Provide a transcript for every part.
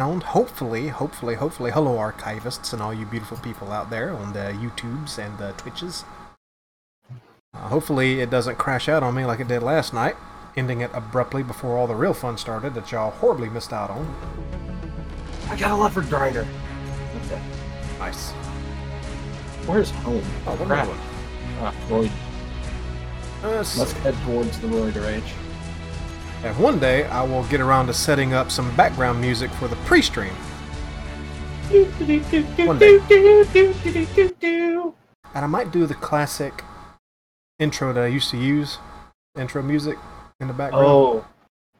sound. Hopefully, hello archivists and all you beautiful people out there on the YouTubes and the Twitches. Hopefully it doesn't crash out on me like it did last night, ending it abruptly before all the real fun started that y'all horribly missed out on. I got a leopard grinder. Okay. Nice. Where's home? Oh, what crap. Roid. Let's head towards the Roid Rage. And one day I will get around to setting up some background music for the pre-stream. One day. And I might do the classic intro that I used to use. Intro music in the background.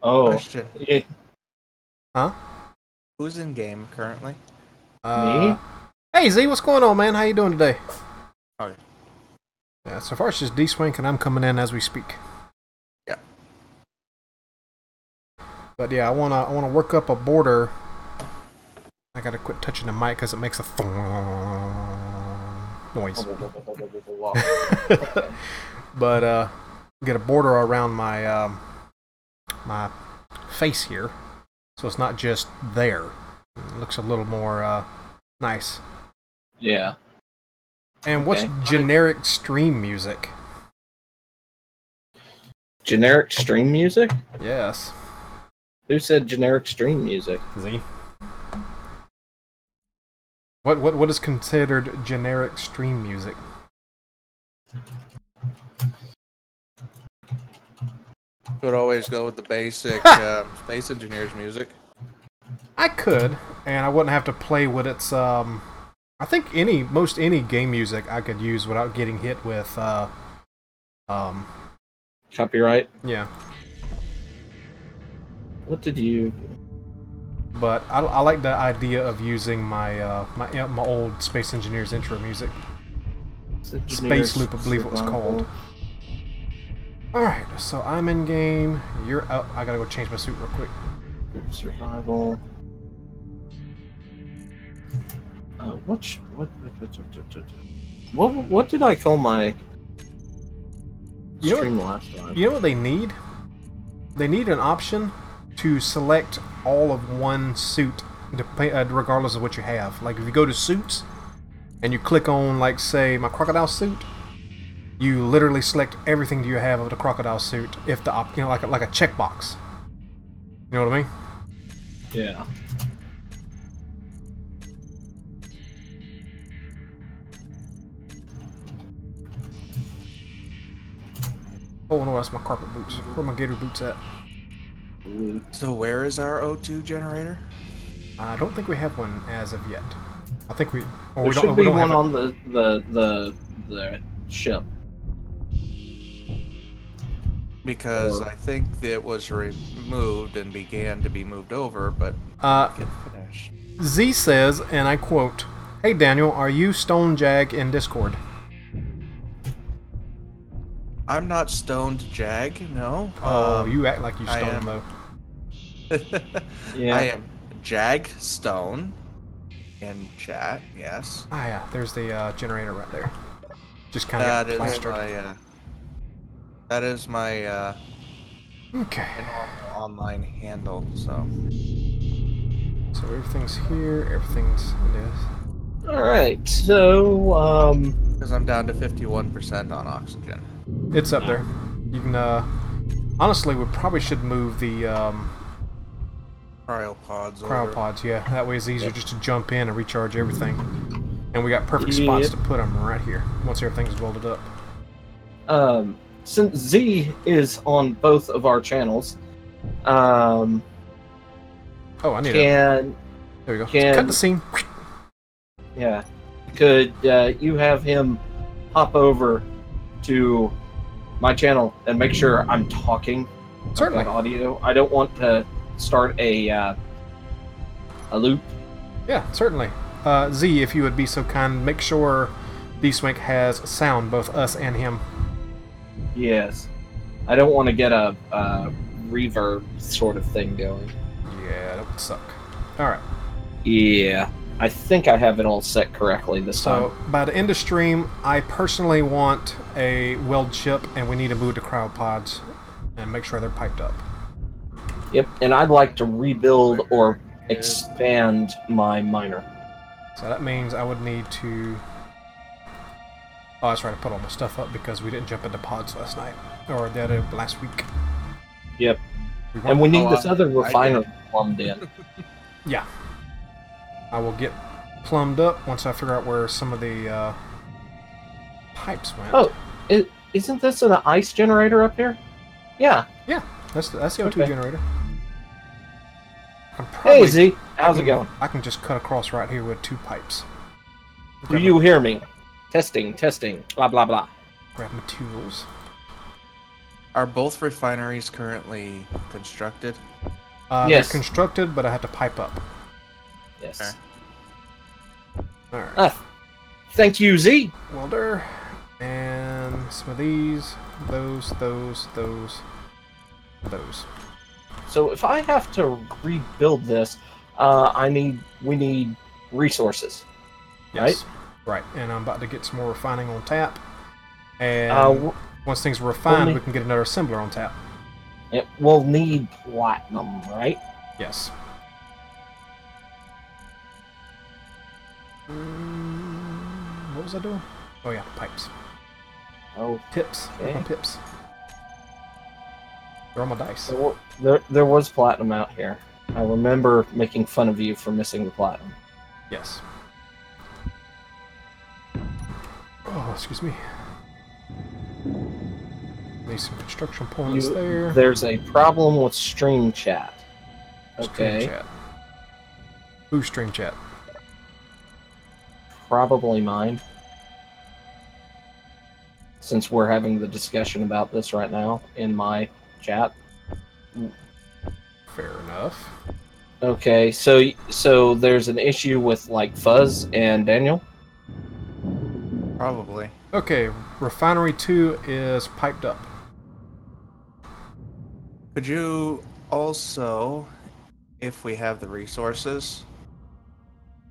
Oh. Question. Yeah. Huh? Who's in game currently? Me? Hey Z, what's going on, man? How you doing today? Okay. Yeah, so far it's just Dswank and I'm coming in as we speak. Yeah. But yeah, I wanna work up a border. I gotta quit touching the mic because it makes a noise. But get a border around my my face here, so it's not just there. It looks a little more nice. Yeah. And what's generic stream music? Generic stream music? Yes. Who said generic stream music? Z. What is considered generic stream music? Could always go with the basic Space Engineers music. I could, and I wouldn't have to play with its. I think most any game music I could use without getting hit with. Copyright? Yeah. What did you... But I like the idea of using my my old Space Engineers intro music. Space Loop, I believe it was called. Alright, so I'm in game. You're out. I gotta go change my suit real quick. Survival. What did I call my stream last time? You know what they need? They need an option to select all of one suit, regardless of what you have. Like if you go to suits and you click on, like, say, my crocodile suit, you literally select everything you have of the crocodile suit. If the like a checkbox. You know what I mean? Yeah. Oh no, that's my carpet boots. Where are my gator boots at? So where is our O2 generator? I don't think we have one as of yet. I think we. Or There we should don't. be We don't one have on the ship. Because I think it was removed and began to be moved over, but get finished. Z says, and I quote, "Hey Daniel, are you Stone Jag in Discord?" I'm not stoned Jag, no. Oh, you act like you I Stone am. though. Yeah. I am Jag Stone in chat, yes. Ah yeah, there's the generator right there. Just kind That of is plastered. my Okay. normal online handle, so. So everything's here. Everything's this. All right. So Because I'm down to 51% on oxygen. It's up there. You can. Honestly, we probably should move the Cryopods over. cryopods. Yeah, that way it's easier just to jump in and recharge everything. And we got perfect spots to put them right here once everything's welded up. since Z is on both of our channels, Oh, I need it. There we go. Cut the scene. Yeah. Could you have him hop over to my channel and make sure I'm talking Certainly. about audio? I don't want to start a loop. Yeah, certainly. Z, if you would be so kind, make sure Dswank has sound, both us and him. Yes. I don't want to get a reverb sort of thing going. Yeah, that would suck. Alright. Yeah. I think I have it all set correctly this time. So, by the end of stream, I personally want a weld chip, and we need to move the cryopods and make sure they're piped up. Yep, and I'd like to rebuild or expand my miner. So that means I would need to... Oh, that's right, I put all my stuff up because we didn't jump into pods last night. Or the other last week. Yep. And we need this other refinery plumbed in. Yeah. I will get plumbed up once I figure out where some of the pipes went. Oh, isn't this an ice generator up here? Yeah. Yeah, that's the O2 generator. Hey, Z. How's it going? I can just cut across right here with 2 pipes. Do you hear me? Testing, testing, blah, blah, blah. Grab materials. Are both refineries currently constructed? Yes. They're constructed, but I have to pipe up. Yes. Okay. Alright. Thank you, Z. Welder. And some of these. Those. So if I have to rebuild this, we need resources. Yes. Right. And I'm about to get some more refining on tap. And once things are refined, we can get another assembler on tap. It will need platinum, right? Yes. What was I doing? Oh yeah, pipes. Oh, pips. Okay. My pips. They're on my dice. There was platinum out here. I remember making fun of you for missing the platinum. Yes. Oh, excuse me. Need some construction points there. There's a problem with stream chat. Okay. Stream chat. Who's stream chat? Probably mine. Since we're having the discussion about this right now in my chat. Fair enough. Okay, so there's an issue with like Fuzz and Daniel? Probably. Okay, Refinery 2 is piped up. Could you also, if we have the resources,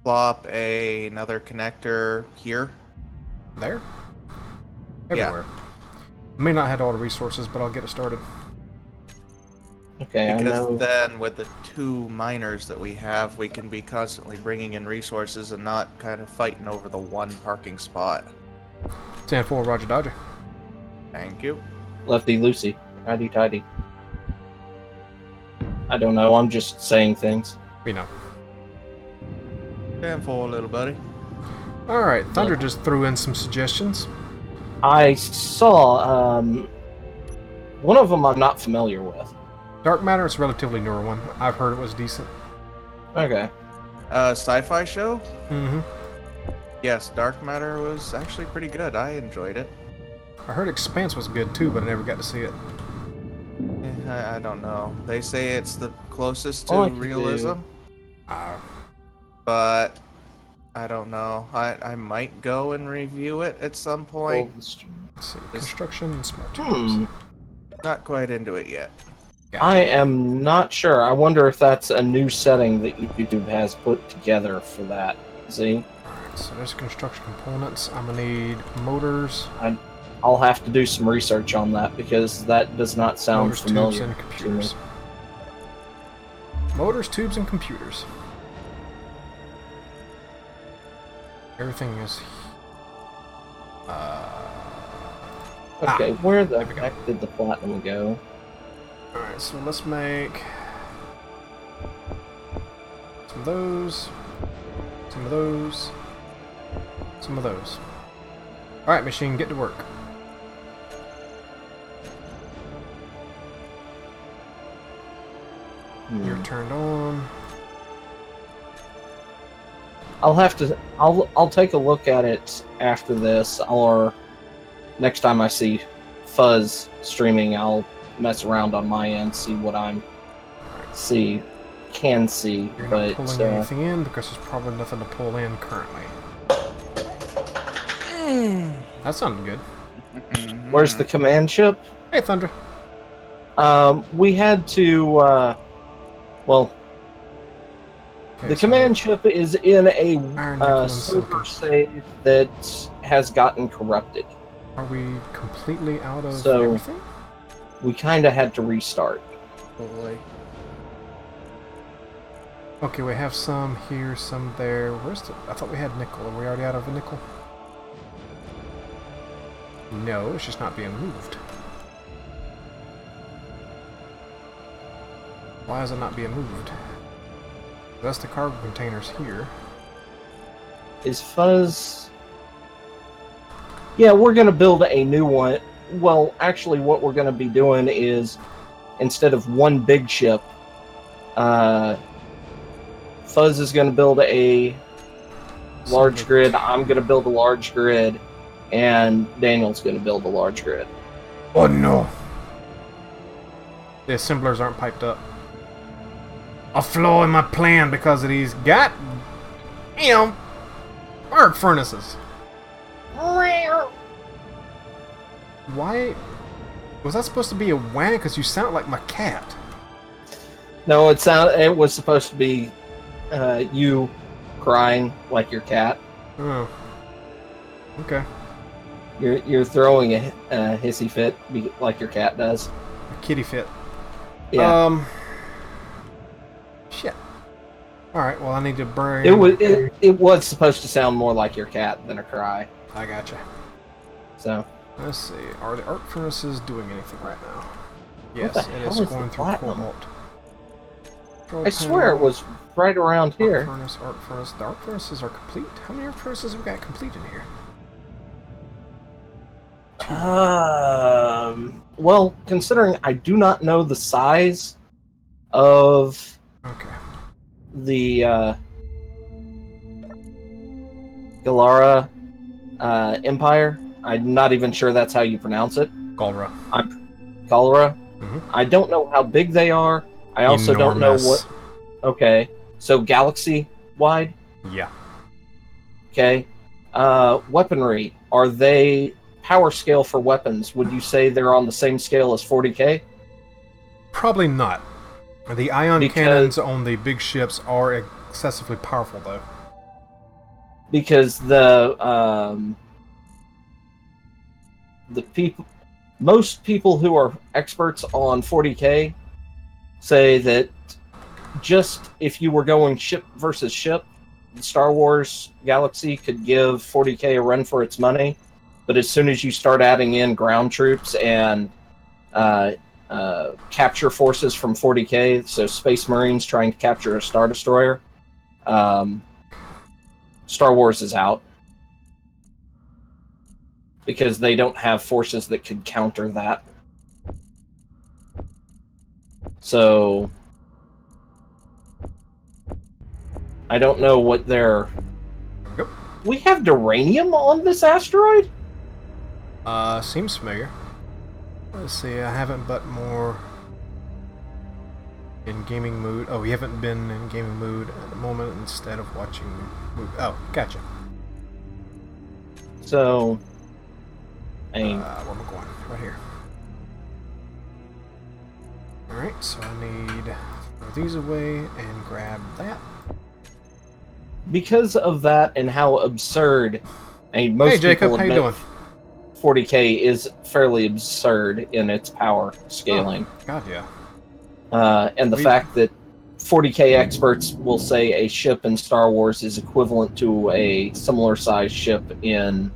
plop another connector here? There? Everywhere. Yeah. I may not have all the resources, but I'll get it started. Okay, because then with the 2 miners that we have, we can be constantly bringing in resources and not kind of fighting over the 1 parking spot. 10-4, Roger Dodger. Thank you. Lefty Lucy. Righty tighty. I don't know, I'm just saying things. We know. 10-4, little buddy. Alright, Thunder just threw in some suggestions. I saw, one of them I'm not familiar with. Dark Matter is a relatively newer one. I've heard it was decent. Okay. Sci-fi show? Mm-hmm. Yes, Dark Matter was actually pretty good. I enjoyed it. I heard Expanse was good too, but I never got to see it. I don't know. They say it's the closest to realism. But I don't know. I might go and review it at some point. Let's see. Construction and smart tools. Not quite into it yet. Gotcha. I am not sure. I wonder if that's a new setting that YouTube has put together for that. See? Alright, so there's construction components. I'm gonna need motors. I'll have to do some research on that because that does not sound familiar. Motors, tubes, and computers. Motors, tubes, and computers. Everything is... Okay, where the heck did the platinum go? Alright, so let's make... some of those... some of those... some of those. Alright, machine, get to work. You're turned on. I'll take a look at it after this, or next time I see Fuzz streaming, I'll mess around on my end, see what I'm can see. You're but not pulling anything in because there's probably nothing to pull in currently. That sounded good. Where's the command ship? Hey, Thunder. We had to the command ship is in a super save that has gotten corrupted. Are we completely out of So, everything? We kind of had to restart. Boy. Okay, we have some here, some there. Where's the... I thought we had nickel. Are we already out of a nickel? No, it's just not being moved. Why is it not being moved? That's the cargo containers here. Is Fuzz... Yeah, we're going to build a new one. Well, actually, what we're going to be doing is, instead of one big ship, Fuzz is going to build a large grid, I'm going to build a large grid, and Daniel's going to build a large grid. Oh no! The assemblers aren't piped up. A flaw in my plan because of these goddamn arc furnaces. Why was that supposed to be a wang? Because you sound like my cat. No, it was supposed to be you crying like your cat. Oh. Okay. You're throwing a hissy fit like your cat does. A kitty fit. Yeah. Shit. All right. Well, I need to burn. It was supposed to sound more like your cat than a cry. I gotcha. So. Let's see. Are the arc furnaces doing anything right now? Yes, What the it hell is is going the through platinum? cobalt. I swear it was right around here. Arc furnace. The arc furnaces are complete. How many arc furnaces have we got complete in here? Well, considering I do not know the size of Okay. the Galara Empire, I'm not even sure that's how you pronounce it. Galra. Galara. Mhm. I don't know how big they are. I also don't know Enormous. what. Okay, so galaxy wide. Yeah. Okay, weaponry. Are they power scale for weapons? Would you say they're on the same scale as 40K? Probably not. The ion Because- cannons on the big ships are excessively powerful, though. Because most people who are experts on 40K say that just if you were going ship versus ship, the Star Wars Galaxy could give 40K a run for its money. But as soon as you start adding in ground troops and capture forces from 40K, so Space Marines trying to capture a Star Destroyer, Star Wars is out. Because they don't have forces that could counter that. So I don't know what they're... Yep. We have duranium on this asteroid? Seems familiar. Let's see, I haven't but more in gaming mood. Oh, we haven't been in gaming mood at the moment instead of watching movie. Oh, gotcha. So... Where am I going? Right here. Alright, so I need to throw these away and grab that. Because of that and how absurd... most Hey Jacob, people how you admit doing? 40K is fairly absurd in its power scaling. Oh, God, yeah. And the fact that 40K experts will say a ship in Star Wars is equivalent to a similar sized ship in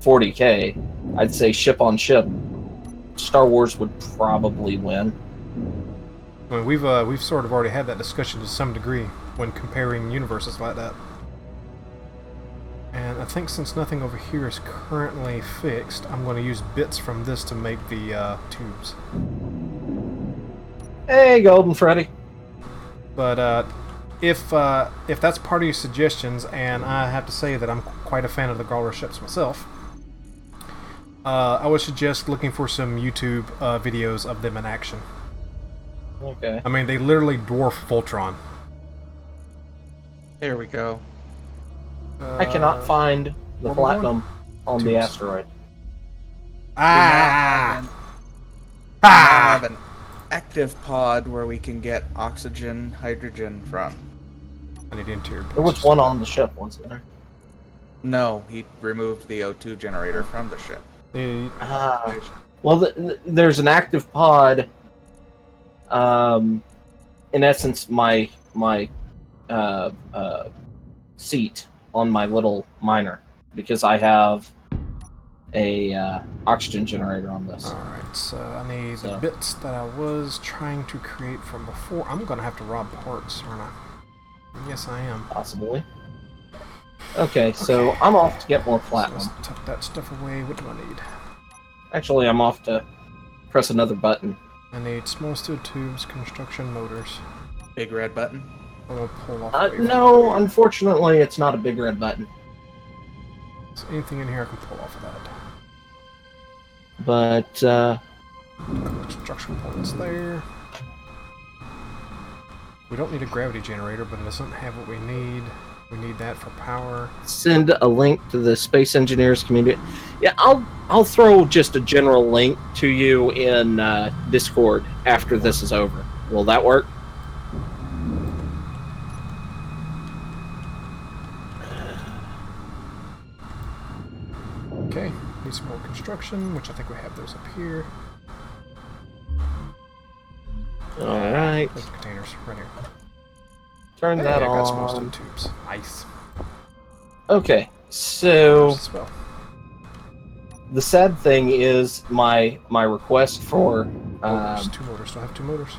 40K, I'd say ship on ship, Star Wars would probably win. I mean, we've sort of already had that discussion to some degree when comparing universes like that. And I think since nothing over here is currently fixed, I'm going to use bits from this to make the tubes. Hey, Golden Freddy. But if that's part of your suggestions, and I have to say that I'm quite a fan of the Galra ships myself, I would suggest looking for some YouTube videos of them in action. Okay. I mean, they literally dwarf Voltron. Here we go. I cannot find the where we platinum on the Tubes. asteroid. Ah! We now Ah! have an active pod where we can get oxygen, hydrogen from. I need interior. There was one on the ship, wasn't there? No, he removed the O2 generator from the ship. Well, there's an active pod. In essence, my seat on my little miner because I have a oxygen generator on this. Alright, so I need the So. bits that I was trying to create from before. I'm gonna have to rob parts, aren't I? Yes, I am. Possibly. Okay, so I'm off to get more So platinum. let's tuck that stuff away. What do I need? Actually, I'm off to press another button. I need small steel tubes, construction motors. Big red button. I'm gonna pull off. away from No, unfortunately, it's not a big red button. So anything in here I can pull off of that. But, Construction points there. We don't need a gravity generator, but it doesn't have what we need. We need that for power. send a link to the Space Engineers community. Yeah, I'll throw just a general link to you in Discord after this is over. Will that work? Okay, need some more construction, which I think we have those up here. All right. Those are containers right here. Turn Hey, that I got small steel on. tubes. Nice. Okay, so As well. the sad thing is my request for Motors, 2 motors. Do I have 2 motors?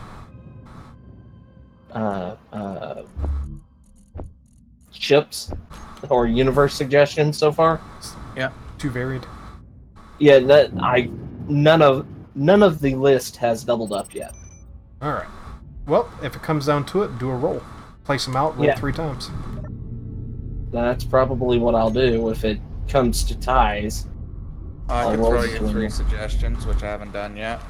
ships or universe suggestions so far. Yeah. Too varied. Yeah, that none of the list has doubled up yet. Alright. Well, if it comes down to it, do a roll. Place them out, roll Yeah. 3 times. That's probably what I'll do if it comes to ties. I I'll can roll throw this you one. 3 suggestions, which I haven't done yet.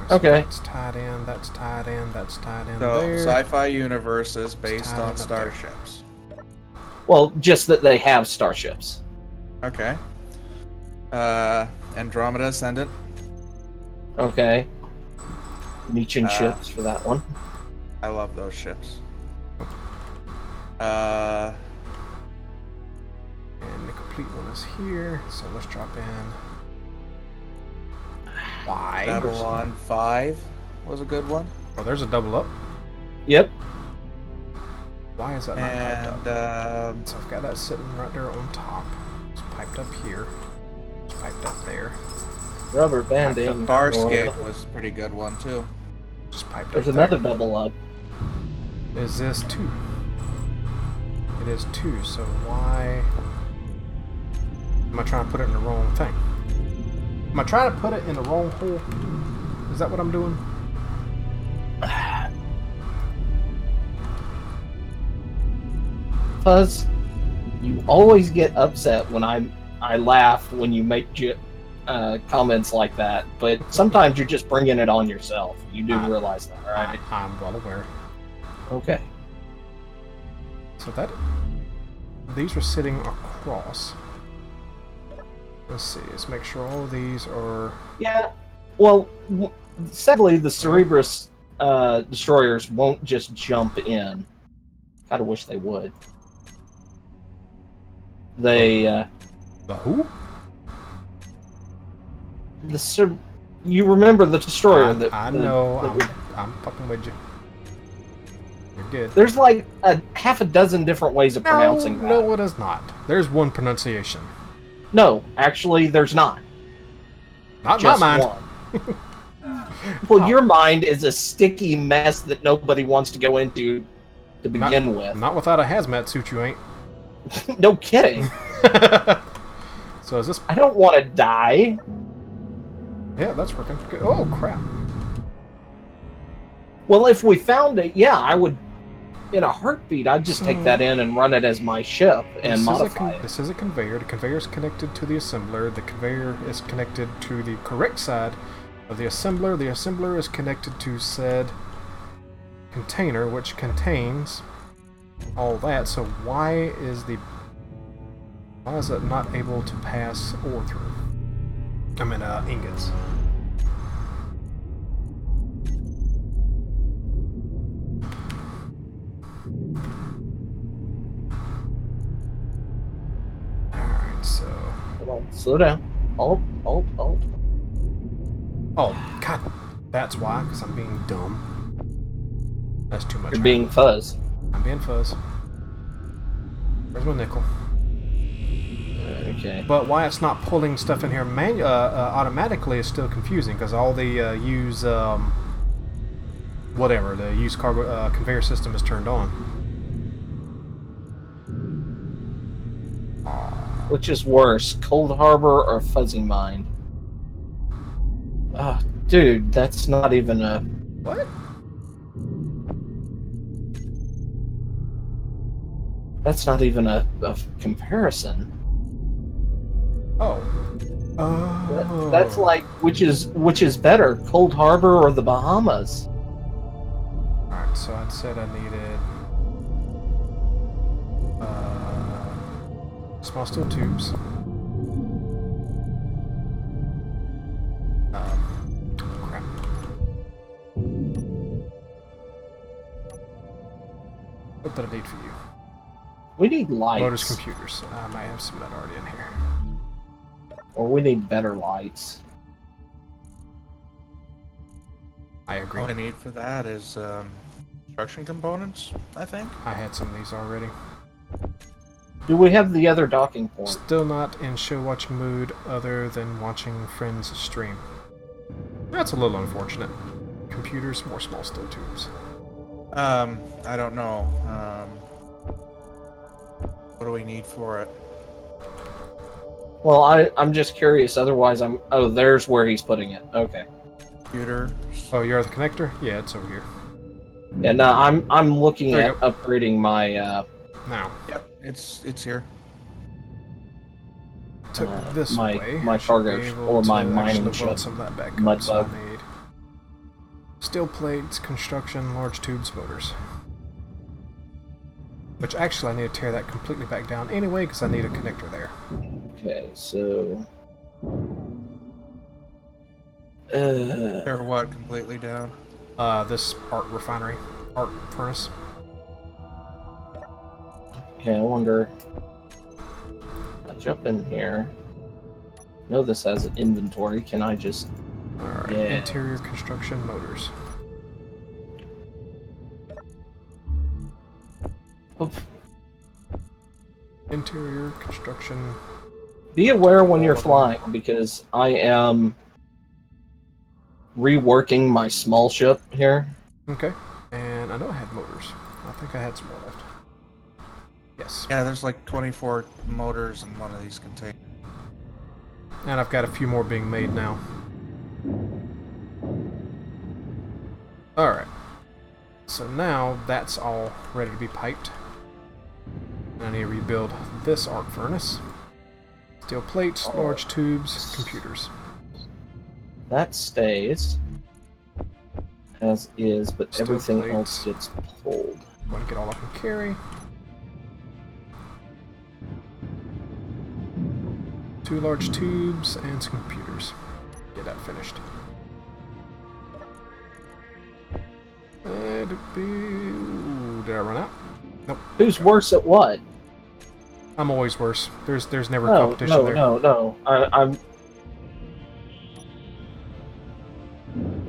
So Okay. That's tied in, that's tied in, that's tied in So, there. sci-fi universes based tied on up there. starships. Well, just that they have starships. Okay. Andromeda Ascendant. Okay. Meechin Uh, ships for that one. I love those ships. And the complete one is here, so let's drop in. Why? Babylon 5 was a good one. Oh, there's a double up. Yep. Why is that not piped And up? So I've got that sitting right there on top. It's piped up here. It's piped up there. Rubber banding. Farscape was a pretty good one too. Just piped There's up another there. double up. Is this 2? It is 2, so why... Am I trying to put it in the wrong thing? Am I trying to put it in the wrong hole? Is that what I'm doing? Fuzz, you always get upset when I laugh when you make comments like that, but sometimes you're just bringing it on yourself. You do realize that, right? I'm well aware. Okay. So that... These are sitting across. Let's see, let's make sure all of these are... Yeah. Well, sadly, the Cerebrus destroyers won't just jump in. Kind of wish they would. They... The who? You remember the destroyer that I know, I'm fucking with you. You're good. There's like half a dozen different ways of pronouncing that. No, it is not. There's one pronunciation. No, actually, there's not. Not Just my mind. one. Well, your mind is a sticky mess that nobody wants to go into to begin with. Not without a hazmat suit, you ain't. No kidding. So is this... I don't want to die. Yeah, that's working. Good. Oh, crap. Well, if we found it, yeah, I would, in a heartbeat, I'd just take that in and run it as my ship and modify it. This is a conveyor. The conveyor is connected to the assembler. The conveyor is connected to the correct side of the assembler. The assembler is connected to said container, which contains all that. So why is it not able to pass ore through? I mean, ingots. Alright, so... Hold on, slow down. Oh. Oh, God. That's why, because I'm being dumb. That's too much. You're being Fuzz. I'm being fuzz. Where's my nickel? Okay. But why it's not pulling stuff in here automatically is still confusing, because all the use whatever the use cargo conveyor system is turned on. Which is worse, Cold Harbor or Fuzzy Mind? Ah, dude, that's not even a. What? That's not even a comparison. Oh. Oh. That's like which is better, Cold Harbor or the Bahamas? Alright, so I said I needed small steel tubes. Crap. What did I need for you? We need lights. Motors, computers. I might have some of that already in here. Or we need better lights. I agree. All I need for that is construction components, I think. I had some of these already. Do we have the other docking point? Still not in show watching mood other than watching friends stream. That's a little unfortunate. Computers, more small steel tubes. I don't know. What do we need for it? Well, I'm just curious. Otherwise, I'm. Oh, there's where he's putting it. Okay. Computer. Oh, you're the connector? Yeah, it's over here. Yeah. No, I'm looking There you at upgrading my. Now, Yep, it's here. took this my- way. my I should cargo be sh- able or my to mining actually weld ship. some of that back Mud up, so I bug. need steel plates, construction, large tubes, motors. Which actually I need to tear that completely back down anyway, because I need a connector there. Okay, so. Or what? Completely down. This art refinery, art furnace. Okay, I wonder. I jump in here. I know this has an inventory. Can I just? Alright, Yeah. interior construction motors. Oof. Interior construction. Be aware when you're All of them. flying, because I am reworking my small ship here. Okay. And I know I had motors. I think I had some more left. Yes. Yeah, there's like 24 motors in one of these containers. And I've got a few more being made now. Alright. So now that's all ready to be piped. And I need to rebuild this arc furnace. Steel plates, large tubes, computers. That stays as is, but Steel everything plates. else gets pulled. Want to get all I can carry. 2 large tubes and some computers. Get that finished. Ooh, did I run out? Nope. Who's worse at what? I'm always worse. There's never No, competition there. no. I'm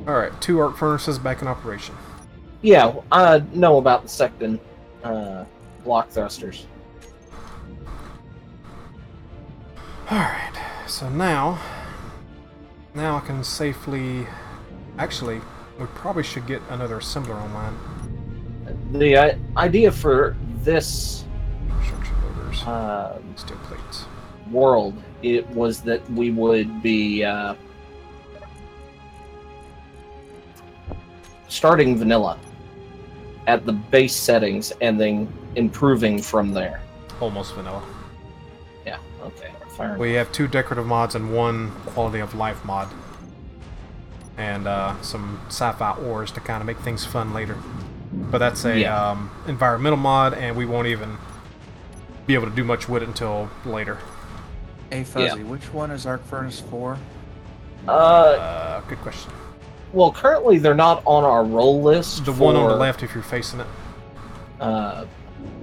Alright, 2 arc furnaces back in operation. yeah. I know about the second block thrusters. Alright, so now I can safely... Actually, we probably should get another assembler online. The idea for this Construction motors, steel plates. world, it was that we would be starting vanilla at the base settings and then improving from there. Almost vanilla. Yeah, okay. Fair enough. We have 2 decorative mods and 1 quality of life mod. And some sci-fi ores to kind of make things fun later. But that's a Yeah. environmental mod, and we won't even be able to do much with it until later. Hey Fuzzy, which one is Arc Furnace 4? Good question. Well, currently they're not on our roll list. The one on the for, left if you're facing it.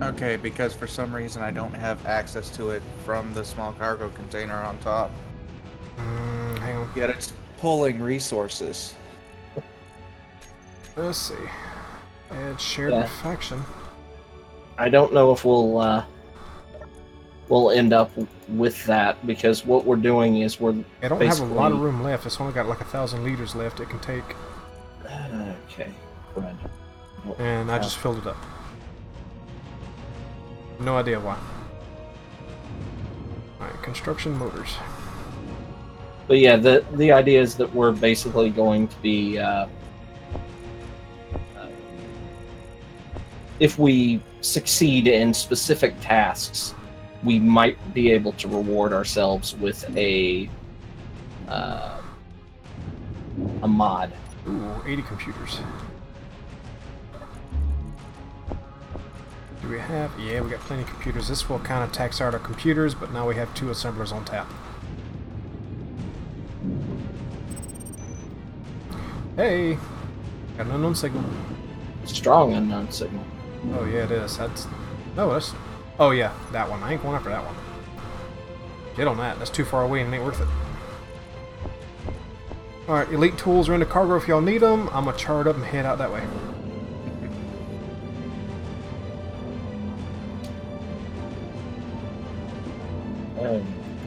Okay, because for some reason I don't have access to it from the small cargo container on top. Hang on. Yet it's pulling resources. Let's see. Add shared Yeah. faction. I don't know if we'll end up with that, because what we're doing is we're I don't have a lot of room left. It's only got like 1,000 liters left it can take. Okay, good. And I just filled it up. No idea why. Alright, construction motors. But yeah, the idea is that we're basically going to be, if we succeed in specific tasks, we might be able to reward ourselves with a mod. Ooh, 80 computers. Do we have? Yeah, we got plenty of computers. This will kind of tax out our computers, but now we have 2 assemblers on tap. Hey! Got an unknown signal. Strong unknown signal. Oh yeah, it is. That's... No, that's... Oh yeah, that one. I ain't going after that one. Get on that. That's too far away and it ain't worth it. Alright, elite tools are in the cargo if y'all need them. I'm gonna chart up and head out that way.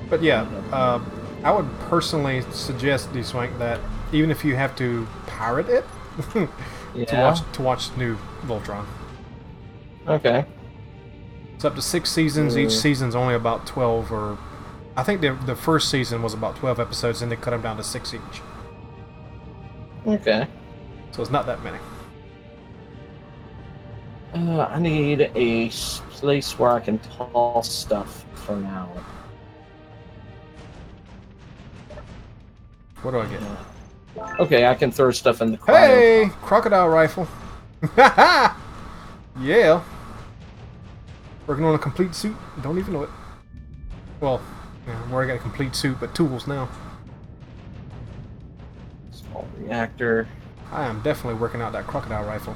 But yeah, I would personally suggest, Dswank, that even if you have to pirate it, Yeah. to watch new Voltron. Okay. It's up to 6 seasons. Each season's only about 12, or I think the first season was about 12 episodes, and they cut them down to 6 each. Okay. So it's not that many. I need a place where I can toss stuff for now. What do I get? Okay, I can throw stuff in the cryo. Hey! Crocodile rifle. Yeah. Working on a complete suit. Don't even know it. Well, yeah, we already got a complete suit, but tools now. Small reactor. I am definitely working out that crocodile rifle.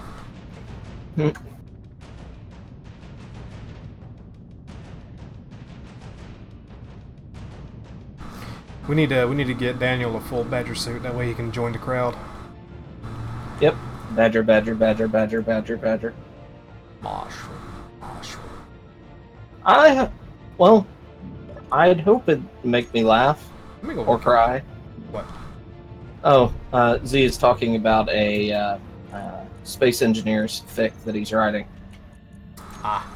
We need to get Daniel a full Badger suit. That way he can join the crowd. Yep. Badger, badger, badger, badger, badger, badger. Mushroom. Well, I'd hope it'd make me laugh Let me go or work. cry. What? Oh, Z is talking about a space engineer's fic that he's writing. Ah.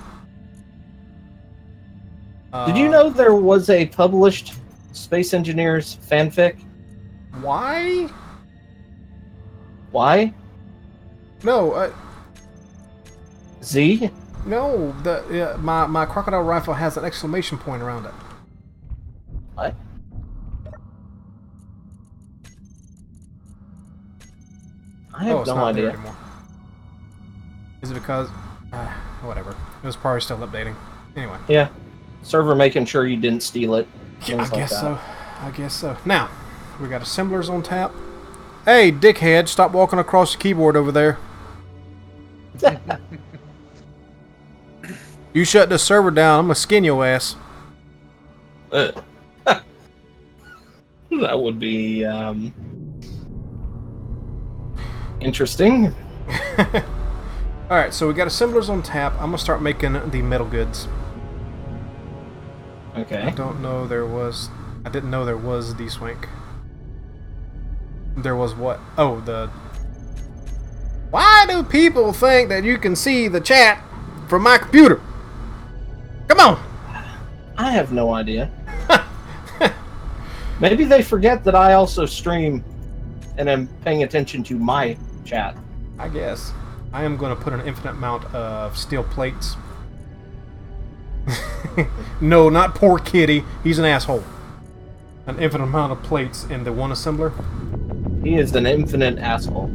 Did you know there was a published space engineer's fanfic? Why? Why? No. Z? No. My crocodile rifle has an exclamation point around it. What? I have It's no not there idea. anymore. Is it because? Whatever. It was probably still updating. Anyway. Yeah. Server making sure you didn't steal it. Yeah, I Things like guess that. so. I guess so. Now, we got assemblers on tap. Hey, dickhead, stop walking across the keyboard over there. You shut the server down, I'm gonna skin your ass. That would be interesting. Alright, so we got assemblers on tap. I'm gonna start making the metal goods. I Okay. don't know there was... I didn't know there was Dswank. There was what? Oh, the... Why do people think that you can see the chat from my computer? Come on! I have no idea. Maybe they forget that I also stream and am paying attention to my chat. I guess. I am going to put an infinite amount of steel plates. No, not poor kitty. He's an asshole. An infinite amount of plates in the one assembler. He is an infinite asshole.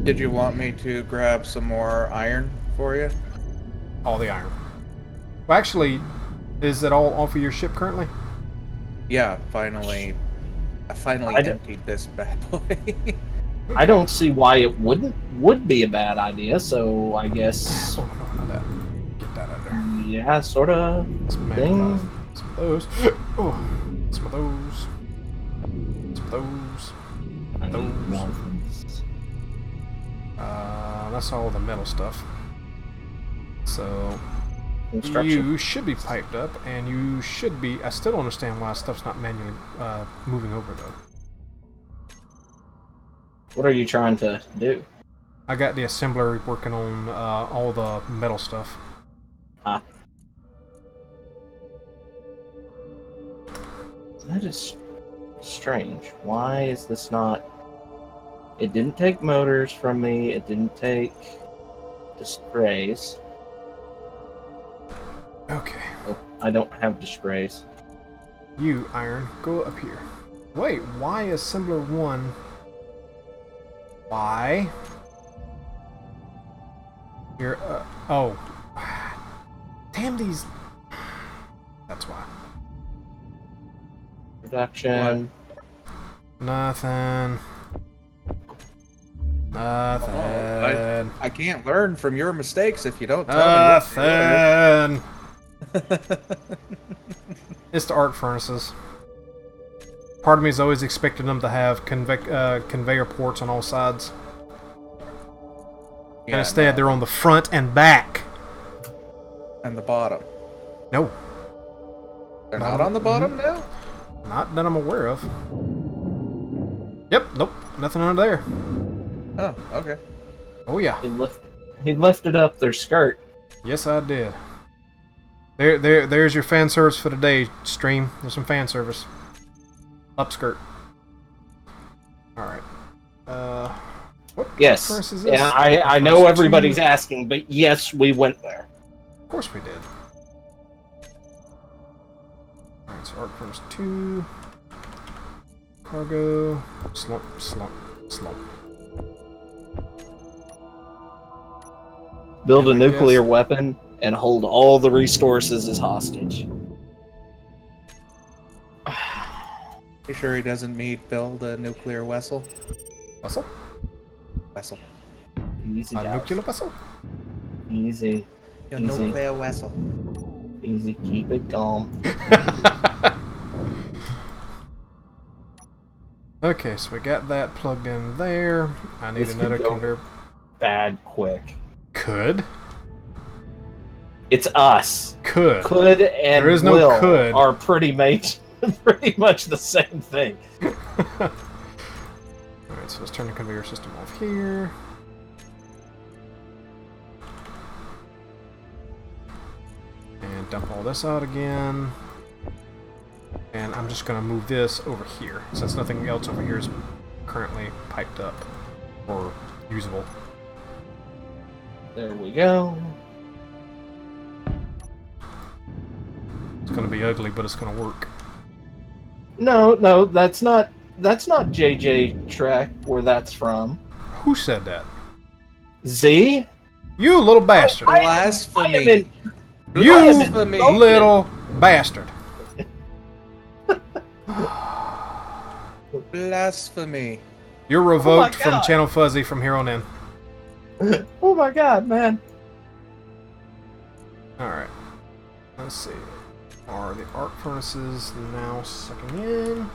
Did you want me to grab some more iron for you? All the iron. Well, actually, is it all off of your ship currently? Yeah, I finally emptied this bad boy. I don't see why it would be a bad idea, so I guess Oh, no, not that. Get that out of there. yeah, sorta Some thing. some of those. Oh, some of those. Some of those. That's all the metal stuff. So, construction. You should be piped up, and you should be... I still don't understand why stuff's not manually moving over, though. What are you trying to do? I got the assembler working on all the metal stuff. Ah. That is strange. Why is this not... It didn't take motors from me. It didn't take displays. Okay. Oh, I don't have displays. You, Iron, go up here. Wait, why assembler 1? Why? You're, oh. Damn these... That's why. Production. Nothing. Nothing. I can't learn from your mistakes if you don't tell me what to learn. Nothing. It's the arc furnaces. Part of me is always expecting them to have conveyor ports on all sides. Yeah, And instead, they're on the front and back. And the bottom. No. They're not on the bottom now? Not that I'm aware of. Yep, nope. Nothing under there. Oh, okay. Oh, yeah. He lifted up their skirt. Yes, I did. There's your fan service for today, stream. There's some fan service. Upskirt. Alright. What Yes. furnace is this? Yeah, I know everybody's asking, but yes, we went there. Of course we did. Alright, so arc furnace 2. Cargo. Slump, slump, slump. Build a And I nuclear guess- weapon and hold all the resources as hostage. You sure he doesn't need build a nuclear vessel? Vessel? Vessel. Easy, A guys. nuclear vessel? Easy. A Easy. nuclear vessel. Easy. Keep it calm. Okay, so we got that plugged in there. I need This another could go conveyor. Bad quick. Could? It's us. Could. Could and There is no will could. are pretty much the same thing. Alright, so let's turn the conveyor system off here. And dump all this out again. And I'm just going to move this over here, since nothing else over here is currently piped up or usable. There we go. It's going to be ugly, but it's going to work. No, that's not JJ Trek where that's from. Who said that? Z? You little bastard. I am Blasphemy. in- You I am Blasphemy. insulted. little bastard. Blasphemy. You're revoked from God. Channel Fuzzy from here on in. Oh my god, man. Alright. Let's see. Are the arc furnaces now sucking in?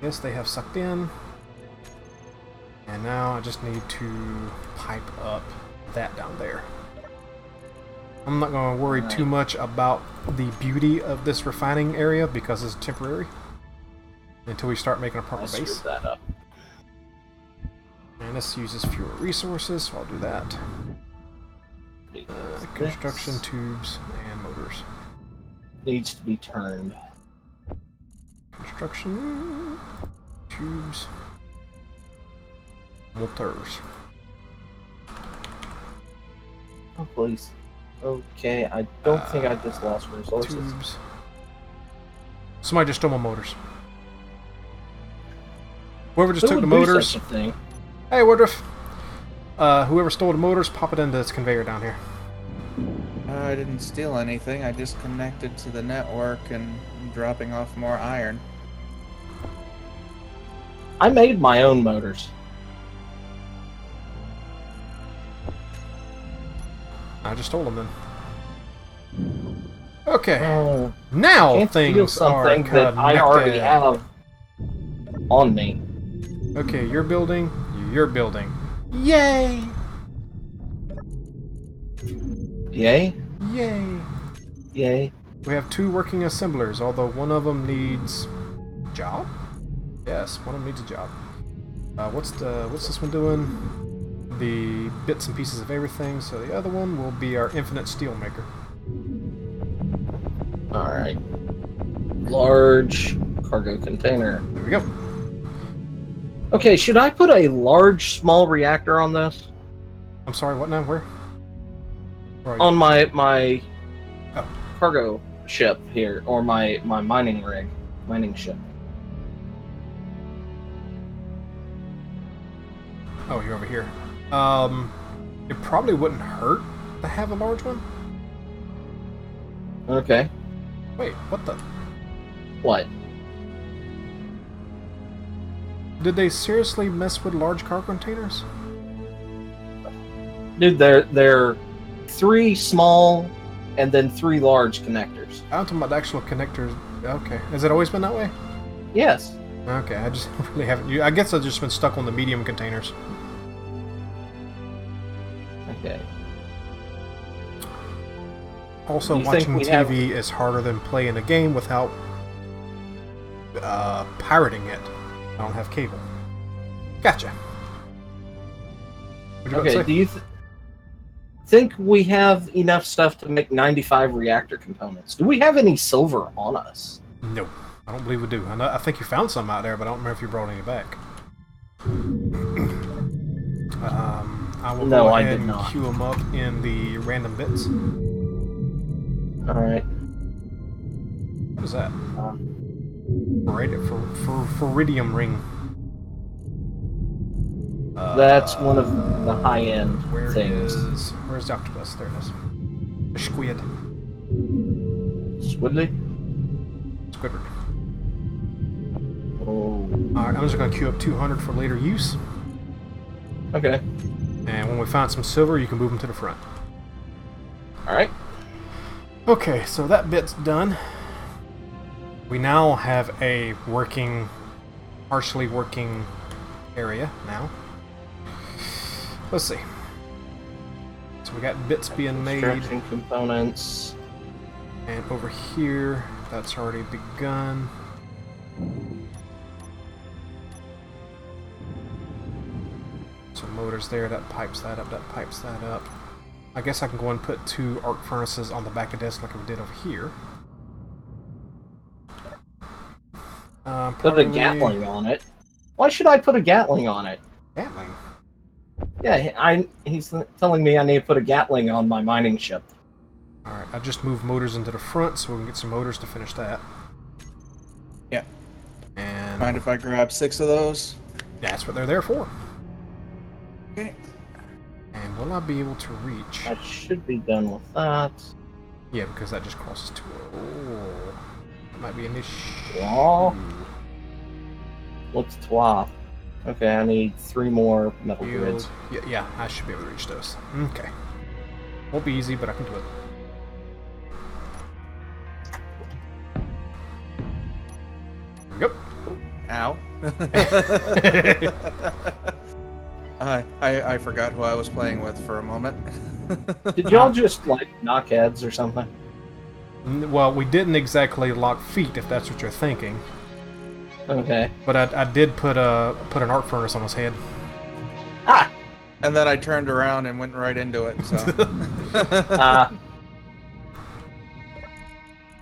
Yes, they have sucked in. And now I just need to pipe up that down there. I'm not going to worry too much about the beauty of this refining area because it's temporary until we start making a proper I screwed base. that up. And this uses fewer resources, so I'll do that. Construction This tubes and motors. needs to be turned. Construction tubes, motors. Oh please. Okay, I don't think I just lost resources. Tubes. Somebody just stole my motors. Whoever just Who took the would do motors. such a thing? Hey, Woodruff. Whoever stole the motors, pop it into this conveyor down here. I didn't steal anything. I just connected to the network and I'm dropping off more iron. I made my own motors. I just stole them then. Okay. Oh, Now can't steal things something are that I already connected. have on me. Okay, you're building. You're building. Yay! Yay? Yay! Yay. We have 2 working assemblers, although one of them needs a job? Yes, one of them needs a job. What's this one doing? The bits and pieces of everything, so the other one will be our infinite steel maker. Alright. Large cargo container. There we go. Okay, should I put a large small reactor on this? I'm sorry, what now? Where are you? On my Oh. cargo ship here, or my mining ship. Oh, you're over here. It probably wouldn't hurt to have a large one. Okay. Wait, what the? What? Did they seriously mess with large cargo containers? Dude, they're 3 small and then 3 large connectors. I'm talking about the actual connectors. Okay, has it always been that way? Yes. Okay, I just really haven't. I guess I've just been stuck on the medium containers. Okay. Also, You think watching we TV is harder than playing a game without pirating it. I don't have cable. Gotcha. What'd you Okay, say? do you think we have enough stuff to make 95 reactor components? Do we have any silver on us? No, I don't believe we do. I think you found some out there, but I don't remember if you brought any back. I will No, go I ahead did and not. queue them up in the random bits. Alright. What is that? Feridium ring. That's one of the high-end things. Where's the octopus? There it is. The squid. Squidly? Squidward. Oh. Alright, I'm just going to queue up 200 for later use. Okay. And when we find some silver, you can move them to the front. Alright. Okay, so that bit's done. We now have a working, partially working area now. Let's see. So we got bits being made. Construction components. And over here, that's already begun. So motors there, that pipes that up, that pipes that up. I guess I can go and put 2 arc furnaces on the back of this like we did over here. Put a Gatling on it. Why should I put a Gatling on it? Gatling? Yeah, he's telling me I need to put a Gatling on my mining ship. Alright, I just moved motors into the front so we can get some motors to finish that. Yeah. And Mind if I grab 6 of those? that's what they're there for. Okay. And will I be able to reach? I should be done with that. Yeah, because that just crosses to oh, that might be an issue. Wow. What's 12? Okay, I need 3 more metal grids. Yeah, I should be able to reach those. Okay. Won't be easy, but I can do it. Yep. Ow. I forgot who I was playing with for a moment. Did y'all just, like, knock heads or something? Well, we didn't exactly lock feet, if that's what you're thinking. Okay. But I did put an arc furnace on his head. Ah! And then I turned around and went right into it, so...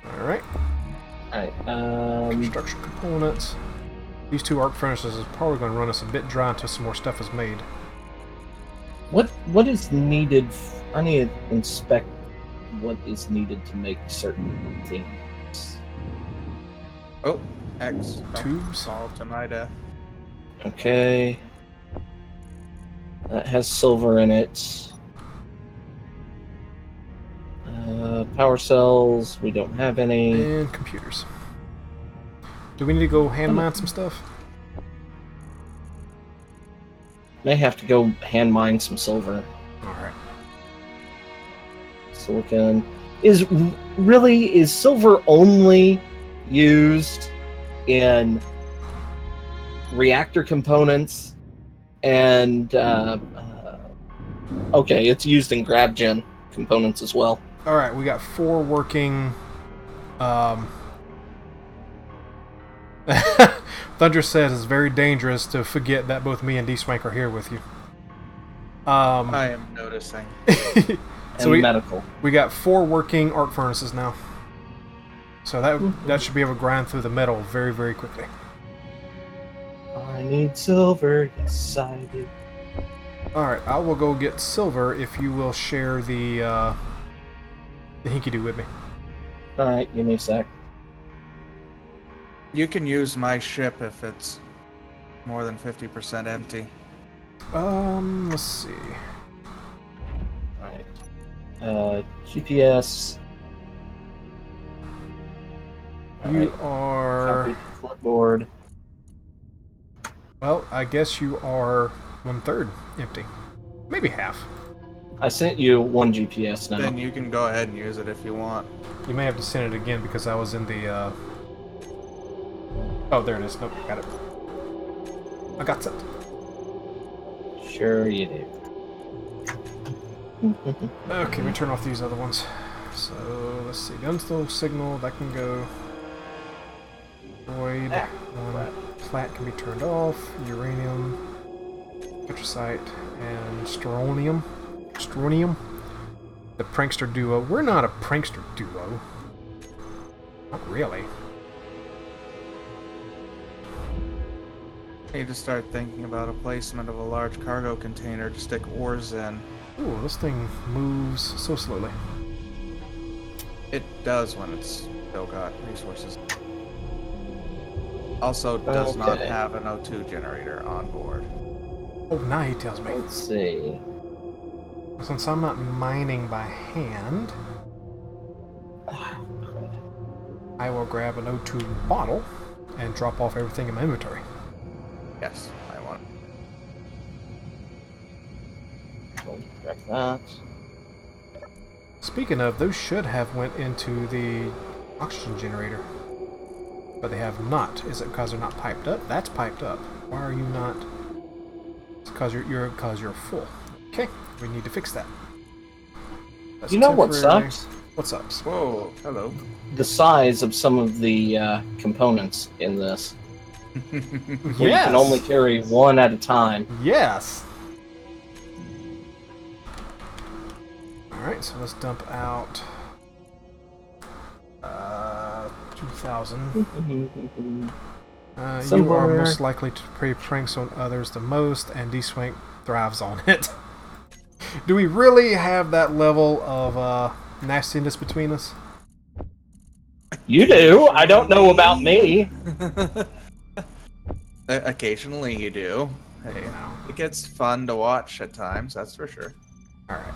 Alright. Alright, Construction components. These 2 arc furnaces is probably going to run us a bit dry until some more stuff is made. What is needed? I need to inspect what is needed to make certain things. Oh, X. Tubes. Fall to my death. Okay. That has silver in it. Power cells, we don't have any. And computers. Do we need to go hand mine some stuff? May have to go hand mine some silver. Alright. Silicon. Is silver only used in reactor components and okay, it's used in GrabGen components as well. Alright, we got 4 working... Thunder says it's very dangerous to forget that both me and Dswank are here with you. I am noticing. So And medical. we got 4 working arc furnaces now. So that should be able to grind through the metal very, very quickly. I need silver, yes I do. Alright, I will go get silver if you will share the hinky-doo with me. Alright, give me a sec. You can use my ship if it's more than 50% empty. Let's see. Alright. GPS. You are... Copy clipboard. Well, I guess you are 1/3 empty. Maybe half. I sent you 1 GPS now. Then you can go ahead and use it if you want. You may have to send it again because I was in the, Oh, there it is. Nope, got it. I got it. Sure you do. Okay, let me turn off these other ones. So, let's see. Gunstone signal, that can go. Void. Plat can be turned off. Uranium. Petrosite. And strontium. Strontium. The prankster duo. We're not a prankster duo. Not really. I need to start thinking about a placement of a large cargo container to stick ores in. Ooh, this thing moves so slowly. It does when it's still got resources. Also does not Okay. have an O2 generator on board. Oh, now he tells me. Let's see. Since I'm not mining by hand, I will grab an O2 bottle and drop off everything in my inventory. Yes, I want. Check that. Speaking of, those should have went into the oxygen generator. But they have not. Is it because they're not piped up? That's piped up. Why are you not? It's because you're full. Okay, we need to fix that. That's You know what temporary. sucks? What sucks? Whoa, hello. The size of some of the components in this. Where you Yes. can only carry 1 at a time. Yes. Alright, so let's dump out 2,000. You are Somewhere. most likely to play pranks on others the most, and Dswank thrives on it. Do we really have that level of nastiness between us? You do. I don't know about me. Occasionally you do. Hey, now. It gets fun to watch at times, that's for sure. Alright.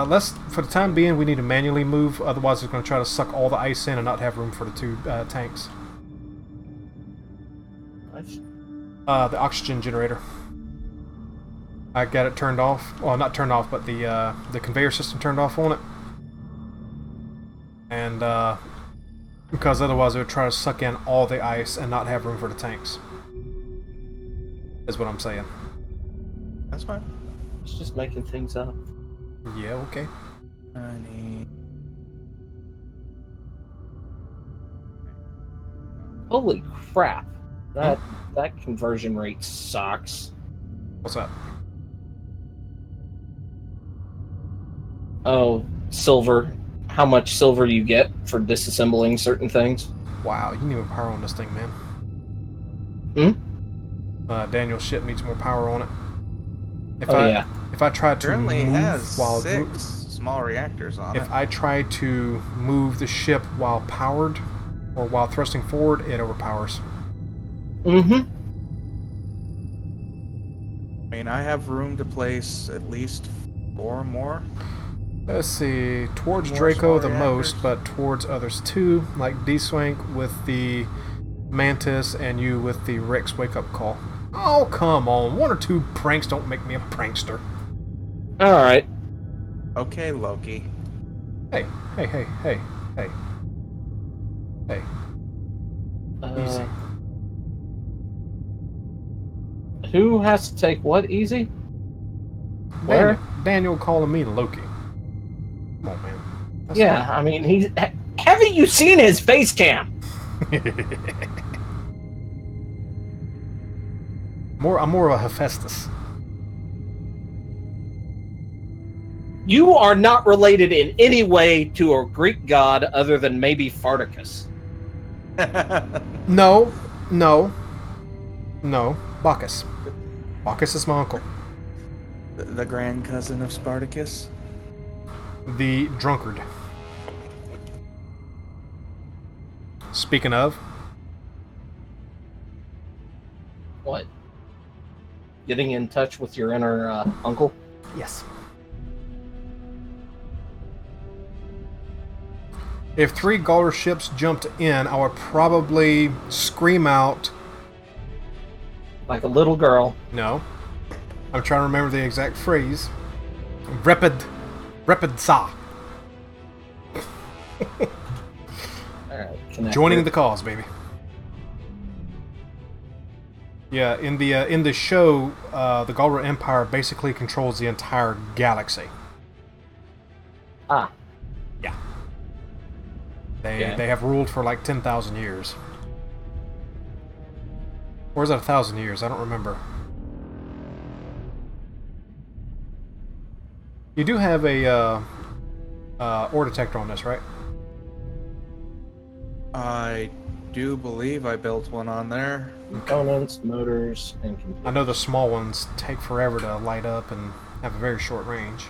Let's, for the time being, we need to manually move, otherwise it's going to try to suck all the ice in and not have room for the 2 tanks. The oxygen generator. I got it turned off. Well, not turned off, but the conveyor system turned off on it. And, because otherwise it would try to suck in all the ice and not have room for the tanks. Is what I'm saying. That's fine. It's just making things up. Yeah, okay. I need... Holy crap. That conversion rate sucks. What's that? Oh, silver. How much silver you get for disassembling certain things? Wow, you need more power on this thing, man. Daniel's ship needs more power on it. If I try to Currently move has while 6 small reactors on it. if I try to move the ship while powered or while thrusting forward, it overpowers. Mm-hmm. I mean, I have room to place at least 4 more. Let's see, towards More Draco small the most, reactors. but towards others too, like Dswank with the Mantis and you with the Rex wake-up call. Oh, come on. 1 or 2 pranks don't make me a prankster. Alright. Okay, Loki. Hey, hey, hey, hey, hey. Hey, easy. Who has to take what easy? Where? Daniel calling me Loki. Come on, man. Yeah, I mean, haven't you seen his face cam? I'm more of a Hephaestus. You are not related in any way to a Greek god other than maybe Farticus. No. Bacchus. Bacchus is my uncle. The grand cousin of Spartacus? The drunkard. Speaking of, What? Getting in touch with your inner uncle? yes. If 3 Gauler ships jumped in, I would probably scream out. Like a little girl. No. I'm trying to remember the exact phrase. Rapid sa. Alright, Joining the cause, baby. Yeah, in the show, the Gauler Empire basically controls the entire galaxy. Ah. Yeah. They have ruled for like 10,000 years. Or is it 1,000 years? I don't remember. You do have a ore detector on this, right? I do believe I built one on there. Components, motors, and computers. I know the small ones take forever to light up and have a very short range.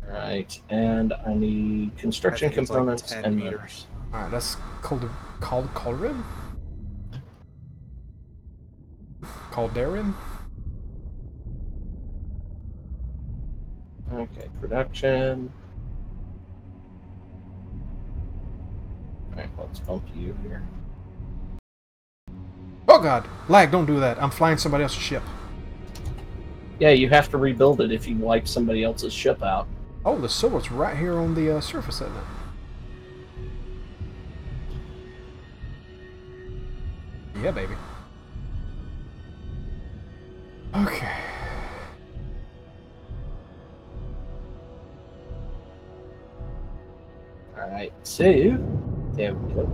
Alright, and I need construction I think it's like components 10 and meters. motors. Alright, that's called Calderin? Calderin? Okay, production. Alright, let's bump you here. Oh god! Lag, don't do that. I'm flying somebody else's ship. Yeah, you have to rebuild it if you wipe somebody else's ship out. Oh, the silver's right here on the surface, isn't it? Yeah, baby. Okay. Alright, so there we go.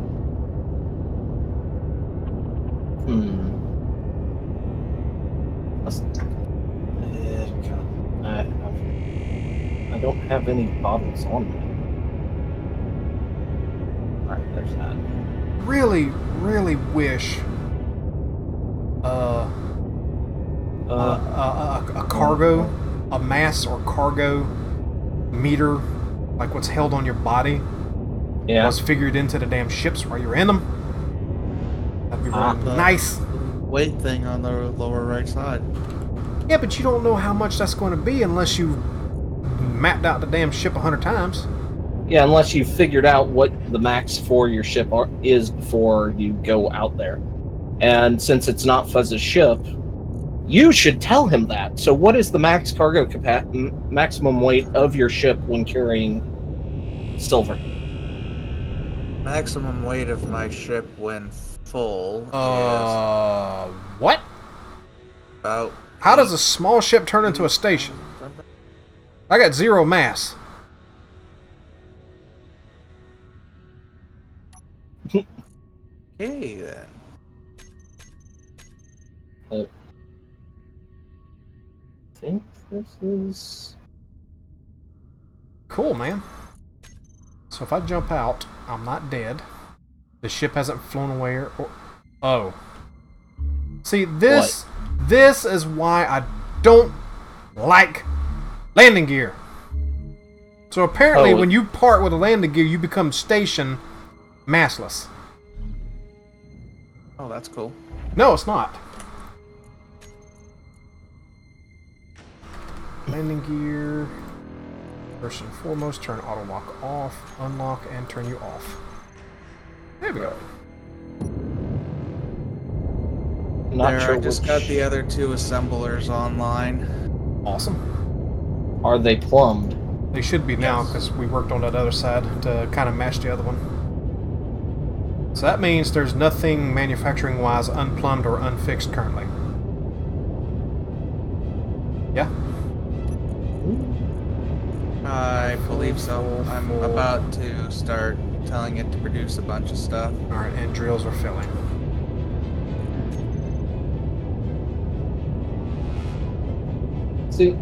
I don't have any bottles on me. Alright, there's that. Really wish a cargo, a mass or cargo meter, like what's held on your body, Yeah. was figured into the damn ships while you're in them. That'd be really The nice. weight thing on the lower right side. Yeah, but you don't know how much that's going to be unless you've mapped out the damn ship 100 times. Yeah, unless you figured out what the max for your ship is before you go out there. And since it's not Fuzz's ship, you should tell him that. So what is the max cargo maximum weight of your ship when carrying silver? Maximum weight of my ship when full What? is about... How does a small ship turn into a station? I got 0 mass. Okay, then. I think this is... Cool, man. So if I jump out, I'm not dead. The ship hasn't flown away or... Oh. See, this is why I don't like landing gear. So apparently when you part with a landing gear, you become station massless. Oh, that's cool. No, it's not. Landing gear. First and foremost, turn auto lock off, unlock, and turn you off. There we go. Not sure I just got the other 2 assemblers online. Awesome. Are they plumbed? They should be now, because we worked on that other side to kind of match the other one. So that means there's nothing manufacturing-wise unplumbed or unfixed currently. Yeah? I believe so. I'm Full. about to start telling it to produce a bunch of stuff. Alright, and drills are filling. See,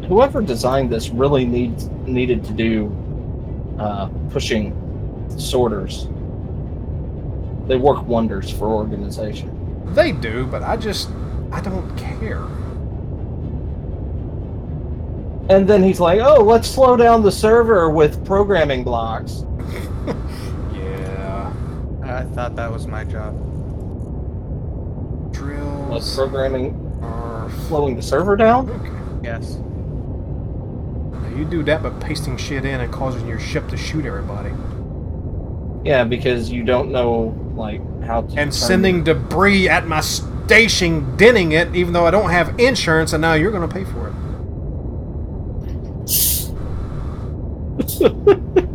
whoever designed this really needed to do pushing sorters. They work wonders for organization. They do, but I don't care. And then he's like, "Oh, let's slow down the server with programming blocks." Yeah. I thought that was my job. Drills What's programming are slowing the server down? okay. Yes. Now you do that by pasting shit in and causing your ship to shoot everybody. Yeah, because you don't know like how to And sending debris at my station, denting it, even though I don't have insurance, and now you're going to pay for it.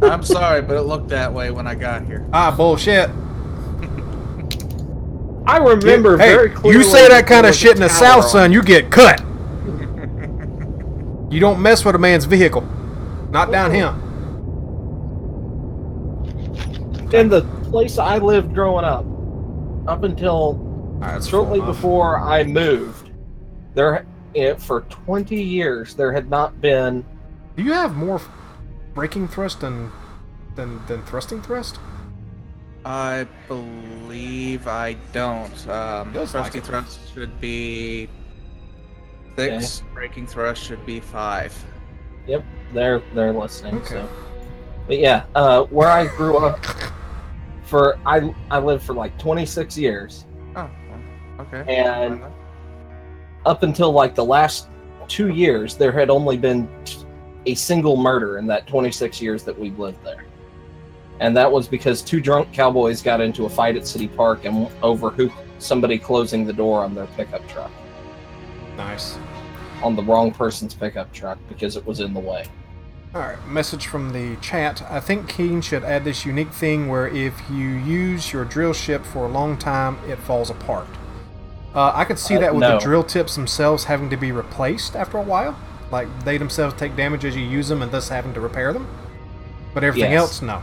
I'm sorry, but it looked that way when I got here. Ah, bullshit. I remember Hey, very clearly. you say that kind there of was shit in a the tower South, son, you get cut. You don't mess with a man's vehicle. Not down here. in the place I lived growing up until That's shortly full enough. before I moved. For 20 years there had not been. Do you have more braking thrust than thrusting thrust? I believe I don't. Feels like Thrusty it. thrust should be 6. Braking thrust should be 5. Yep, they're listening. Okay. So, but yeah, where I grew up, I lived for like 26 years, Oh, okay. and up until like the last 2 years, there had only been a single murder in that 26 years that we've lived there. And that was because 2 drunk cowboys got into a fight at City Park and overhooped somebody closing the door on their pickup truck. Nice. On the wrong person's pickup truck because it was in the way. Alright, message from the chat. I think Keen should add this unique thing where if you use your drill ship for a long time, it falls apart. I could see that with no. the drill tips themselves having to be replaced after a while. Like, they themselves take damage as you use them and thus having to repair them. But everything Yes. else, no.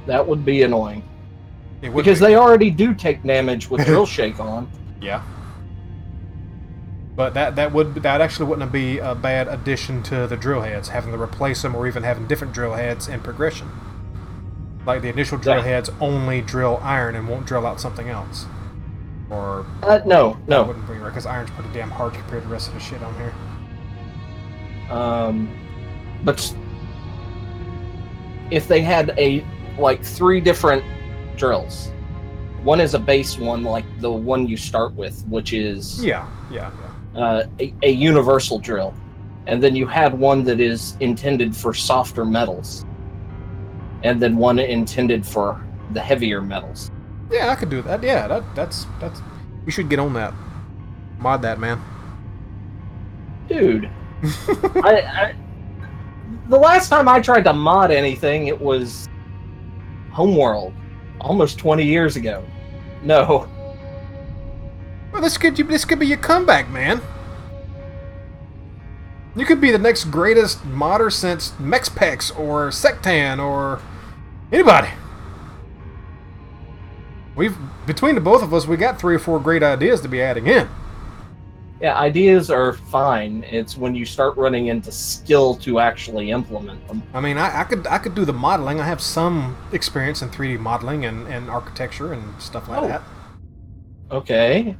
That would be annoying. It would Because be. they already do take damage with drill shake on. Yeah. But that actually wouldn't be a bad addition to the drill heads, having to replace them or even having different drill heads in progression. Like the initial drill Yeah. heads only drill iron and won't drill out something else. Or No. that wouldn't be right, because iron's pretty damn hard compared to the rest of the shit on here. But if they had like 3 different drills, one is a base one, like the one you start with, which is Yeah. a universal drill, and then you had one that is intended for softer metals, and then one intended for the heavier metals. Yeah, I could do that. Yeah, that's. You should get on that. Mod that, man. Dude, the last time I tried to mod anything, it was Homeworld, almost 20 years ago. No. Well, this could be your comeback, man. You could be the next greatest modder since Mexpex or Sectan or anybody. Between the both of us, we got 3 or 4 great ideas to be adding in. Yeah, ideas are fine. It's when you start running into skill to actually implement them. I mean, I could do the modeling. I have some experience in 3D modeling and architecture and stuff like that. Okay.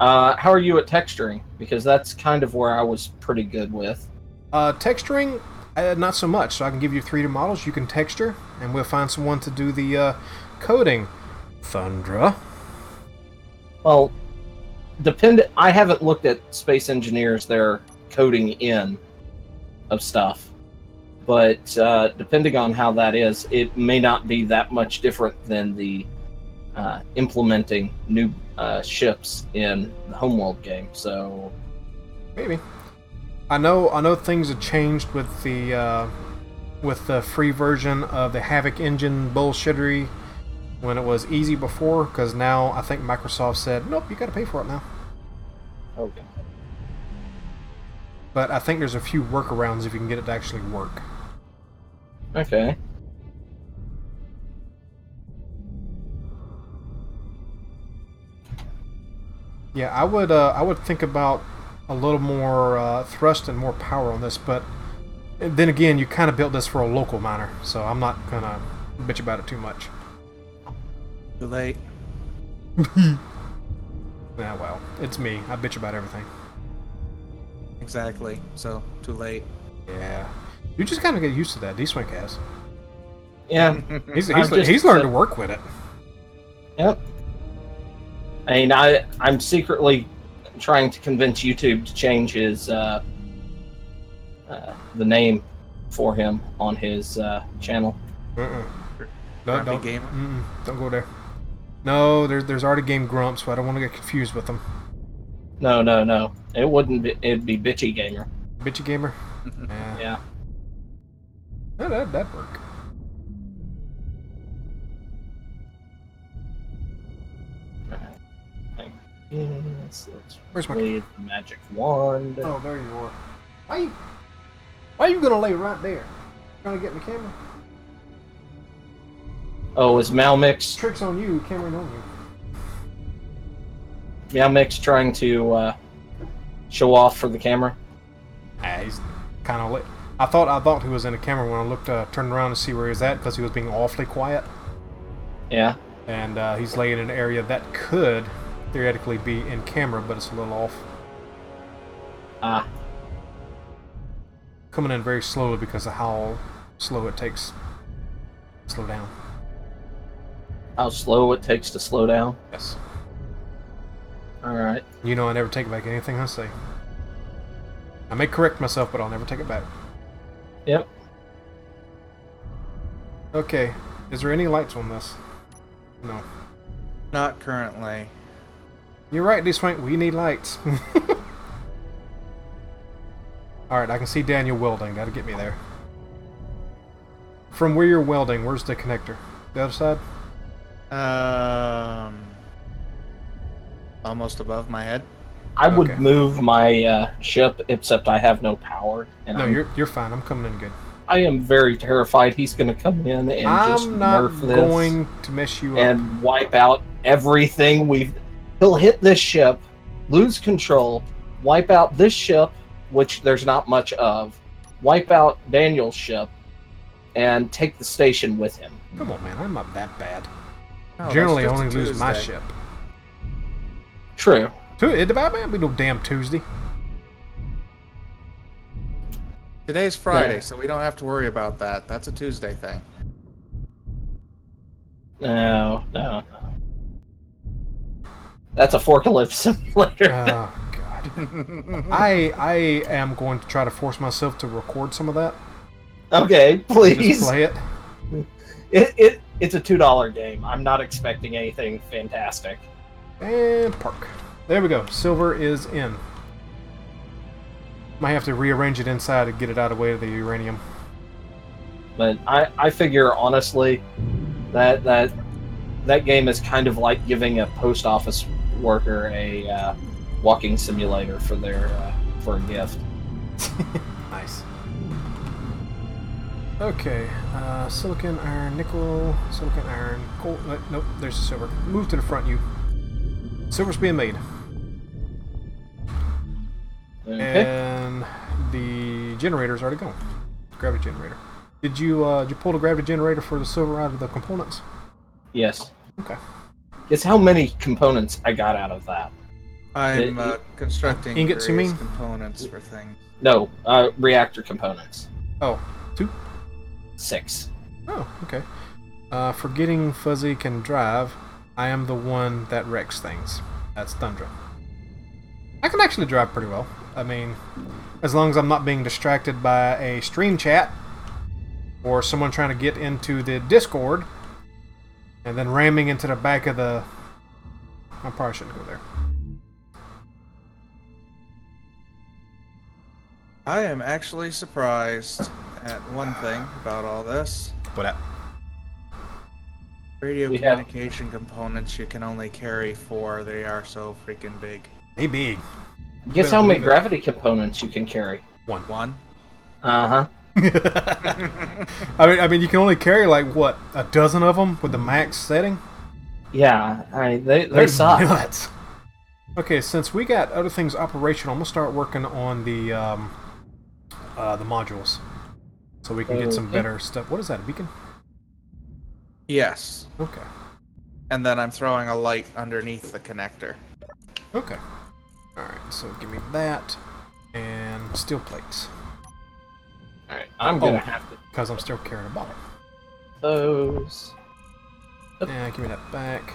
How are you at texturing? Because that's kind of where I was pretty good with. Texturing, not so much. So I can give you 3D models. You can texture, and we'll find someone to do the coding. Thundra. Well, I haven't looked at Space Engineers, their coding in of stuff. But depending on how that is, it may not be that much different than the implementing new ships in the Homeworld game. So Maybe. I know things have changed with the free version of the Havoc engine bullshittery when it was easy before, because now I think Microsoft said, nope, you gotta pay for it now. okay. but I think there's a few workarounds if you can get it to actually work. Okay. Yeah, I would think about a little more thrust and more power on this, but then again, you kind of built this for a local miner, so I'm not gonna bitch about it too much. Too late. Yeah, well, it's me. I bitch about everything. Exactly. So, too late. Yeah, you just kind of get used to that. Dswank has. Yeah. He's just learned to work with it. Yep. I mean, I'm secretly trying to convince YouTube to change his the name for him on his channel. Grumpy Gamer? Don't go there. No, there's already Game Grump, so I don't want to get confused with them. No. It wouldn't be. It'd be Bitchy Gamer. Bitchy Gamer? Yeah. Yeah, that'd work. Yes, Where's my wave the magic wand. Oh, there you are. Why are you gonna lay right there? Trying to get in the camera? Oh, is Malmix Trick's on you, camera on you. Malmix trying to show off for the camera? He's kind of lit. I thought he was in the camera when I looked, turned around to see where he was at because he was being awfully quiet. Yeah. And he's laying in an area that could theoretically be in camera, but it's a little off. Ah. Coming in very slowly because of how slow it takes to slow down. How slow it takes to slow down? Yes. Alright. You know I never take back anything I say. I may correct myself, but I'll never take it back. Yep. Okay. Is there any lights on this? No. Not currently. You're right, Dswank. We need lights. Alright, I can see Daniel welding. That'll get me there. From where you're welding, where's the connector? The other side? Almost above my head. I would Okay. move my ship, except I have no power. And No, you're fine. I'm coming in good. I am very terrified he's going to come in and just I'm not nerf this going to mess you up. and wipe out everything we've... He'll hit this ship, lose control, wipe out this ship, which there's not much of, wipe out Daniel's ship, and take the station with him. Come on, man. I'm not that bad. Oh, Generally, I that's only just a lose my Tuesday. ship. True. It might be no damn Tuesday. Today's Friday, Yeah. so we don't have to worry about that. That's a Tuesday thing. No. That's a forklift simulator. Oh, God. I am going to try to force myself to record some of that. Okay, Just please. play it. It's a $2 game. I'm not expecting anything fantastic. And park. There we go. Silver is in. Might have to rearrange it inside to get it out of the way of the uranium. But I figure honestly that game is kind of like giving a post office worker a walking simulator for their for a gift. Nice. Okay, silicon, iron, nickel, silicon, iron, coal. Nope, there's the silver. Move to the front, you. Silver's being made. Okay. And the generator's already gone. Gravity generator. Did you pull the gravity generator for the silver out of the components? Yes. Okay. Guess how many components I got out of that? I'm constructing Ingots, you various mean? components for things. No, reactor components. Oh, 2? 6. Oh, okay. Forgetting Fuzzy can drive, I am the one that wrecks things. That's Thundra. I can actually drive pretty well. I mean, as long as I'm not being distracted by a stream chat or someone trying to get into the Discord and then ramming into the back of the... I probably shouldn't go there. I am actually surprised at one thing about all this. What up? Radio We have- communication components you can only carry 4. They are so freaking big. Hey, big. Guess Better how many believe it. gravity components you can carry? One. Uh-huh. I mean, you can only carry like what, a dozen of them with the max setting. Yeah, they They're suck. nuts. Okay, since we got other things operational, I'm gonna start working on the modules, so we can get some Okay. better stuff. What is that? A beacon? Yes. Okay. And then I'm throwing a light underneath the connector. Okay. All right. So give me that and steel plates. Alright, I'm gonna have to Because I'm still carrying a bottle. those. Yeah, give me that back.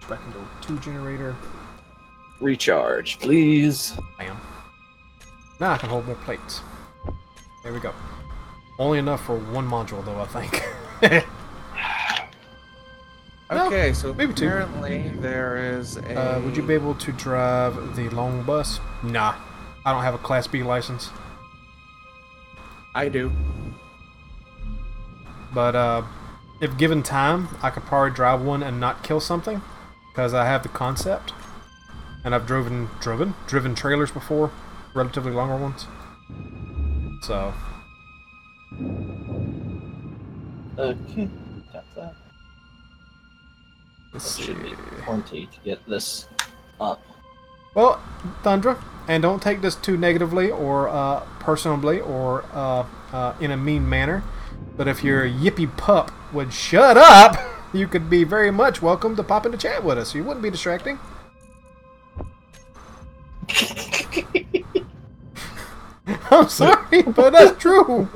Back into a 2 generator. Recharge, please. Bam. Now I can hold more plates. There we go. Only enough for one module, though, I think. No, Okay, so maybe two. apparently there is a... Would you be able to drive the long bus? Nah. I don't have a Class B license. I do. But, if given time, I could probably drive one and not kill something. Because I have the concept. And I've driven trailers before. Relatively longer ones. So... Okay, got that. Let's That see. should be plenty to get this up. Well, Thundra, and don't take this too negatively or personally or in a mean manner, but if your yippy pup would shut up, you could be very much welcome to pop into chat with us. You wouldn't be distracting. I'm sorry, but that's true.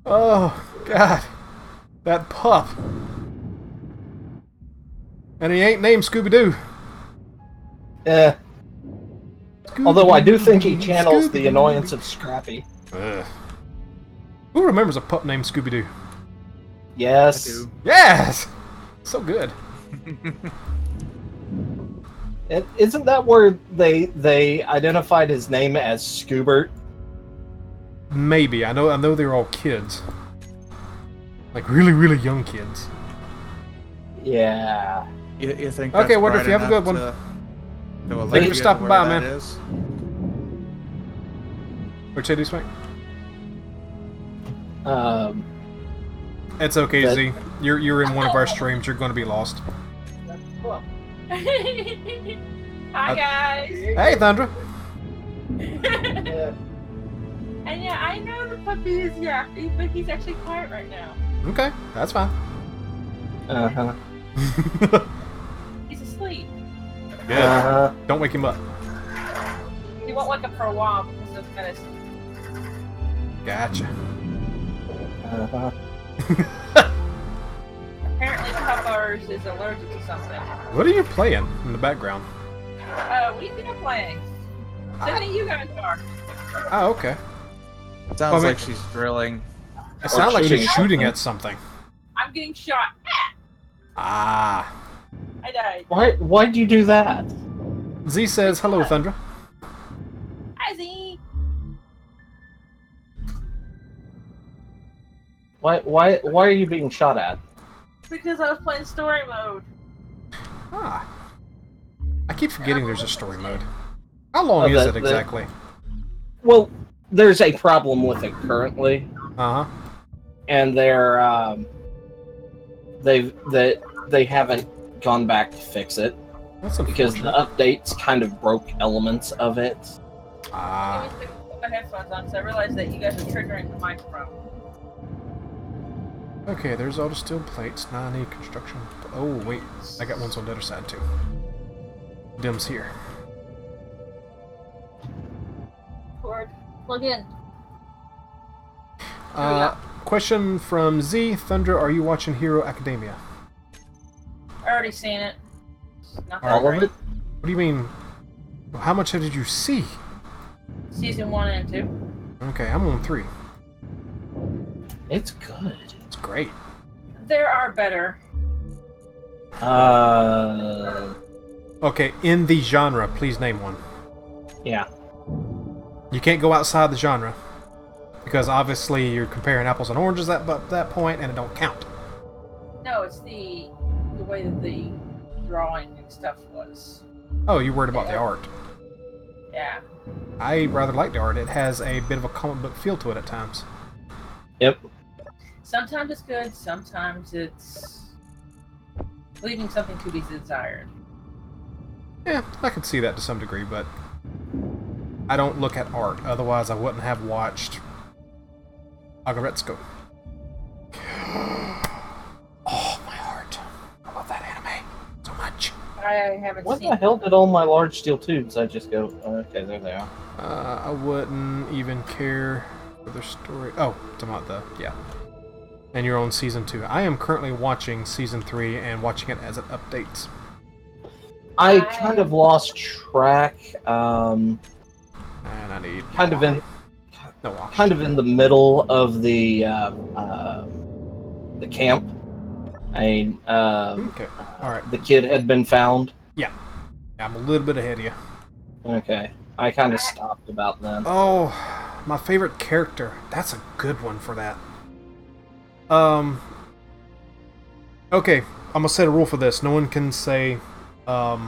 Oh, God. That pup. And he ain't named Scooby-Doo. Yeah. Although I do think he channels the annoyance of Scrappy. Who remembers a pup named Scooby-Doo? Yes. I do. Yes! So good. Isn't that where they identified his name as Scoobert? Maybe. I know they're all kids. Like really, really young kids. Yeah. You think Okay, that's Woodruff, bright you have a good enough one. to Thank you alert for stopping where by, that man. is? What'd you say, Dswank? Um. It's okay, That- Z. You're in one of our streams. You're going to be lost. Hi guys. Hey, Thundra. And yeah, I know the puppy is yappy, but he's actually quiet right now. Okay, that's fine. Uh-huh. He's asleep. Good. Uh-huh. Don't wake him up. He won't wake up for a while because of medicine. Gotcha. Uh-huh. Apparently, Puppers is allergic to something. What are you playing in the background? What do you think I'm playing? Sydney, you guys are. Oh, okay. Sounds Well, I mean- like she's drilling. It sounds like she's shooting shooting something. at something. I'm getting shot. Ah. I died. Why'd you do that? Z says, hello, Thundra. Hi, Z. Why are you being shot at? Because I was playing story mode. Ah. I keep forgetting there's a story mode. How long Oh, is the- it exactly? Well, there's a problem with it currently, Uh-huh. and they haven't gone back to fix it That's because the unfortunate. updates kind of broke elements of it. Ah. Let me put my headphones on because I realized that you guys are triggering the microphone. Okay, there's all the steel plates. Now I need construction. Oh, wait. I got ones on the other side, too. Dim's here. Cord, plug in. Question from Z. Thunder, are you watching Hero Academia? I already seen it. It's not that All of great. it? What do you mean? How much did you see? Season 1 and 2. Okay, I'm on 3. It's good. It's great. There are better. Okay, in the genre, please name one. Yeah. You can't go outside the genre. Because obviously you're comparing apples and oranges at that point, and it don't count. No, it's the way that the drawing and stuff was. Oh, you worried about the art? Yeah. I rather like the art. It has a bit of a comic book feel to it at times. Yep. Sometimes it's good, sometimes it's leaving something to be desired. Yeah, I could see that to some degree, but I don't look at art. Otherwise, I wouldn't have watched Agaretsuko. Oh, my heart. I love that anime so much. I haven't What seen the hell did all my large steel tubes? I just go. Okay, there they are. I wouldn't even care for the story. Oh, talking about the yeah. And you're on season 2. I am currently watching season 3 and watching it as it updates. I kind of lost track. And I need Kind of in no option. kind of in the middle of the camp. Okay. All right. The kid had been found. I'm a little bit ahead of you. Okay, I kind of stopped about then. Oh, my favorite character. That's a good one for that. Okay, I'm gonna set a rule for this. No one can say, All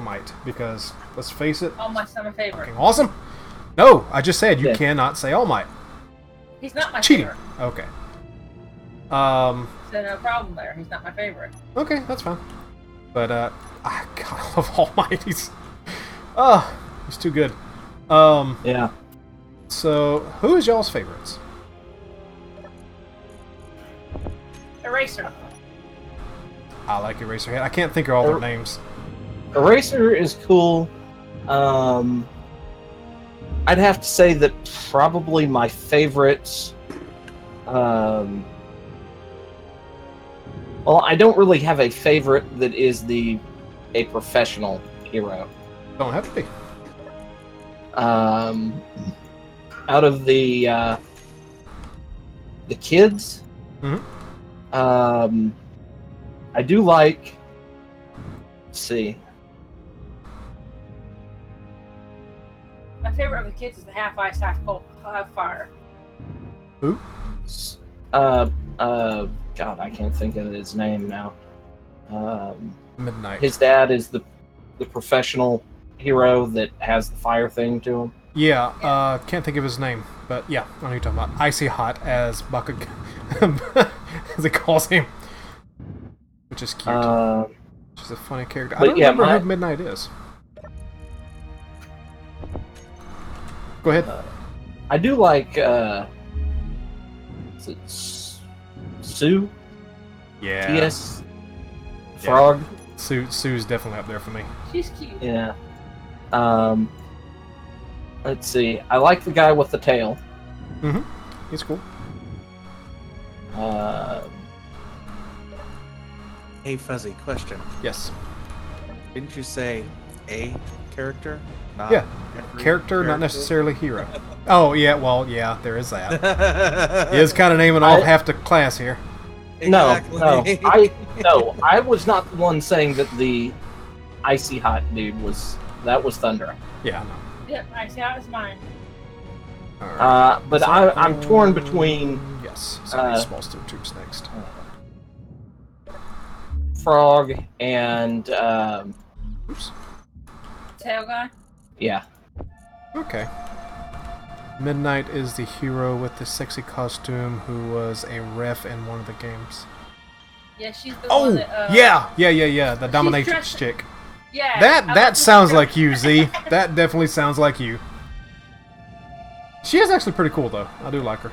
Might, because let's face it, All Might's not my favorite. fucking awesome. No, I just said you Yeah. cannot say All Might. He's not my Cheating. favorite. Okay. So no problem there. He's not my favorite. Okay, that's fine. But God, I love All Might. He's too good. Yeah. So who is y'all's favorites? Eraser. I like Eraserhead. I can't think of all their names. Eraser is cool. I'd have to say that probably my favorites. Well, I don't really have a favorite that is a professional hero. Don't have to be. Out of the kids, Mhm. I do like. Let's see. My favorite of the kids is the half ice, half cold, half fire. Who? God, I can't think of his name now. Midnight. His dad is the professional hero that has the fire thing to him. Yeah, can't think of his name, but yeah, I know who you're talking about. Icy Hot as Bakug, as he calls him, which is cute. Which is a funny character. I but don't yeah, remember who Midnight is. Go ahead. I do like. Is it Sue? Yeah. T.S. Frog. Sue's definitely up there for me. She's cute. Yeah. Let's see. I like the guy with the tail. Mm-hmm. He's cool. Hey, Fuzzy, question. Yes. Didn't you say a character? Not Yeah. every Character, not necessarily hero. Oh, yeah, well, yeah, there is that. He is kind of naming off half the class here. Exactly. No, I was not the one saying that the icy hot dude was. That was Thunder. Yeah, I know. Yep, I see how it's mine. Alright. But I'm torn between Yes, so these small steel tubes next. Frog and Oops. Tail guy? yeah. Okay. Midnight is the hero with the sexy costume who was a ref in one of the games. Yeah, she's the Oh, one that, yeah, the dominatrix dressed- chick. Yeah. I That like sounds the- like you, Z. That definitely sounds like you. She is actually pretty cool, though. I do like her.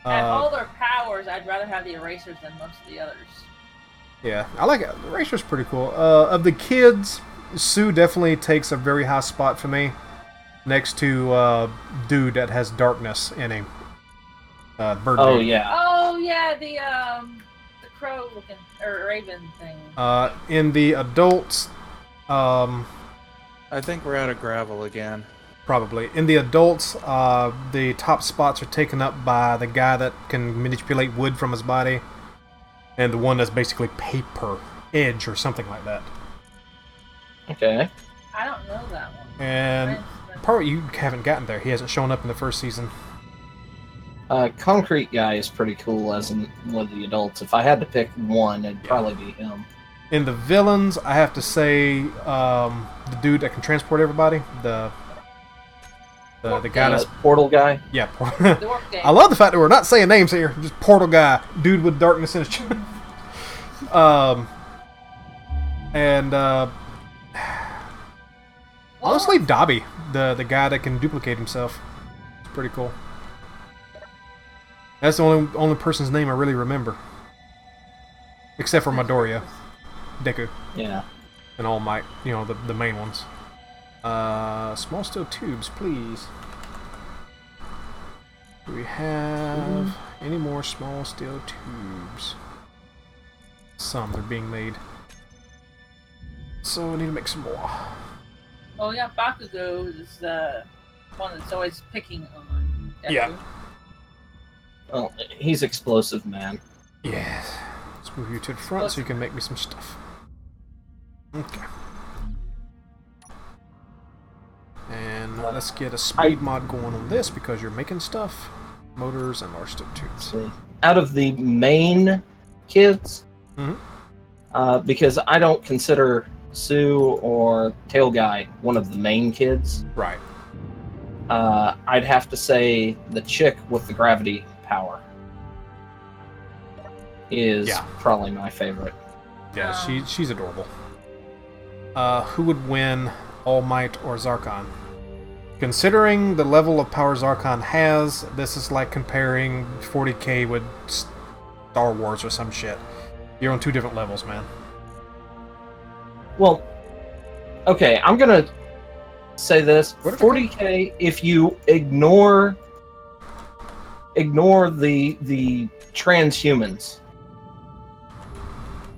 Out of all their powers, I'd rather have the erasers than most of the others. Yeah, I like it. Eraser's pretty cool. Of the kids, Sue definitely takes a very high spot for me, next to dude that has darkness in him. Bird Oh dude. yeah. Oh yeah, the crow looking or raven thing. In the adults, I think we're out of gravel again. probably. In the adults, the top spots are taken up by the guy that can manipulate wood from his body, and the one that's basically paper edge or something like that. Okay. I don't know that one. And probably you haven't gotten there. He hasn't shown up in the first season. Concrete guy is pretty cool as one of the adults. If I had to pick one, it'd probably be him. In the villains, I have to say the dude that can transport everybody, the guy that's portal guy. yeah. The orc game. I love the fact that we're not saying names here. Just portal guy, dude with darkness in his chest. Honestly, Dobby, the guy that can duplicate himself, it's pretty cool. That's the only person's name I really remember, except for Midoriya, Deku, Yeah. and All Might. You know, the main ones. Small steel tubes, please. Do we have any more small steel tubes? Some, they're being made. So I need to make some more. Oh yeah, Bakugo is the one that's always picking on Deku. Yeah. Well, he's explosive, man. Yes. Let's move you to the front so you can make me some stuff. Okay. And let's get a speed mod going on this because you're making stuff. Motors and large steel tubes. Out of the main kids, because I don't consider Sue or Tail Guy one of the main kids. Right. I'd have to say the chick with the gravity power is probably my favorite. Yeah, she's adorable. Who would win, All Might or Zarkon? Considering the level of power Zarkon has, this is like comparing 40k with Star Wars or some shit. You're on two different levels, man. Well, okay, I'm gonna say this: 40k. If you ignore the transhumans,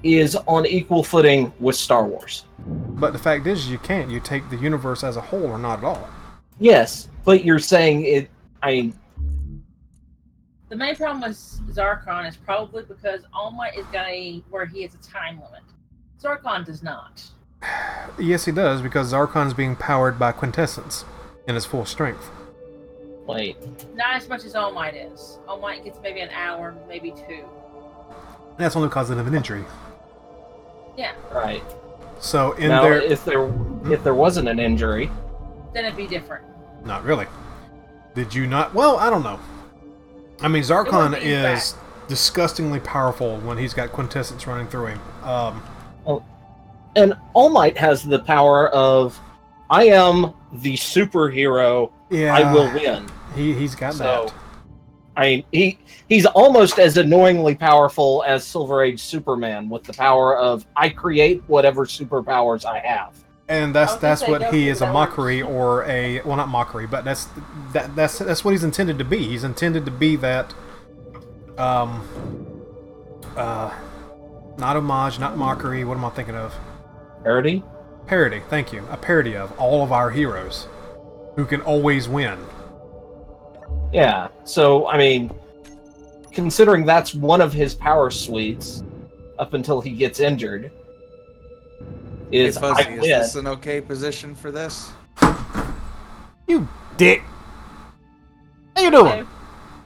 is on equal footing with Star Wars. But the fact is, you can't. You take the universe as a whole, or not at all. Yes, but you're saying it. The main problem with Zarkon is probably because All Might is where he has a time limit. Zarkon does not. Yes, he does, because Zarkon is being powered by quintessence in his full strength. Wait. Not as much as All Might is. All Might gets maybe an hour, maybe 2. That's only because of an injury. Yeah. Right. So if there wasn't an injury, then it'd be different. Not really. Did you not? Well, I don't know. I mean, Zarkon is disgustingly powerful when he's got quintessence running through him. And All Might has the power of, I am the superhero. Yeah, I will win. He's got that. He's almost as annoyingly powerful as Silver Age Superman with the power of I create whatever superpowers I have. And that's what he is, a mockery or a not mockery, but that's what he's intended to be. He's intended to be that not homage, not mockery. What am I thinking of? Parody? Parody, thank you. A parody of all of our heroes who can always win. Yeah, so, I mean, considering that's one of his power suites up until he gets injured, Hey, Fuzzy, is this an okay position for this? You dick! How you doing?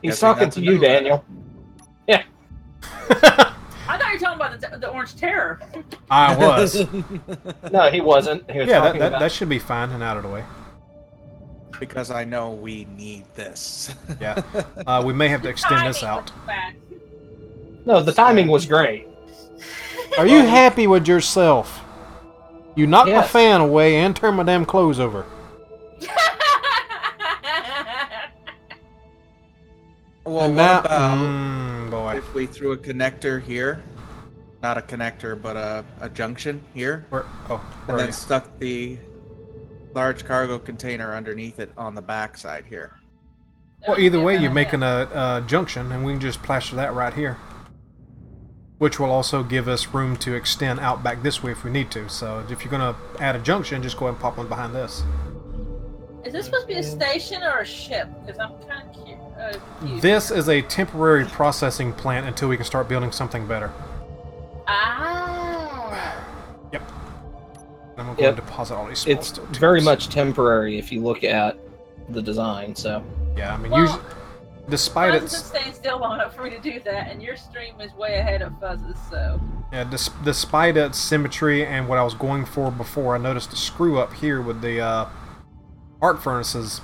He's talking to you, Daniel. Yeah. I thought you were talking about the Orange Terror. I was. No, he wasn't. He was talking about... that should be fine and out of the way. Because I know we need this. Yeah. We may have to extend this out. No, the timing was great. Are you happy with yourself? You knocked my fan away and turned my damn clothes over. Well, and what about boy. if we threw a connector here? Not a connector, but a junction here. And then stuck the large cargo container underneath it on the back side here. Well, either way, you're making a junction, and we can just plaster that right here. Which will also give us room to extend out back this way if we need to. So if you're going to add a junction, just go ahead and pop one behind this. Is this supposed to be a station or a ship? Because I'm kind of confused. This is a temporary processing plant until we can start building something better. Ah. Yep. I'm going to go and deposit all these small It's steel tubes. very much temporary if you look at the design, so... Yeah, I mean, despite Fuzz its isn't staying still long enough for me to do that, and your stream is way ahead of Fuzz's, so. yeah, despite its symmetry and what I was going for before, I noticed a screw up here with the arc furnaces.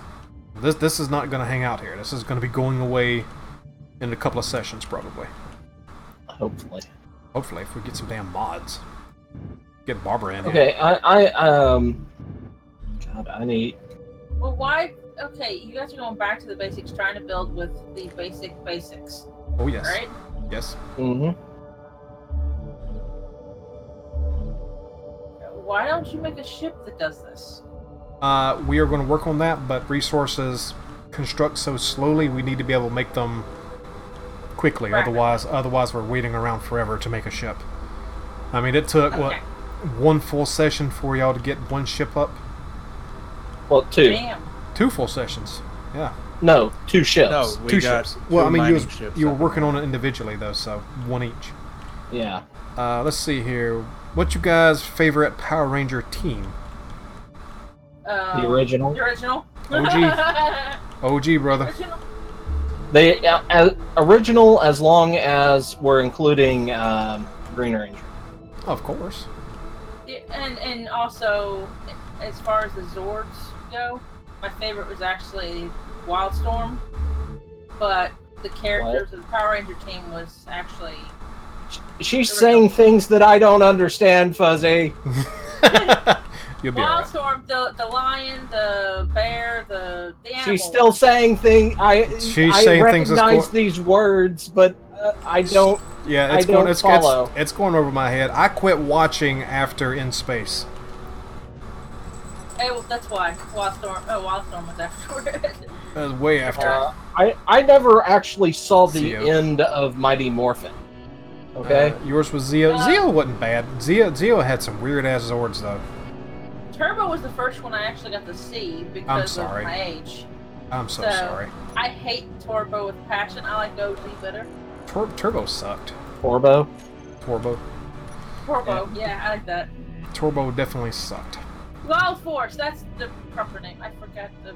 This is not going to hang out here. This is going to be going away in a couple of sessions, probably. Hopefully. Hopefully, if we get some damn mods. Get Barbara in here. Okay, God, I need... Well, why? Okay, you guys are going back to the basics, trying to build with the basics. Oh, yes. Right? Yes. Mm-hmm. Why don't you make a ship that does this? We are going to work on that, but resources construct so slowly, we need to be able to make them quickly. Right. Otherwise we're waiting around forever to make a ship. I mean, it took, Okay. what, one full session for y'all to get one ship up? Well, 2. Damn. 2 full sessions. Yeah. No, 2 ships. No, we 2 got ships. Well, I mean, mining ships you were up working and on it individually, though, so one each. Yeah. Let's see here. What's you guys' favorite Power Ranger team? The original. The original. OG, brother. Original. They original as long as we're including Green Ranger. Of course. Yeah, and also, as far as the Zords go, my favorite was actually Wildstorm, but the characters of the Power Ranger team was actually... She's saying things that I don't understand, Fuzzy. You'll be alright. Wildstorm, the lion, the bear, the animal. She's still saying things. I recognize these words, but I don't. Yeah, it's going over my head. I quit watching after In Space. Hey, well, that's why Wildstorm was afterward. That was way after. I never actually saw the end of Mighty Morphin. Okay. Yours was Zeo. Zeo wasn't bad. Zeo had some weird ass Zords though. Turbo was the first one I actually got to see because of my age. I'm so sorry. I hate Turbo with passion. I like OG better. Turbo sucked. Turbo, yeah, I like that. Turbo definitely sucked. Wild Force, that's the proper name. I forgot the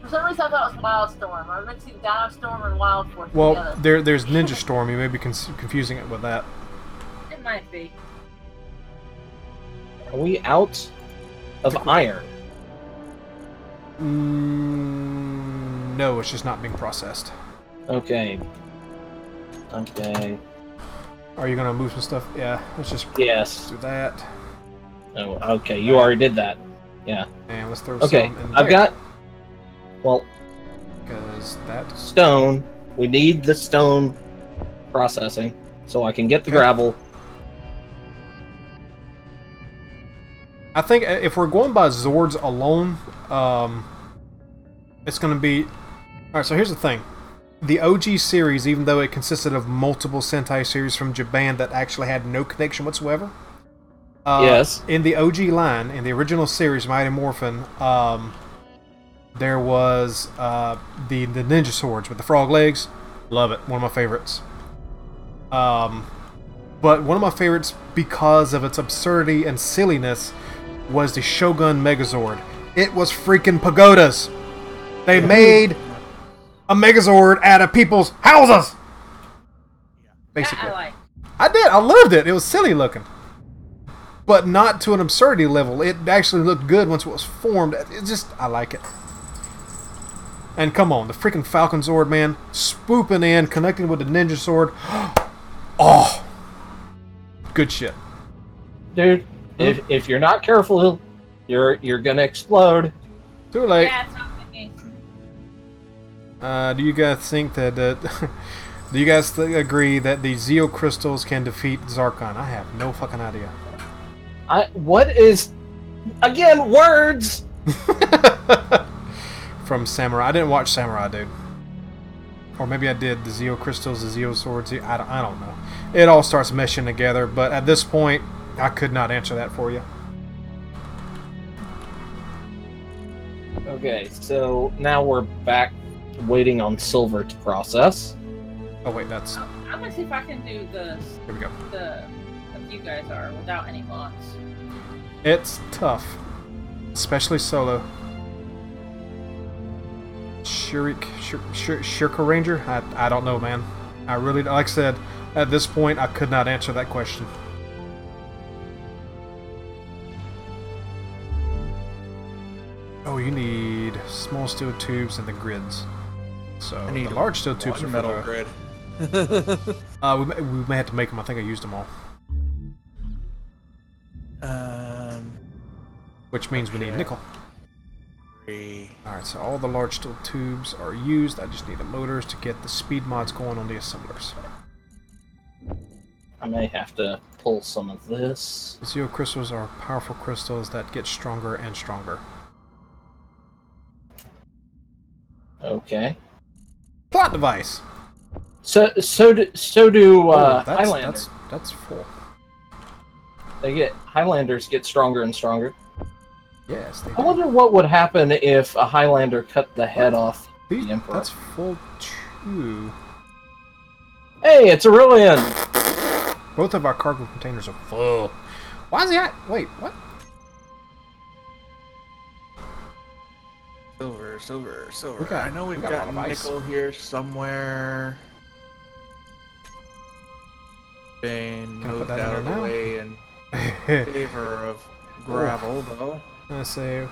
for some reason I thought it was Wildstorm. I was mixing Dino Storm and Wild Force well, together. there's Ninja Storm. You may be confusing it with that. It might be. are we out of iron? No, it's just not being processed. Okay. Are you gonna move some stuff? Yeah, let's just do that. Oh, okay. You already did that. Yeah. And let's throw okay. some in I've there. got. Well. Because that's stone. We need the stone processing so I can get the gravel. I think if we're going by Zords alone, it's going to be... Alright, so here's the thing. The OG series, even though it consisted of multiple Sentai series from Japan that actually had no connection whatsoever, yes. In the OG line, in the original series, Mighty Morphin, there was the ninja swords with the frog legs. Love it. One of my favorites. But one of my favorites, because of its absurdity and silliness, was the Shogun Megazord. It was freaking pagodas. They made a Megazord out of people's houses. Basically. I did. I loved it. It was silly looking. But not to an absurdity level. It actually looked good once it was formed. It just, I like it. And come on, the freaking Falcon Zord, man. Swooping in, connecting with the Ninja Sword. Oh. Good shit. Dude, if you're not careful, you're gonna explode. Too late. Yeah, it's not thinking. Do you guys think that... do you guys agree that the Zeo crystals can defeat Zarkon? I have no fucking idea. What is... Again, words! From Samurai. I didn't watch Samurai, dude. Or maybe I did. The Zeo crystals, the Zeo swords. I don't know. It all starts meshing together, but at this point, I could not answer that for you. Okay, so now we're back waiting on silver to process. Oh wait, that's... I'm gonna see if I can do this. Here we go. Like you guys are, without any mods. It's tough. Especially solo. Shirka Ranger? I don't know, man. I really, like I said, at this point, I could not answer that question. Oh, you need small steel tubes and the grids. So I need the large steel tubes are for metal the grid. we may have to make them. I think I used them all. Which means we need nickel. 3. Alright, so all the large steel tubes are used. I just need the motors to get the speed mods going on the assemblers. I may have to pull some of this. Zeo crystals are powerful crystals that get stronger and stronger. Okay. Plot device! So do Highlander. That's full. Highlanders get stronger and stronger. Yes, they I do. wonder what would happen if a Highlander cut the head off the Emperor. That's full too. Hey, it's Aurelian! Both of our cargo containers are full. Why is he at? Wait, what? Silver. I know we've got nickel here somewhere. Been moved out of the way in favor of gravel, though. I say,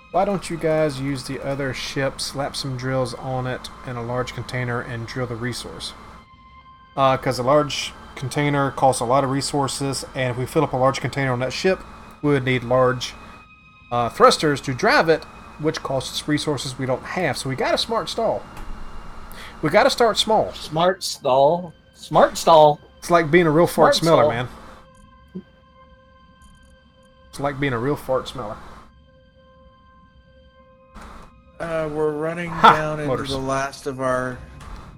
why don't you guys use the other ship, slap some drills on it in a large container, and drill the resource? Because a large container costs a lot of resources, and if we fill up a large container on that ship, we would need large thrusters to drive it, which costs resources we don't have. So we got a smart stall. We got to start small. Smart stall. Smart stall. It's like being a real fart smeller, stall. man. It's like being a real fart smeller. We're running down into motors. the last of our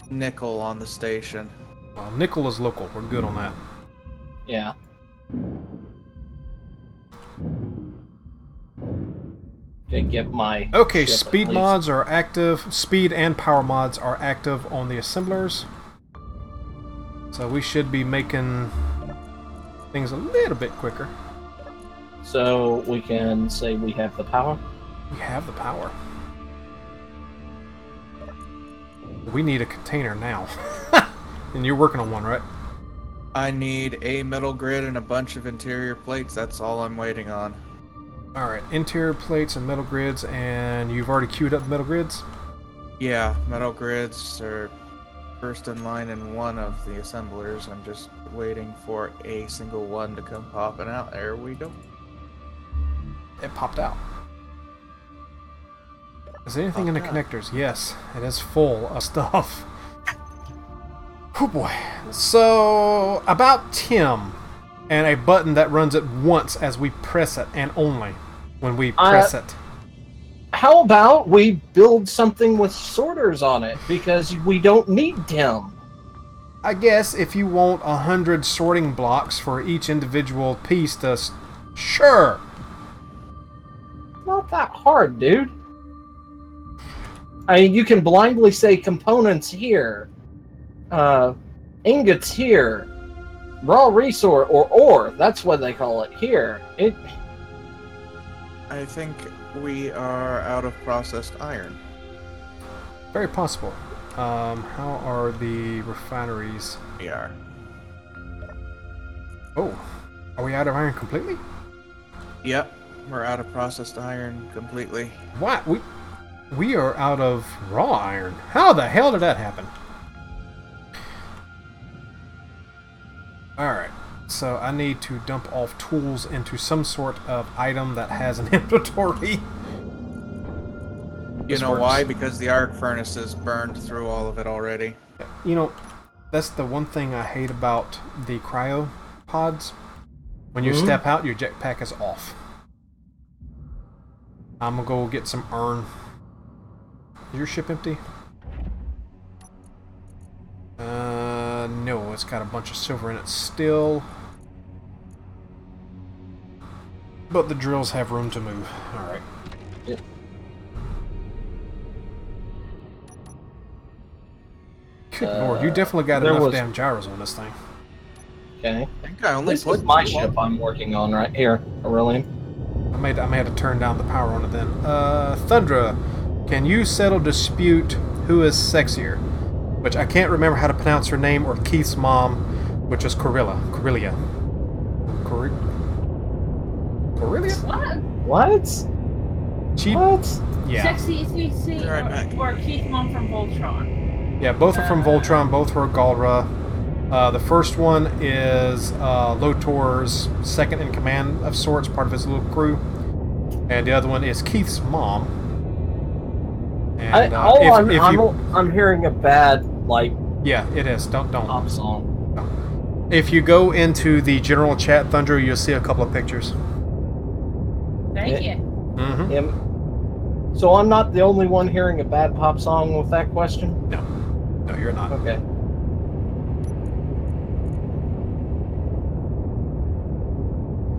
nickel on the station. Well, nickel is local. We're good on that. Yeah. Okay, get my. Okay, ship speed at least. mods are active. Speed and power mods are active on the assemblers. So we should be making things a little bit quicker. So we can say we have the power. We have the power. We need a container now. And you're working on one, right? I need a metal grid and a bunch of interior plates. That's all I'm waiting on. Alright, interior plates and metal grids, and you've already queued up the metal grids? Yeah, metal grids are first in line in one of the assemblers. I'm just waiting for a single one to come popping out. There we go. It popped out. Is there anything in the connectors? Yes, it is full of stuff. Oh boy. So, about Tim and a button that runs it once as we press it, and only when we press it. How about we build something with sorters on it, because we don't need them. I guess if you want 100 sorting blocks for each individual piece to... Sure! Not that hard, dude. I mean, you can blindly say components here, ingots here, raw resource, or ore, that's what they call it here. I think we are out of processed iron. Very possible. How are the refineries? We are. Oh, are we out of iron completely? Yep, we're out of processed iron completely. What? We are out of raw iron. How the hell did that happen? Alright, so I need to dump off tools into some sort of item that has an inventory. You know why? Because the arc furnaces burned through all of it already. You know, that's the one thing I hate about the cryo pods. When you step out, your jetpack is off. I'm gonna go get some iron. Is your ship empty? No, it's got a bunch of silver in it still. But the drills have room to move. Alright. Yep. Good lord, you definitely got enough damn gyros on this thing. Okay. I think I only This put is my ship I'm working on right here, Aurelian. I may have to turn down the power on it then. Thundra, Can you settle dispute who is sexier? Which I can't remember how to pronounce her name, or Keith's mom, which is Corilla. What? She, What? yeah. Sexy CC or Keith's mom from Voltron. Yeah, both are from Voltron, both are Galra. The first one is Lotor's second in command of sorts, part of his little crew. And the other one is Keith's mom. And, I'm hearing a bad, like... Yeah, it is. Don't. Pop song. No. If you go into the general chat, Thunder, you'll see a couple of pictures. Thank you. Mm-hmm. Yeah. So I'm not the only one hearing a bad pop song with that question? No. No, you're not. Okay.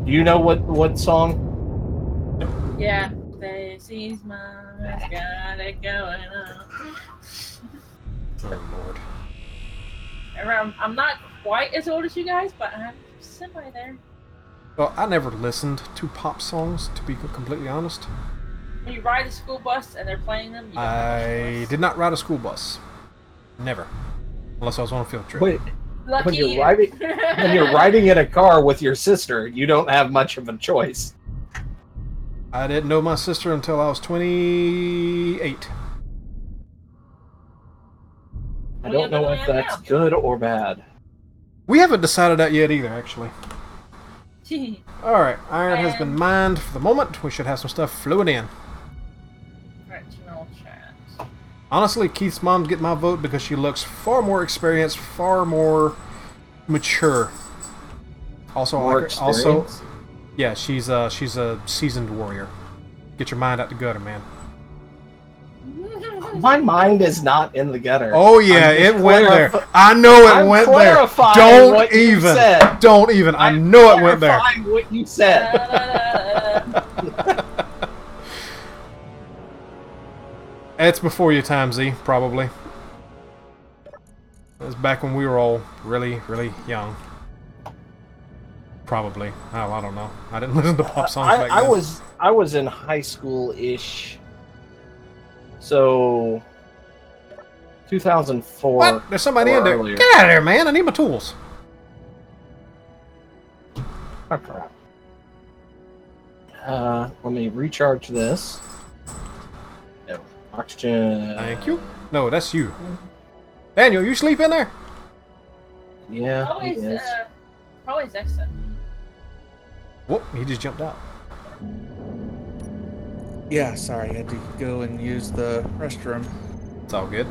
Do you know what song? Yeah. Stacy's mom has got it going on. Oh, Lord. I'm not quite as old as you guys, but I'm semi there. Well, I never listened to pop songs, to be completely honest. When you ride the school bus and they're playing them, you don't I did not ride a school bus. Never. Unless I was on a field trip. Wait, Lucky when you're you. riding in a car with your sister, you don't have much of a choice. I didn't know my sister until I was 28. I don't know if that's good or bad. We haven't decided that yet either, actually. Alright, iron has been mined for the moment. We should have some stuff fluid in. Regional chat. Honestly, Keith's mom's getting my vote because she looks far more experienced, far more mature. Also, yeah, she's a seasoned warrior. Get your mind out the gutter, man. My mind is not in the gutter. Oh yeah, it went there. I know it went there. Don't even. Don't even. I know it went there. What you said. It's before your time, Z, probably. It was back when we were all really, really young. Probably. Oh, I don't know. I didn't listen to pop songs back then. I was in high school-ish. So 2004. What? There's somebody in there. Earlier. Get out of there, man. I need my tools. Oh, crap. Let me recharge this. No. Oxygen. Thank you. No, that's you. Daniel, you sleep in there? Yeah, Probably Zexon. Whoop, he just jumped out. Yeah, sorry, I had to go and use the restroom. It's all good.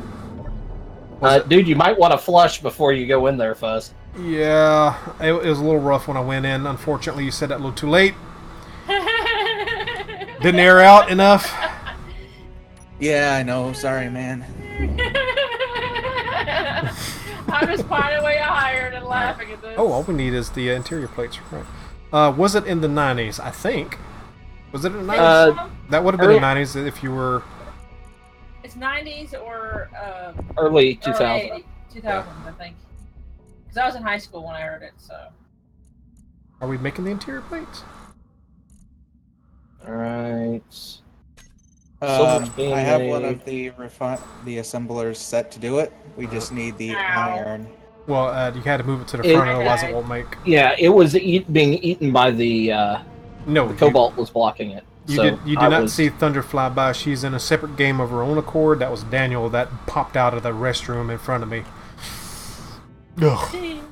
Dude, you might want to flush before you go in there, Fuzz. Yeah, it was a little rough when I went in. Unfortunately, you said that a little too late. Didn't air out enough. Yeah, I know. Sorry, man. I'm just finding a way higher and laughing at this. Oh, all we need is the interior plates. Right. Was it in the 90s? I think. Was it in the 90s? That would have been the 90s if you were... It's 90s or... early 2000. 2000s, I think. Because I was in high school when I heard it, so... Are we making the interior plates? Alright. I have one of the assemblers set to do it. We just need the iron. Well, you had to move it to the front, otherwise it won't make... Yeah, it was being eaten by the... No, the Cobalt was blocking it. You did not see Thunder fly by. She's in a separate game of her own accord. That was Daniel that popped out of the restroom in front of me. Ugh.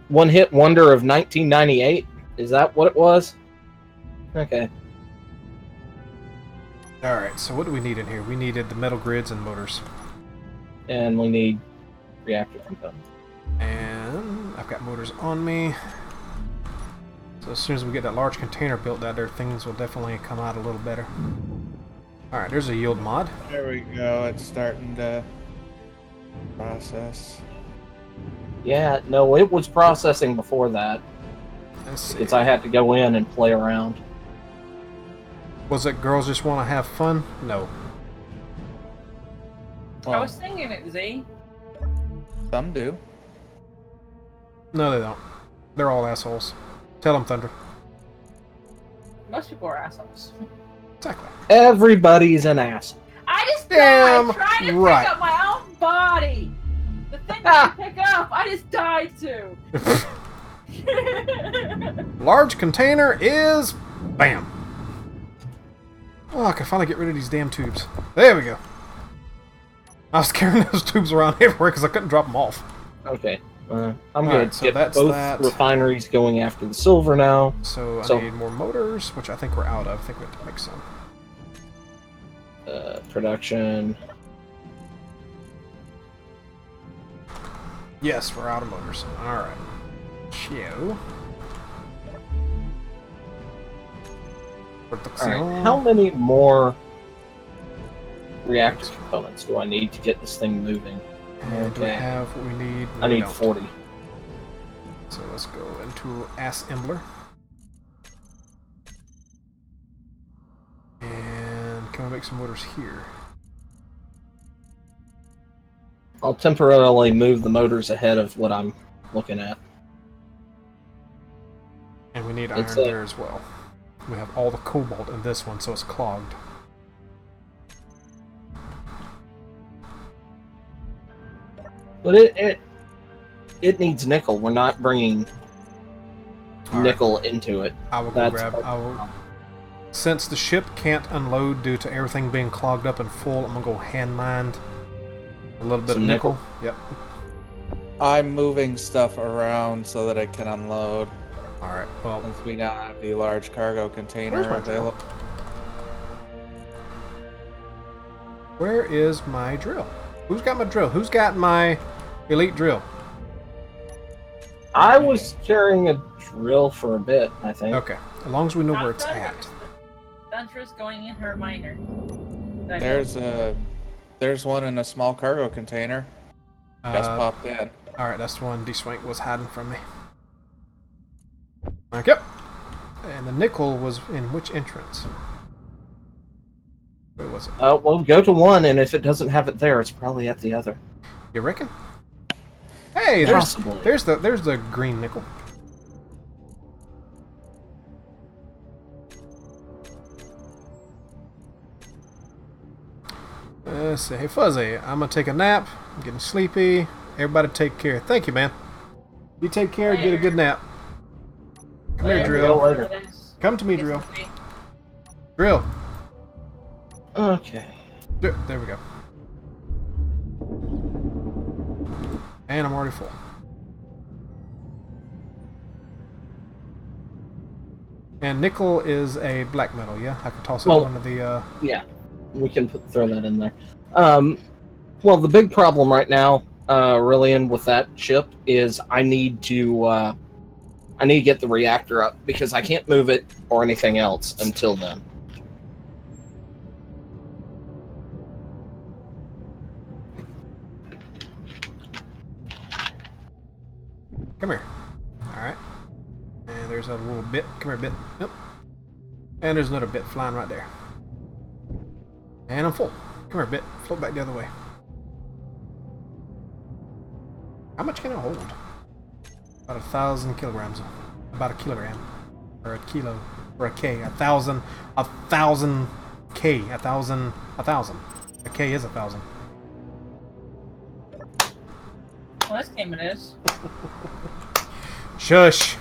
One Hit Wonder of 1998? Is that what it was? Okay. Alright, so what do we need in here? We needed the metal grids and motors. And we need reactor components. And I've got motors on me. So as soon as we get that large container built out there, things will definitely come out a little better. Alright, there's a yield mod. There we go. It's starting to process. Yeah, no, it was processing before that. Let's see. Because I had to go in and play around. Was it girls just want to have fun? No. Well, I was thinking it, Z. some do. No, they don't. They're all assholes. Tell them, Thunder. Most people are assholes. Exactly. Everybody's an ass. I just Damn died trying to right. pick up my own body. The thing that I pick up, I just died to. Large container is... Bam. Oh, I can finally get rid of these damn tubes. There we go. I was carrying those tubes around everywhere because I couldn't drop them off. Okay. I'm All good. right, so Get that's both that. refineries going after the silver now. So I need more motors, which I think we're out of. I think we have to make some. Production. Yes, we're out of motors. Alright. Chew. Alright, how many more reactor components do I need to get this thing moving? And do we have what we need? No, I we need don't. 40. So let's go into assembler. And can we make some motors here? I'll temporarily move the motors ahead of what I'm looking at. And we need iron there as well. We have all the cobalt in this one, so it's clogged. But it needs nickel. We're not bringing nickel into it. I will go grab. Since the ship can't unload due to everything being clogged up and full, I'm gonna go hand mine a little bit of nickel. Yep. I'm moving stuff around so that it can unload. All right. Well, since we now have the large cargo container available. Where is my drill? Who's got my drill? Who's got my elite drill? I was carrying a drill for a bit, I think. Okay. As long as we know where it's at. Thunder's going in her miner. There's one in a small cargo container. Just popped in. Alright, that's the one Dswank was hiding from me. Okay. And the nickel was in which entrance? Where was it? Well, go to one, and if it doesn't have it there, it's probably at the other. You reckon? Hey, there's the green nickel. Let's see. Hey, Fuzzy, I'm gonna take a nap. I'm getting sleepy. Everybody take care. Thank you, man. You take care and get a good nap. Come here, Drill. Come to me, Drill. Drill. Okay. There we go. And I'm already full. And nickel is a black metal, yeah? I can toss it one of the... Yeah, we can throw that in there. Well, the big problem right now, Aurelian, with that ship is I need to get the reactor up because I can't move it or anything else until then. Come here. Alright. And there's a little bit. Come here, bit. Yep. And there's another bit flying right there. And I'm full. Come here, bit. Float back the other way. How much can I hold? About 1,000 kilograms. About a kilogram. Or a kilo. Or a K. 1,000. 1,000 K. 1,000. 1,000. A K is 1,000. Well, this game it is. Shush.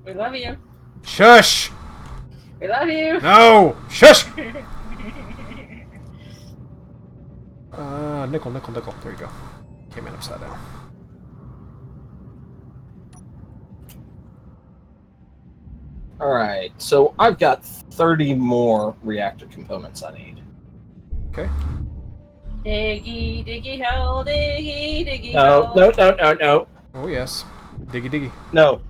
We love you. Shush. We love you. No. Shush. Nickel, nickel, nickel. There you go. Came in upside down. Alright, so I've got 30 more reactor components I need. Okay. Diggy, diggy, hell, diggy, diggy, hell. No. Oh, yes. Diggy, diggy. No.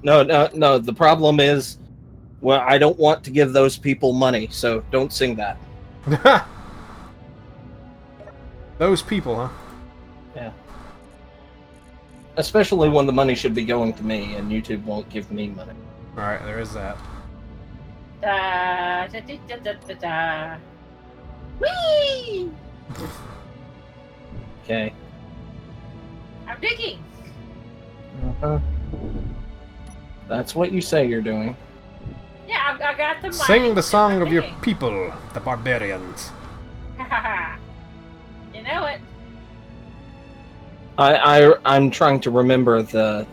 The problem is, well, I don't want to give those people money, so don't sing that. Those people, huh? Yeah. Especially when the money should be going to me, and YouTube won't give me money. Alright, there is that. Da, da, da, da, da, da. Whee! Okay. I'm digging. That's what you say you're doing. Yeah, I got the money. Sing the song of your people, the barbarians. You know it. I'm trying to remember the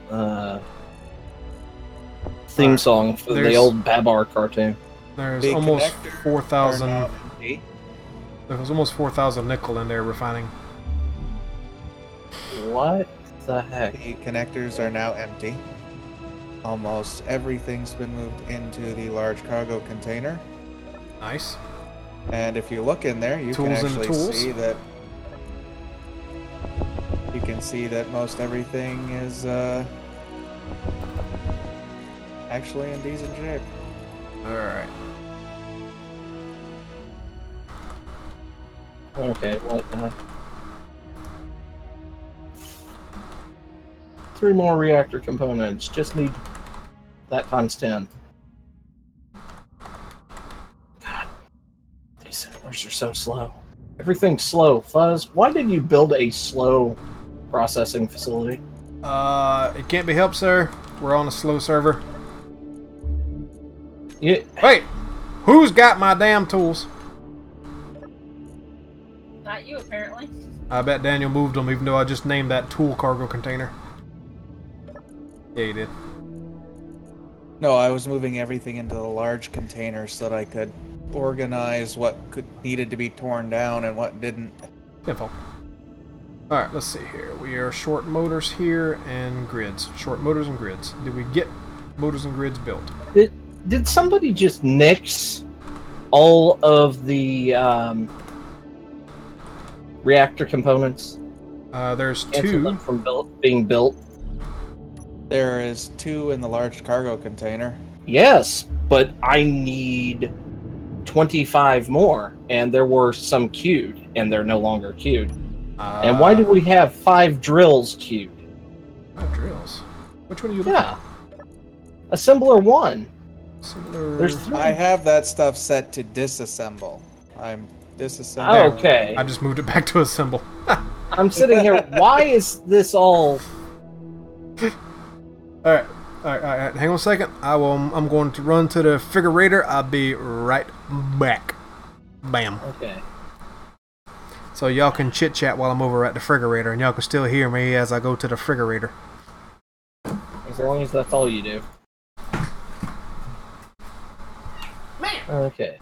theme song for the old Babar cartoon. There's The almost connectors 4,000. are now empty. There was almost 4,000 nickel in there refining. What the heck? The connectors are now empty. Almost everything's been moved into the large cargo container. Nice. And if you look in there, you can Tools and actually tools. see that. You can see that most everything is actually in decent shape. Alright. Okay, what? 3 more reactor components. Just need that times 10. God, these servers are so slow. Everything's slow. Fuzz, why did you build a slow processing facility? It can't be helped, sir. We're on a slow server. Yeah. Wait! Who's got my damn tools? Not you, apparently. I bet Daniel moved them, even though I just named that tool cargo container. Yeah, you did. No, I was moving everything into the large container so that I could organize what needed to be torn down and what didn't. Info. Alright, let's see here. We are short motors here and grids. Short motors and grids. Did we get motors and grids built? Did somebody just nix all of the reactor components? There's Cancel 2. them from being built? There is 2 in the large cargo container. Yes, but I need 25 more, and there were some queued, and they're no longer queued. And why do we have 5 drills queued? 5 drills? Which one are you looking at? Assembler 1. Assembler... There's 3. I have that stuff set to disassemble. I'm disassembling. Okay. I just moved it back to assemble. I'm sitting here. Why is this all... Alright. Hang on a second. I'm going to run to the refrigerator. I'll be right back. Bam. Okay. So y'all can chit chat while I'm over at the refrigerator, and y'all can still hear me as I go to the refrigerator. As long as that's all you do. Man! Okay.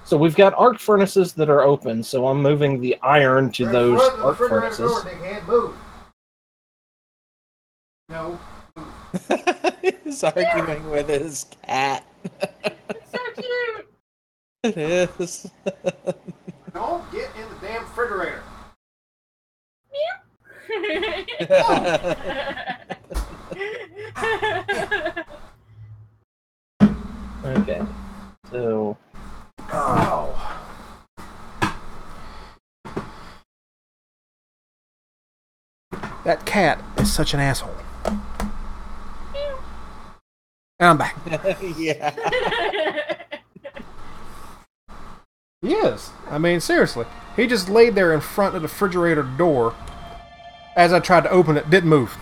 So we've got arc furnaces that are open, so I'm moving the iron to those arc furnaces. They can't move. No. He's arguing with his cat. It's so cute! It is. Don't get in the damn refrigerator. Okay. So... Oh. That cat is such an asshole. And I'm back. Yeah. He is. I mean, seriously. He just laid there in front of the refrigerator door. As I tried to open it, didn't move.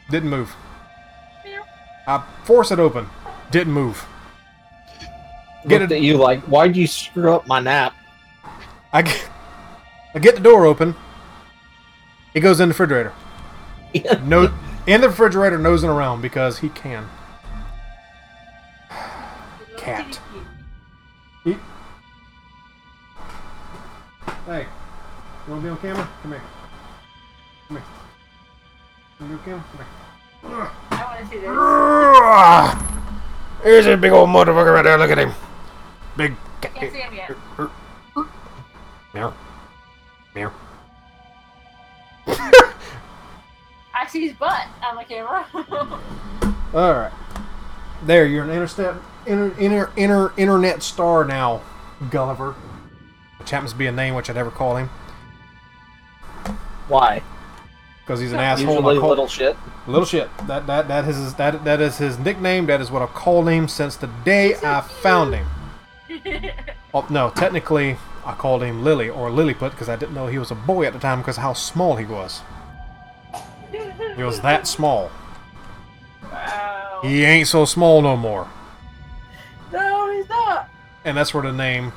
Didn't move. I forced it open. Didn't move. Looked at you like, why'd you screw up my nap? I get the door open. He goes in the refrigerator. No, in the refrigerator, nosing around because he can. Cat. Hey, you want to be on camera? Come here. Come here. You want to be on camera? Come here. I want to see this. Here's a big old motherfucker right there. Look at him. Big cat. Can't see him yet. Meow. Meow. I see his butt on the camera. Alright. There, you're an internet star now, Gulliver. Which happens to be a name which I never call him. Why? Because he's an asshole. Usually little shit. Little shit. That is his nickname. That is what I've called him since the day I found him. Oh, no, technically I called him Lily or Lilliput because I didn't know he was a boy at the time because of how small he was. He was that small. Wow. He ain't so small no more. No, he's not. And that's where the name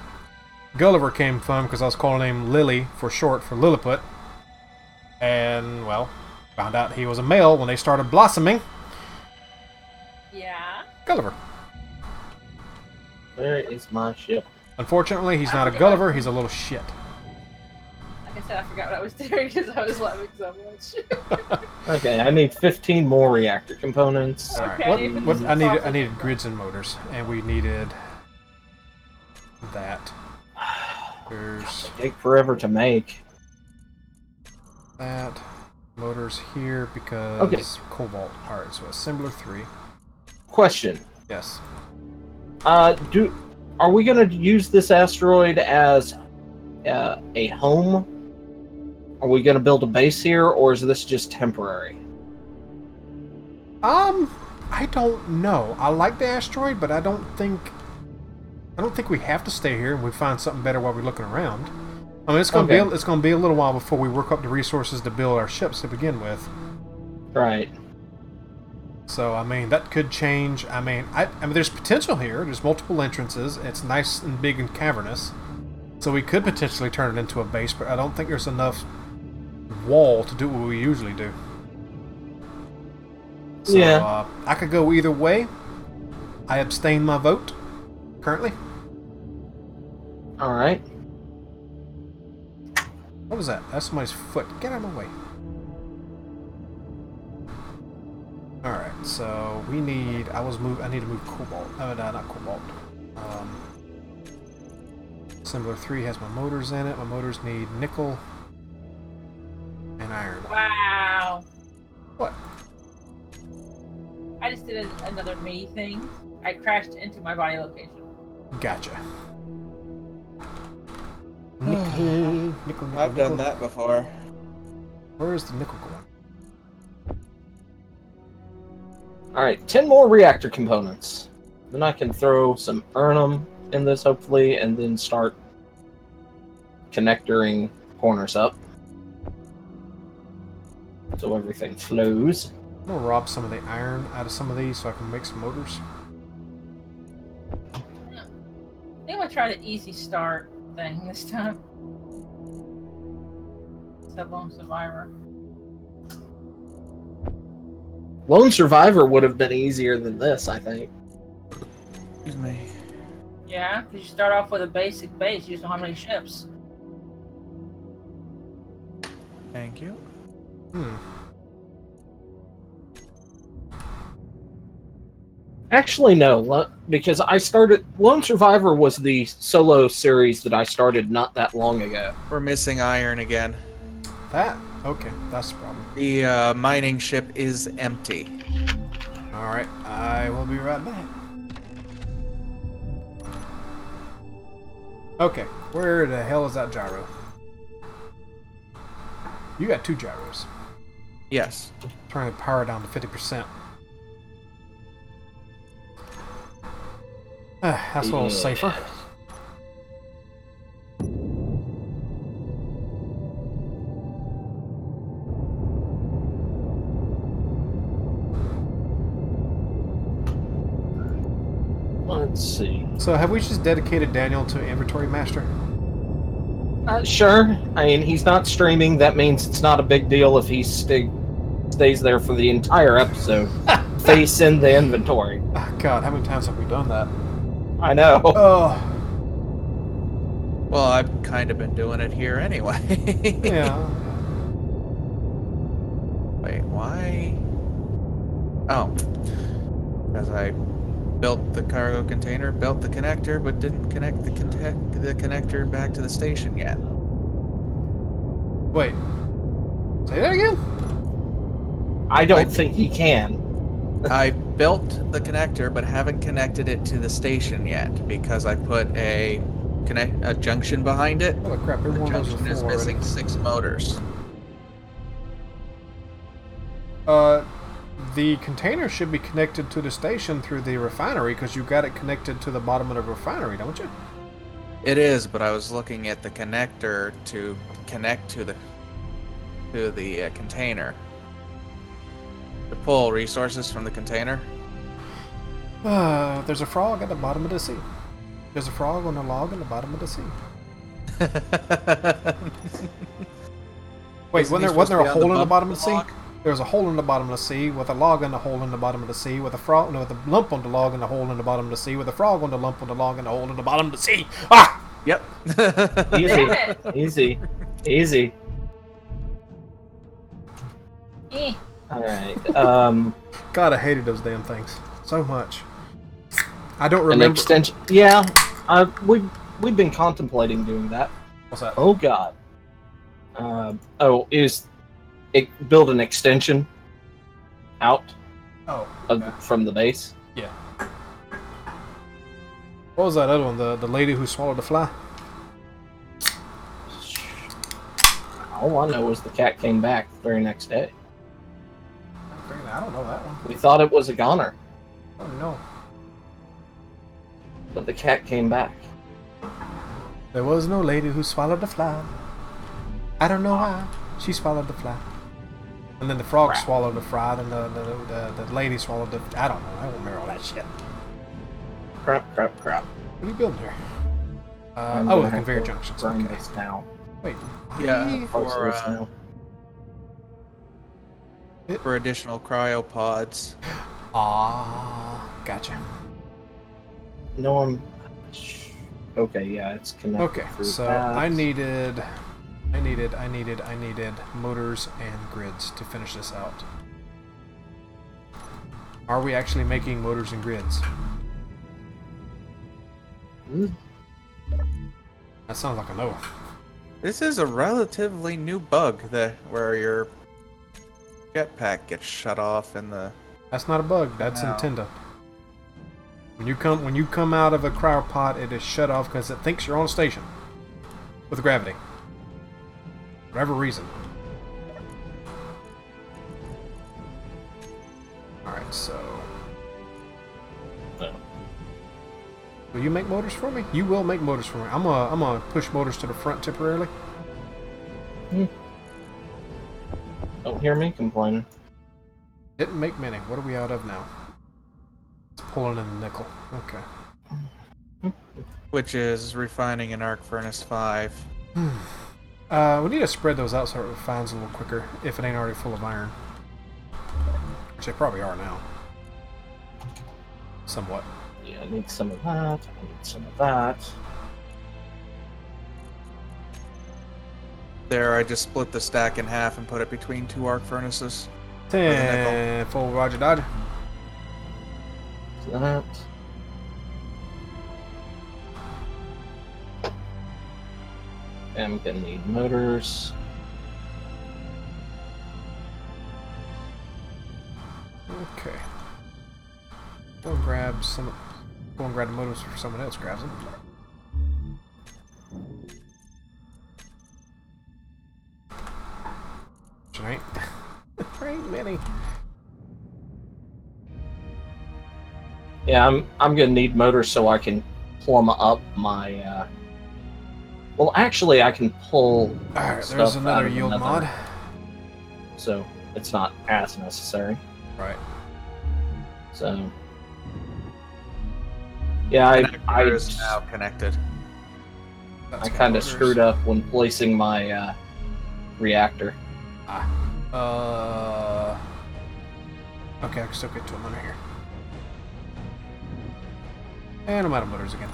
Gulliver came from because I was calling him Lily for short for Lilliput. And, well, found out he was a male when they started blossoming. Yeah. Gulliver. Where is my ship? Unfortunately, he's not a Gulliver, he's a little shit. Like I said, I forgot what I was doing because I was laughing so much. Okay, I need 15 more reactor components. Alright, Okay, I needed grids and motors, and we needed that. There's They take forever to make. that. Motors here because Okay. Cobalt. Alright, so assembler 3. Question. Yes. Are we going to use this asteroid as a home? Are we going to build a base here, or is this just temporary? I don't know. I like the asteroid, but I don't think we have to stay here and we find something better while we're looking around. I mean, it's going to be a little while before we work up the resources to build our ships to begin with. Right. So, I mean, that could change. I mean, there's potential here. There's multiple entrances. It's nice and big and cavernous. So we could potentially turn it into a base, but I don't think there's enough wall to do what we usually do. So, Yeah. I could go either way. I abstain my vote currently. All right. What was that? That's somebody's foot. Get out of my way. Alright, so we need... I need to move Cobalt. Oh, no, not Cobalt. Assembler 3 has my motors in it. My motors need nickel and iron. Wow. What? I just did another me thing. I crashed into my body location. Gotcha. Nickel. I've done that before. Where is the nickel going? All right, 10 more reactor components. Then I can throw some Urnum in this, hopefully, and then start connectoring corners up. So everything flows. I'm going to rob some of the iron out of some of these so I can make some motors. I think I'm gonna try the easy start thing this time. It's a lone survivor. Lone Survivor would have been easier than this, I think. Excuse me. Yeah, because you start off with a basic base. You just don't have any ships. Thank you. Actually, no, because I started... Lone Survivor was the solo series that I started not that long ago. We're missing iron again. That? Okay, that's the problem. The mining ship is empty. Alright, I will be right back. Okay, where the hell is that gyro? You got 2 gyros. Yes. Turning the power down to 50%. That's a little safer. Let's see. So have we just dedicated Daniel to Inventory Master? Sure. I mean, he's not streaming. That means it's not a big deal if he stays there for the entire episode. Face in the inventory. Oh, God, how many times have we done that? I know. Oh. Well, I've kind of been doing it here anyway. Yeah. Wait, why? Oh. Because I built the cargo container, built the connector, but didn't connect the connector back to the station yet. Wait. Say that again? I don't think he can. I built the connector, but haven't connected it to the station yet because I put a junction behind it. Oh crap! Every The one of those junction are is full already. missing 6 motors. The container should be connected to the station through the refinery because you got it connected to the bottom of the refinery, don't you? It is, but I was looking at the connector to connect to the container. To pull resources from the container. There's a frog at the bottom of the sea. There's a frog on a log in the bottom of the sea. Wait, wasn't there a hole in the bottom of the sea? log? There was a hole in the bottom of the sea with a log and a hole in the bottom of the sea with a frog, no, with a lump on the log and a hole in the bottom of the sea with a frog on the lump on the log and a hole in the bottom of the sea. Ah! Yep. Easy, Damn easy, easy. Eh. All right. God, I hated those damn things so much. I don't An remember. extension. Yeah, we've been contemplating doing that. What's that? Oh God. Is it build an extension out Oh, from the base? yeah. What was that other one? The lady who swallowed the fly? All I know is the cat came back the very next day. I don't know that one. We thought it was a goner, Oh no. but the cat came back. There was no lady who swallowed the fly. I don't know why. She swallowed the fly. And then the frog Crap. swallowed the fry, and the lady swallowed the... I don't know. I don't remember all that shit. Crap. What are you building here? I'm Oh, gonna the have conveyor to junctions. burn Okay. this down. Wait. Yeah, Parts of this now. for additional cryopods. Ah, gotcha. No, I'm. Okay, yeah, it's connected. Okay, through so that. I needed motors and grids to finish this out. Are we actually making motors and grids? That sounds like a no. This is a relatively new bug where your jetpack gets shut off in the. That's not a bug. That's No. Nintendo. When you come out of a cryopod, it is shut off because it thinks you're on a station with gravity. Whatever reason. All right, so. Will you make motors for me? You will make motors for me. I'm gonna push motors to the front temporarily. Don't hear me complaining. Didn't make many. What are we out of now? It's pulling in the nickel. Okay. Which is refining an arc furnace 5. We need to spread those out so it refines a little quicker if it ain't already full of iron. Which they probably are now. Somewhat. Yeah, I need some of that. I need some of that. There, I just split the stack in half and put it between 2 arc furnaces. 10 full Roger Dodger. That. I'm gonna need motors. Okay. Go and grab some. Go and grab the motors before someone else grabs them. There ain't. There ain't many. Yeah, I'm gonna need motors so I can plumb up my. Well, actually, I can pull. Alright, there's stuff out another of yield another- mod. So it's not as necessary. Right. So. Yeah, Connector is now connected. That's I my kind of motors. screwed up when placing my reactor. Okay, I can still get to them under here. And I'm out of motors again.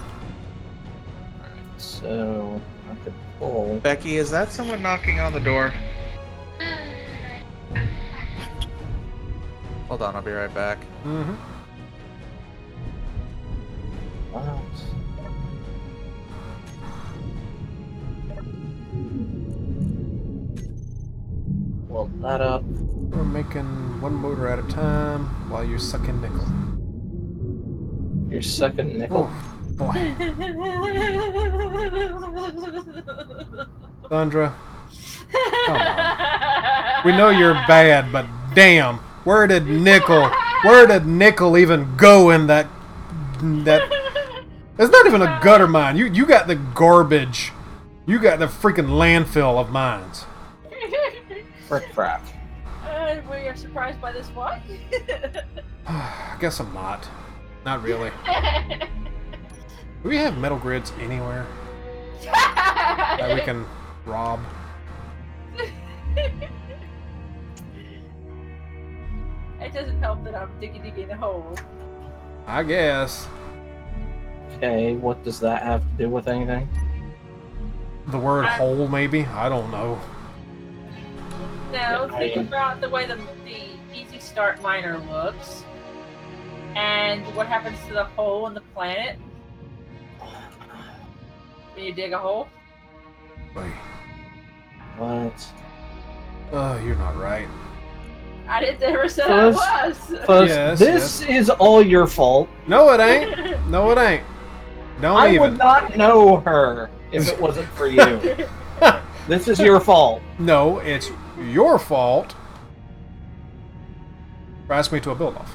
So I could pull. Becky, is that someone knocking on the door? Hold on, I'll be right back. Mm-hmm. That. Weld that up. We're making one motor at a time while you're sucking nickel. Your second nickel. Oh, boy. Sandra, come on. We know you're bad, but damn, where did nickel even go in that? It's not even a gutter mine. You got the garbage. You got the freaking landfill of mines. Frick frack. We are surprised by this one. I guess I'm not. Not really. Do we have metal grids anywhere? that we can rob. It doesn't help that I'm digging a hole. I guess. Okay, what does that have to do with anything? The word hole, maybe? I don't know. No, think about the way the Easy Start miner looks. And what happens to the hole in the planet when you dig a hole? Wait. What? Oh, you're not right. I didn't ever say I was. First, Yes, this is all your fault. No, it ain't. No, it ain't. Don't I even. would not know her if it wasn't for you. This is your fault. No, it's your fault for asking me to a build-off.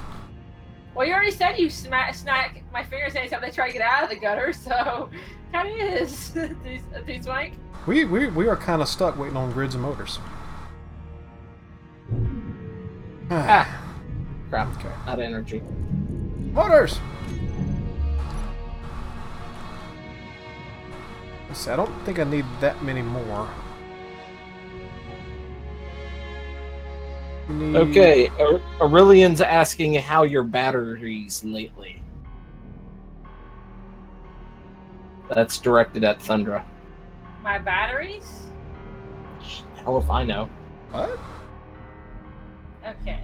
Well, you already said you snack my fingers anytime they try to get out of the gutter, so kind of is. Dswank. We are kind of stuck waiting on grids and motors. Crap. Okay. Out of energy. Motors! Let's see, I don't think I need that many more. Okay, Aurelian's asking how your batteries lately. That's directed at Thundra. My batteries? Hell if I know. What? Okay.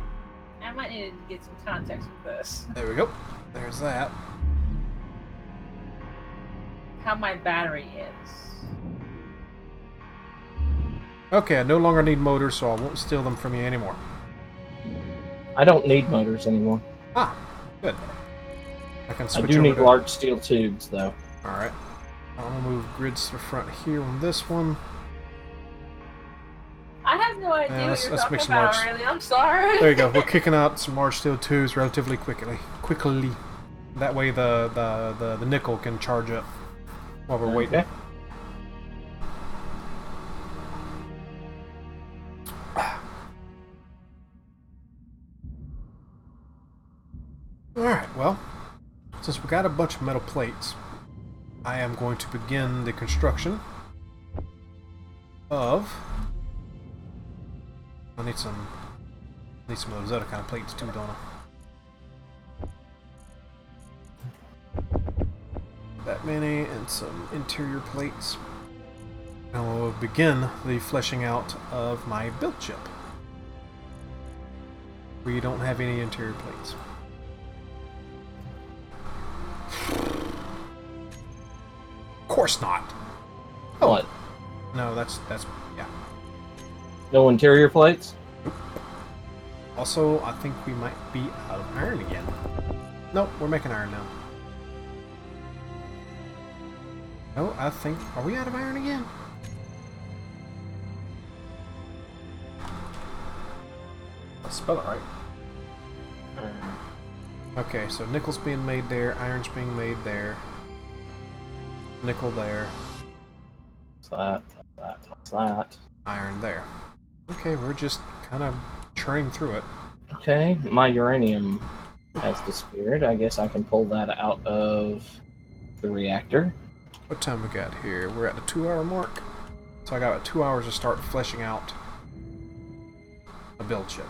I might need to get some context with this. There we go. There's that. How my battery is. Okay, I no longer need motors, so I won't steal them from you anymore. I don't need motors anymore. Ah, good. I can I switch do over need to... large steel tubes, though. Alright. I'm gonna move grids to the front here on this one. I have no idea let's what you're make talking some about, large- really. I'm sorry. There you go. We're kicking out some large steel tubes relatively quickly. That way the nickel can charge up while we're waiting. Okay. Alright, well, since we got a bunch of metal plates, I am going to begin the construction of... I need some of those other kind of plates too, don't I? That many, and some interior plates. And we'll begin the fleshing out of my build ship. We don't have any interior plates. Of course not. Oh. What? No, that's yeah. No interior plates? Also, I think we might be out of iron again. Nope, we're making iron now. No, I think... Are we out of iron again? Let's spell it right. Okay, so nickel's being made there, iron's being made there. Nickel there. That. Iron there. Okay, we're just kind of churning through it. Okay, my uranium has disappeared. I guess I can pull that out of the reactor. What time we got here? We're at the 2-hour mark. So I got about 2 hours to start fleshing out a build ship.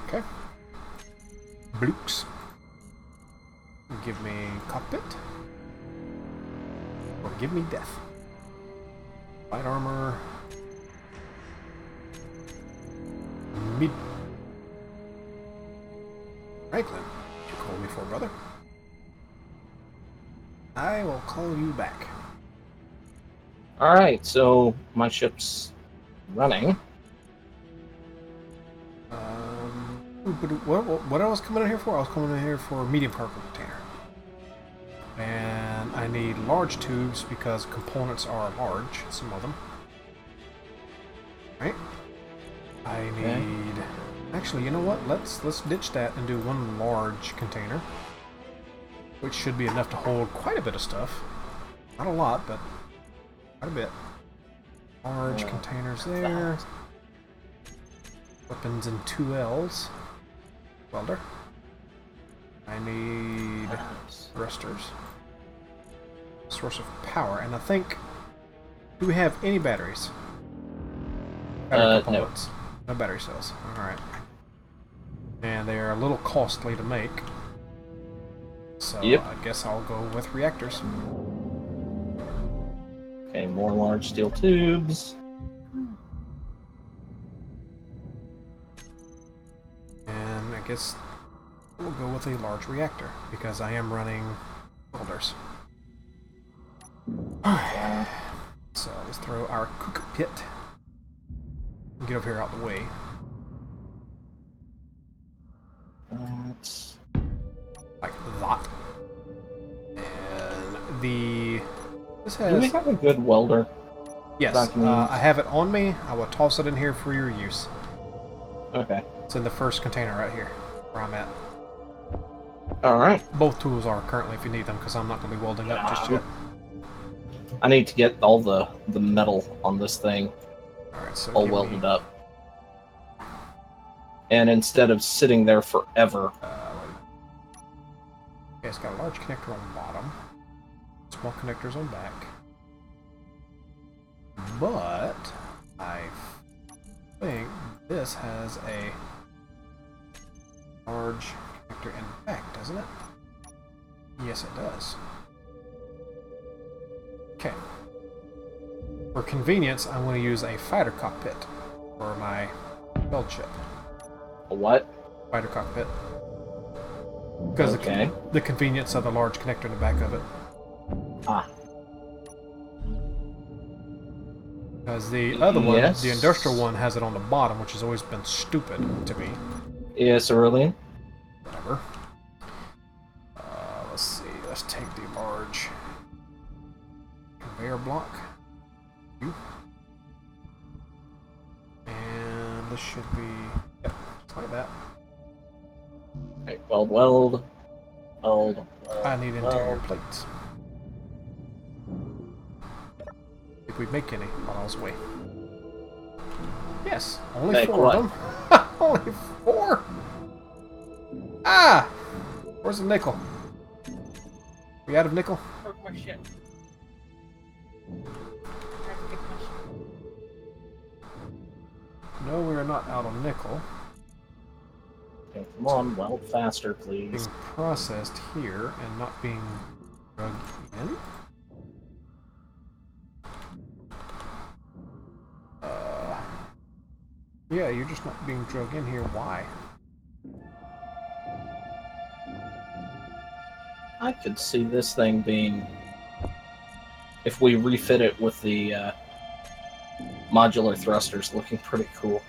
Okay. Blooks. Give me cockpit. Or give me death. Light armor. Mid. Franklin, what you call me for, brother? I will call you back. Alright, so my ship's running. What I was coming in here for? I was coming in here for a medium cargo container. And I need large tubes because components are large, some of them. Right? I need... Actually, you know what? Let's ditch that and do one large container. Which should be enough to hold quite a bit of stuff. Not a lot, but quite a bit. Large containers there. Weapons in 2Ls. Welder. I need thrusters. source of power. And I think, do we have any batteries? Battery components. No battery cells. Alright. And they are a little costly to make. So Yep. I guess I'll go with reactors. Okay, more large steel tubes. And I guess we'll go with a large reactor, because I am running welders. So let's throw our cook pit. Get over here out the way. Like that. And this has... Do we have a good welder? Yes, I have it on me. I will toss it in here for your use. Okay. It's in the first container right here, where I'm at. Alright. Both tools are currently if you need them, because I'm not going to be welding up just yet. I need to get all the metal on this thing Alright, so all welded up. And instead of sitting there forever. Okay, it's got a large connector on the bottom. Small connectors on back. But I think this has a large connector in back, doesn't it? Yes, it does. Okay. For convenience, I'm going to use a fighter cockpit for my weld chip. A what? Fighter cockpit. Because the convenience of the large connector in the back of it. Ah. Because the other one, Yes. the industrial one, has it on the bottom, which has always been stupid to me. Yes, Aurelian? Whatever. Let's see. Let's take the large conveyor block. And this should be... Yep, just like that. Okay, weld. I need interior plates. If we make any while I was away. Yes, only Make 4 what? of them. Only 4? Ah! Where's the nickel? We out of nickel? Or more shit. No, we are not out of nickel. Okay, come on, weld faster, Being please. processed here and not being drug in. Yeah, you're just not being drug in here. Why? I could see this thing being... If we refit it with the modular thrusters, looking pretty cool.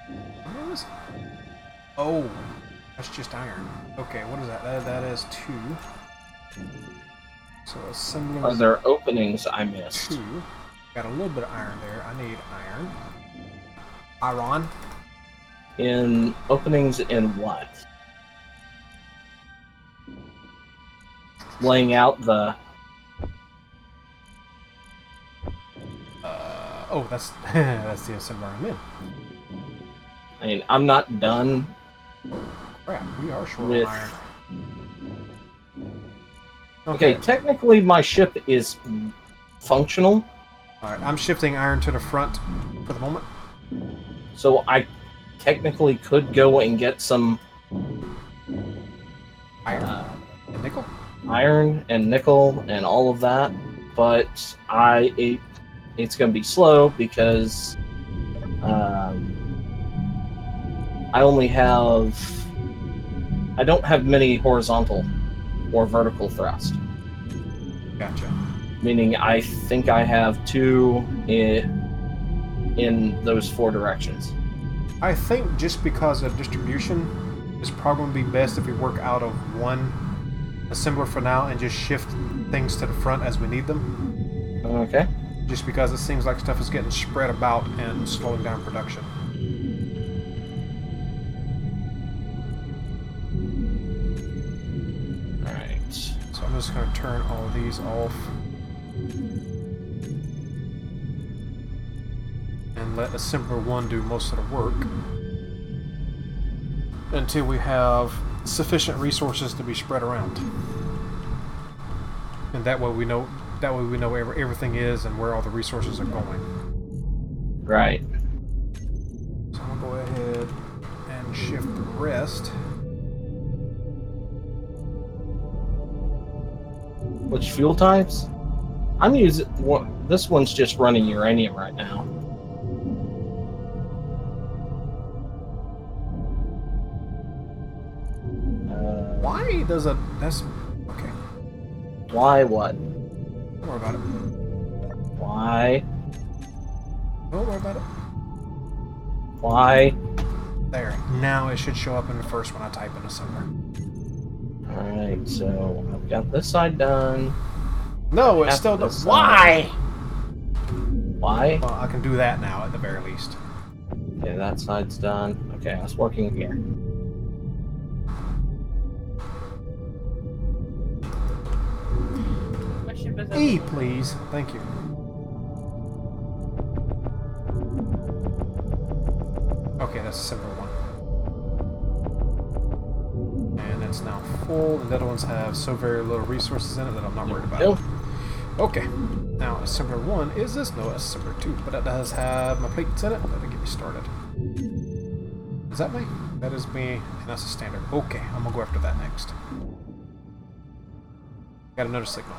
What is it? Oh, that's just iron. Okay, what is that? That is 2. So assembling... Are there openings I missed? 2. Got a little bit of iron there. I need iron. Iron. In openings in what? Laying out the... Oh, that's that's the assembler I'm in. I mean, I'm not done Crap, we are short with... on iron. Okay, technically my ship is functional, Alright, I'm shifting iron to the front for the moment. so I technically could go and get some Iron and nickel. iron and nickel and all of that, but it's going to be slow because I don't have many horizontal or vertical thrust. Gotcha. Meaning I think I have 2 in those 4 directions. I think just because of distribution, it's probably be best if we work out of one assembler for now and just shift things to the front as we need them. Okay. Just because it seems like stuff is getting spread about and slowing down production. Alright. So I'm just going to turn all of these off. And let assembler 1 do most of the work. Until we have sufficient resources to be spread around. And that way we know that way we know where everything is and where all the resources are going. Right. So I'm gonna go ahead and shift the rest. Which fuel types? I'm using this one's just running uranium right now. Why does a... That's... Okay. Why what? Don't worry about it. Why? Don't worry about it. Why? There. Now it should show up in the first one I type in assembler. Alright, so I've got this side done. No, it Half still of does. this Why? Why? Well, I can do that now at the very least. Okay, that side's done. Okay, I was working here. My ship is E, over. please. Thank you. Okay, that's a simple one. And it's now full, and the other ones have so very little resources in it that I'm not worried about it. Okay, now assembler 1 is this? No, assembler 2, but that does have my plates in it. That'll get me started. Is that me? That is me, and that's a standard. Okay, I'm gonna go after that next. Got another signal.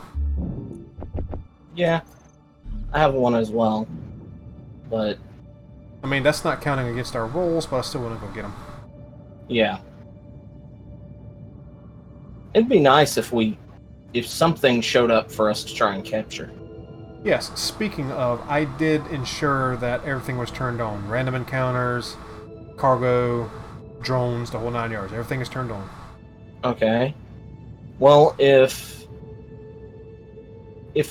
Yeah, I have one as well, but I mean, that's not counting against our rolls, but I still want to go get them. yeah, it'd be nice if something showed up for us to try and capture. Yes, speaking of, I did ensure that everything was turned on. Random encounters, cargo, drones, the whole 9 yards. Everything is turned on. Okay. Well, if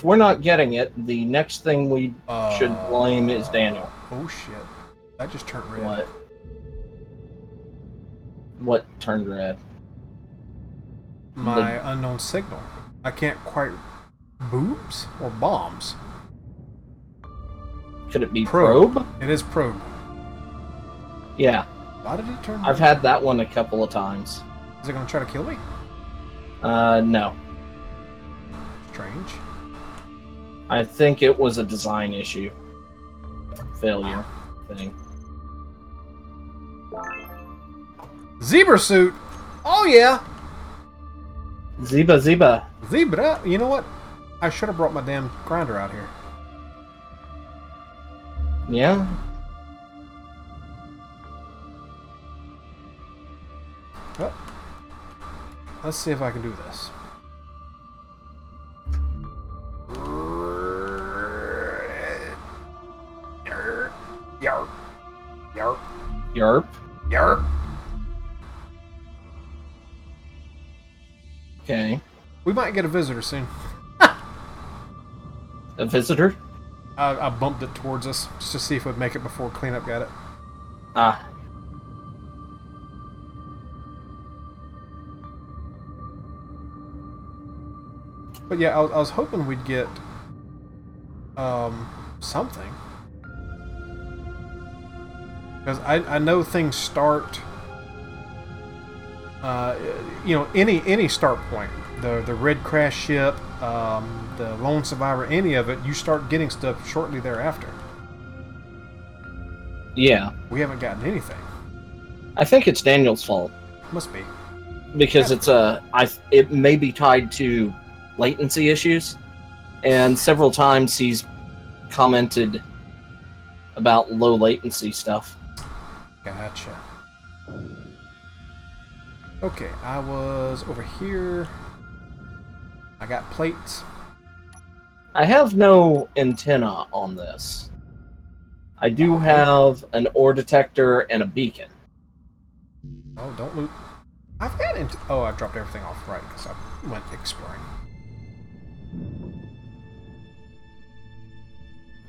we're not getting it, the next thing we should blame is Daniel. Oh shit. That just turned red. What? What turned red? My unknown signal. I can't quite... Boobs? Or bombs? Could it be Probe. probe? It is probe. Yeah, Why did it turn red? I've had that one a couple of times. Is it going to try to kill me? No. Strange. I think it was a design issue. Failure thing. Zebra suit! Oh yeah! Zeba. Zebra? You know what? I should have brought my damn grinder out here. Yeah? Well, let's see if I can do this. Yarp. Yarp. Yarp. Yarp. Okay. We might get a visitor soon. A visitor? I bumped it towards us just to see if we'd make it before cleanup got it. Ah. But yeah, I was hoping we'd get something. Because I know things start, any start point. The Red Crash ship, the Lone Survivor, any of it, you start getting stuff shortly thereafter. Yeah. We haven't gotten anything. I think it's Daniel's fault. Must be. Because it may be tied to latency issues. And several times he's commented about low latency stuff. Gotcha. Okay, I was over here. I got plates. I have no antenna on this. I do have an ore detector and a beacon. Oh, don't loot. I've got oh, I dropped everything off right because I went exploring.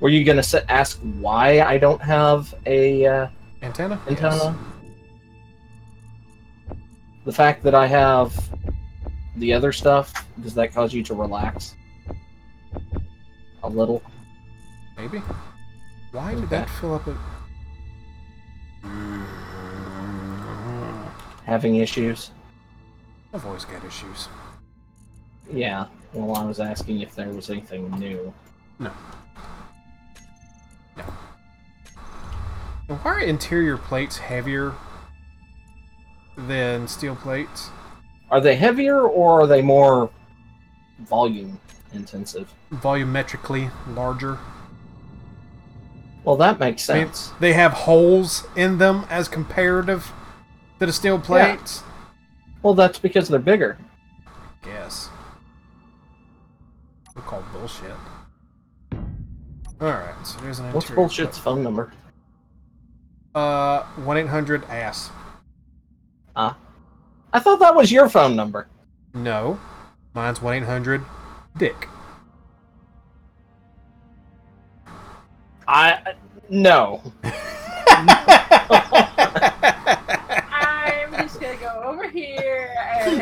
Were you going to ask why I don't have a Antenna? antenna? The fact that I have the other stuff, does that cause you to relax? A little? Maybe. Why did that fill up a... Having issues? I've always got issues. Yeah. Well, I was asking if there was anything new. No. No. Now, why are interior plates heavier than steel plates? Are they heavier or are they more volume intensive? Volumetrically larger. Well, that makes I mean, sense. they have holes in them as comparative to the steel plates. Well, that's because they're bigger. Guess. We'll call bullshit. Alright, so there's an What's interior bullshit's phone number? 1-800-ASS. I thought that was your phone number. No. Mine's 1-800-DICK. No. I'm just gonna go over here and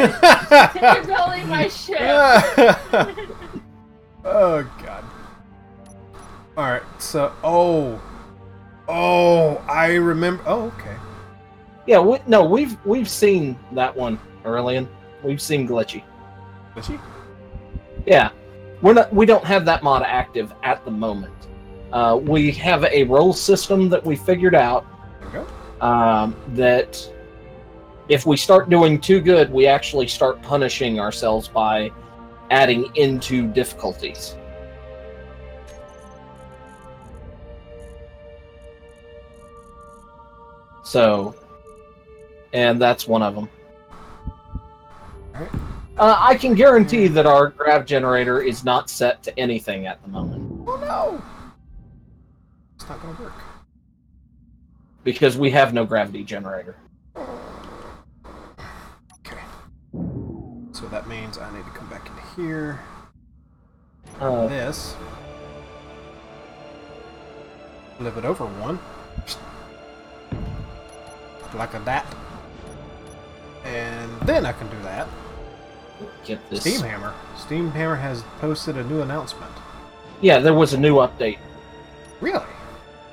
continue building my ship. Oh, God. Alright, so... Oh, I remember... Oh, okay. Yeah, we've seen that one, Aurelian. We've seen Glitchy. Is she? Yeah. We don't have that mod active at the moment. We have a role system that we figured out There we go. that if we start doing too good, we actually start punishing ourselves by adding into difficulties. So, and that's one of them. Alright. I can guarantee that our grav generator is not set to anything at the moment. Oh, no! It's not gonna work. Because we have no gravity generator. Okay. So that means I need to come back in here. This. Flip it over one. Like a that. And then I can do that. Get this. Steam Hammer. Steam Hammer has posted a new announcement. Yeah, there was a new update. Really?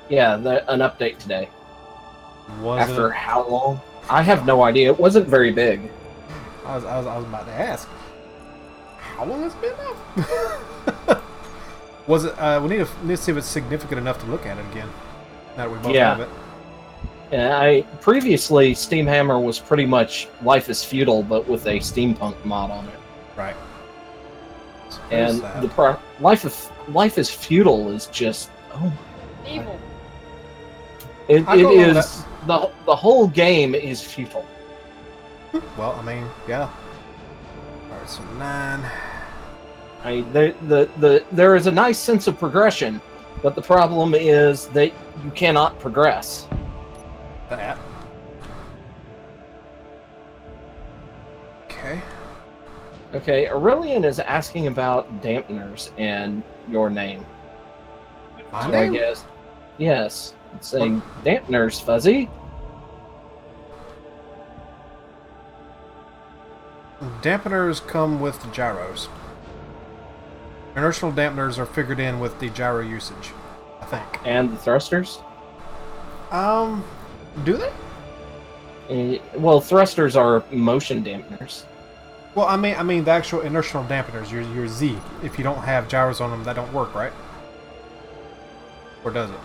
Yeah, an update today. Was After it? how long? I have no idea. It wasn't very big. I was about to ask. How long has it been now? Was it? We need to see if it's significant enough to look at it again. Now that we both have it. Yeah, previously Steam Hammer was pretty much Life is Feudal, but with a steampunk mod on it. Right. So And that. the Life is Feudal is just Evil. it I don't know is the whole game is futile. Well, I mean, yeah. Alright, so 9. There is a nice sense of progression, but the problem is that you cannot progress. That. Okay. Okay, Aurelian is asking about dampeners and your name. My So name? I guess, yes, it's saying dampeners, Fuzzy. Dampeners come with the gyros. Inertial dampeners are figured in with the gyro usage, I think. And the thrusters. Do they? Well, thrusters are motion dampeners. Well, I mean the actual inertial dampeners, your Z. If you don't have gyros on them, that don't work, right? Or does it?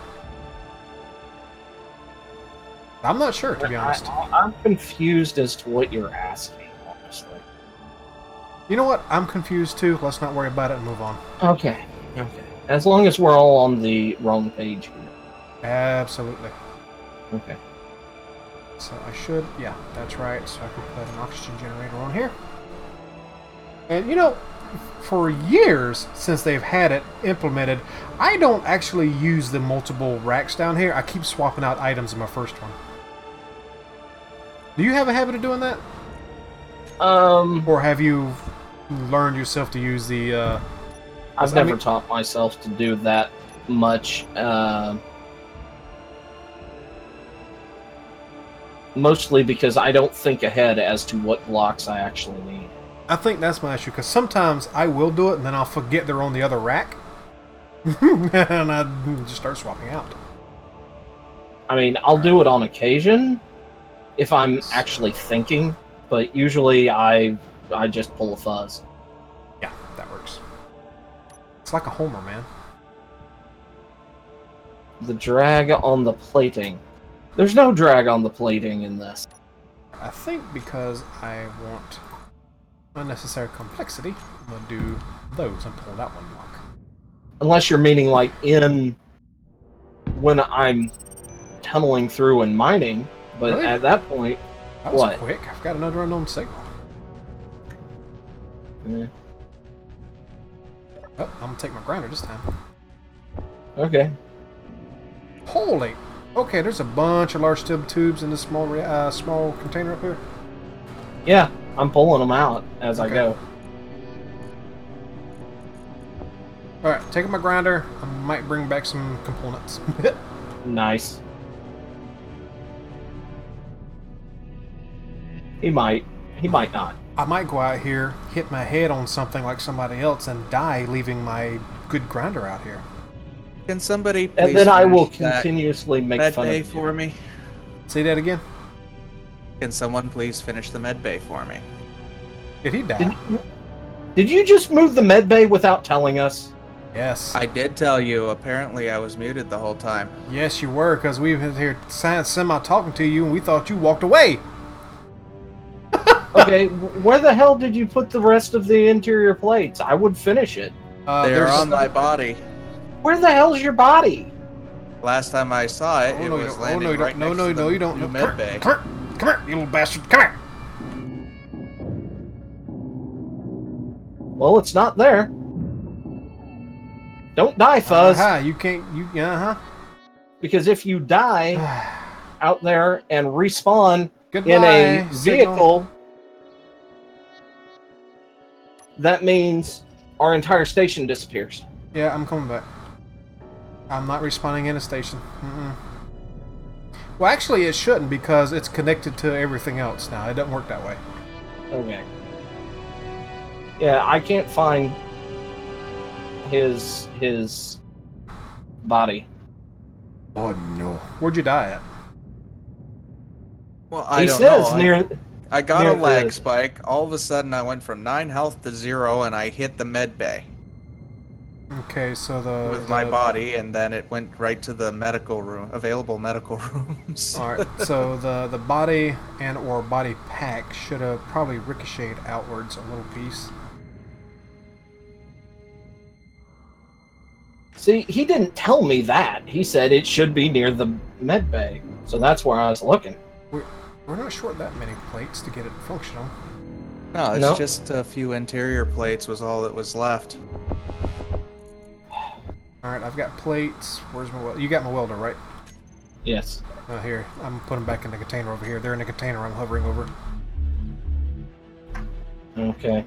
I'm not sure, to be honest. I'm confused as to what you're asking, honestly. You know what? I'm confused too. Let's not worry about it and move on. Okay. As long as we're all on the wrong page here. Absolutely. Okay. So I should, yeah, that's right. So I can put an oxygen generator on here. And you know, for years since they've had it implemented, I don't actually use the multiple racks down here. I keep swapping out items in my first one. Do you have a habit of doing that? Or have you learned yourself to use the, I've never taught myself to do that much. Mostly because I don't think ahead as to what blocks I actually need. I think that's my issue, because sometimes I will do it and then I'll forget they're on the other rack. And I just start swapping out. I mean, I'll do it on occasion if I'm actually thinking, but usually I just pull a fuzz. Yeah, that works. It's like a Homer, man. The drag on the plating. There's no drag on the plating in this. I think because I want unnecessary complexity, I'm going to do those and pull that one lock. Unless you're meaning like in when I'm tunneling through and mining, but Really? at that point, That was what? quick. I've got another unknown signal. Oh, I'm going to take my grinder this time. Okay. Holy! Okay, there's a bunch of large steel tubes in this small container up here. Yeah, I'm pulling them out as I Okay. go. Alright, taking my grinder. I might bring back some components. Nice. He might not. I might go out here, hit my head on something like somebody else, and die, leaving my good grinder out here. Can somebody please And then I will finish that continuously make med fun bay of you. for me? Say that again? Can someone please finish the med bay for me? Did he die? Did you just move the med bay without telling us? Yes. I did tell you. Apparently, I was muted the whole time. Yes, you were, because we were here semi-talking to you, and we thought you walked away. Okay, where the hell did you put the rest of the interior plates? I would finish it. They're there's on my body. Where the hell's your body? Last time I saw it, it was landing right next to the you don't. new med bay. Come here, you little bastard. Come here. Well, it's not there. Don't die, Fuzz. You can't. Because if you die out there and respawn Goodbye, in a signal. vehicle, that means our entire station disappears. Yeah, I'm coming back. I'm not respawning in a station. Well, actually, it shouldn't because it's connected to everything else now. It doesn't work that way. Okay. Yeah, I can't find his body. Oh no! Where'd you die at? Well, I He don't says know. near. I got near a lag the- spike. All of a sudden, I went from 9 health to 0, and I hit the med bay Okay, so the with my body, and then it went right to the medical room, available medical rooms. All right, so the body and or body pack should have probably ricocheted outwards a little piece. See, he didn't tell me that. He said it should be near the med bay. So that's where I was looking. We're not short that many plates to get it functional. No, it's No. just a few interior plates was all that was left. All right, I've got plates. Where's my welder? You got my welder, right? Yes. Here, I'm putting them back in the container over here. They're in the container I'm hovering over. Okay.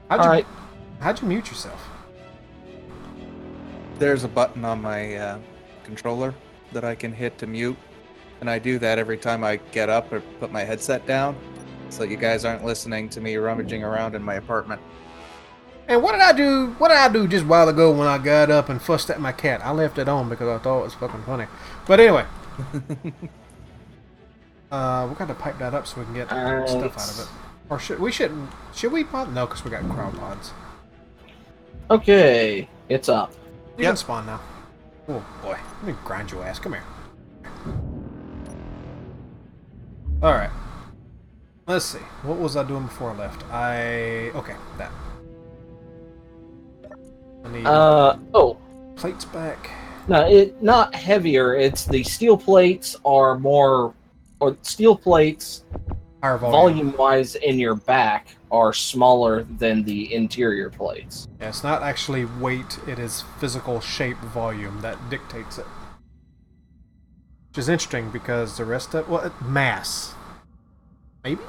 How'd All right. you mute yourself? There's a button on my controller that I can hit to mute, and I do that every time I get up or put my headset down, so you guys aren't listening to me rummaging around in my apartment. And what did I do? What did I do just a while ago when I got up and fussed at my cat? I left it on because I thought it was fucking funny. But anyway, we got to pipe that up so we can get stuff out of it. Or should we? Should we? No, because we got crowd pods. Okay. It's up. You can spawn now. Oh boy, let me grind your ass. Come here. All right. Let's see. What was I doing before I left? Okay, that. I need Oh. plates back. No, it not heavier. It's the steel plates are more, or steel plates Higher volume. volume-wise in your back are smaller than the interior plates. Yeah, it's not actually weight, it is physical shape volume that dictates it. Which is interesting because the rest of mass. Maybe?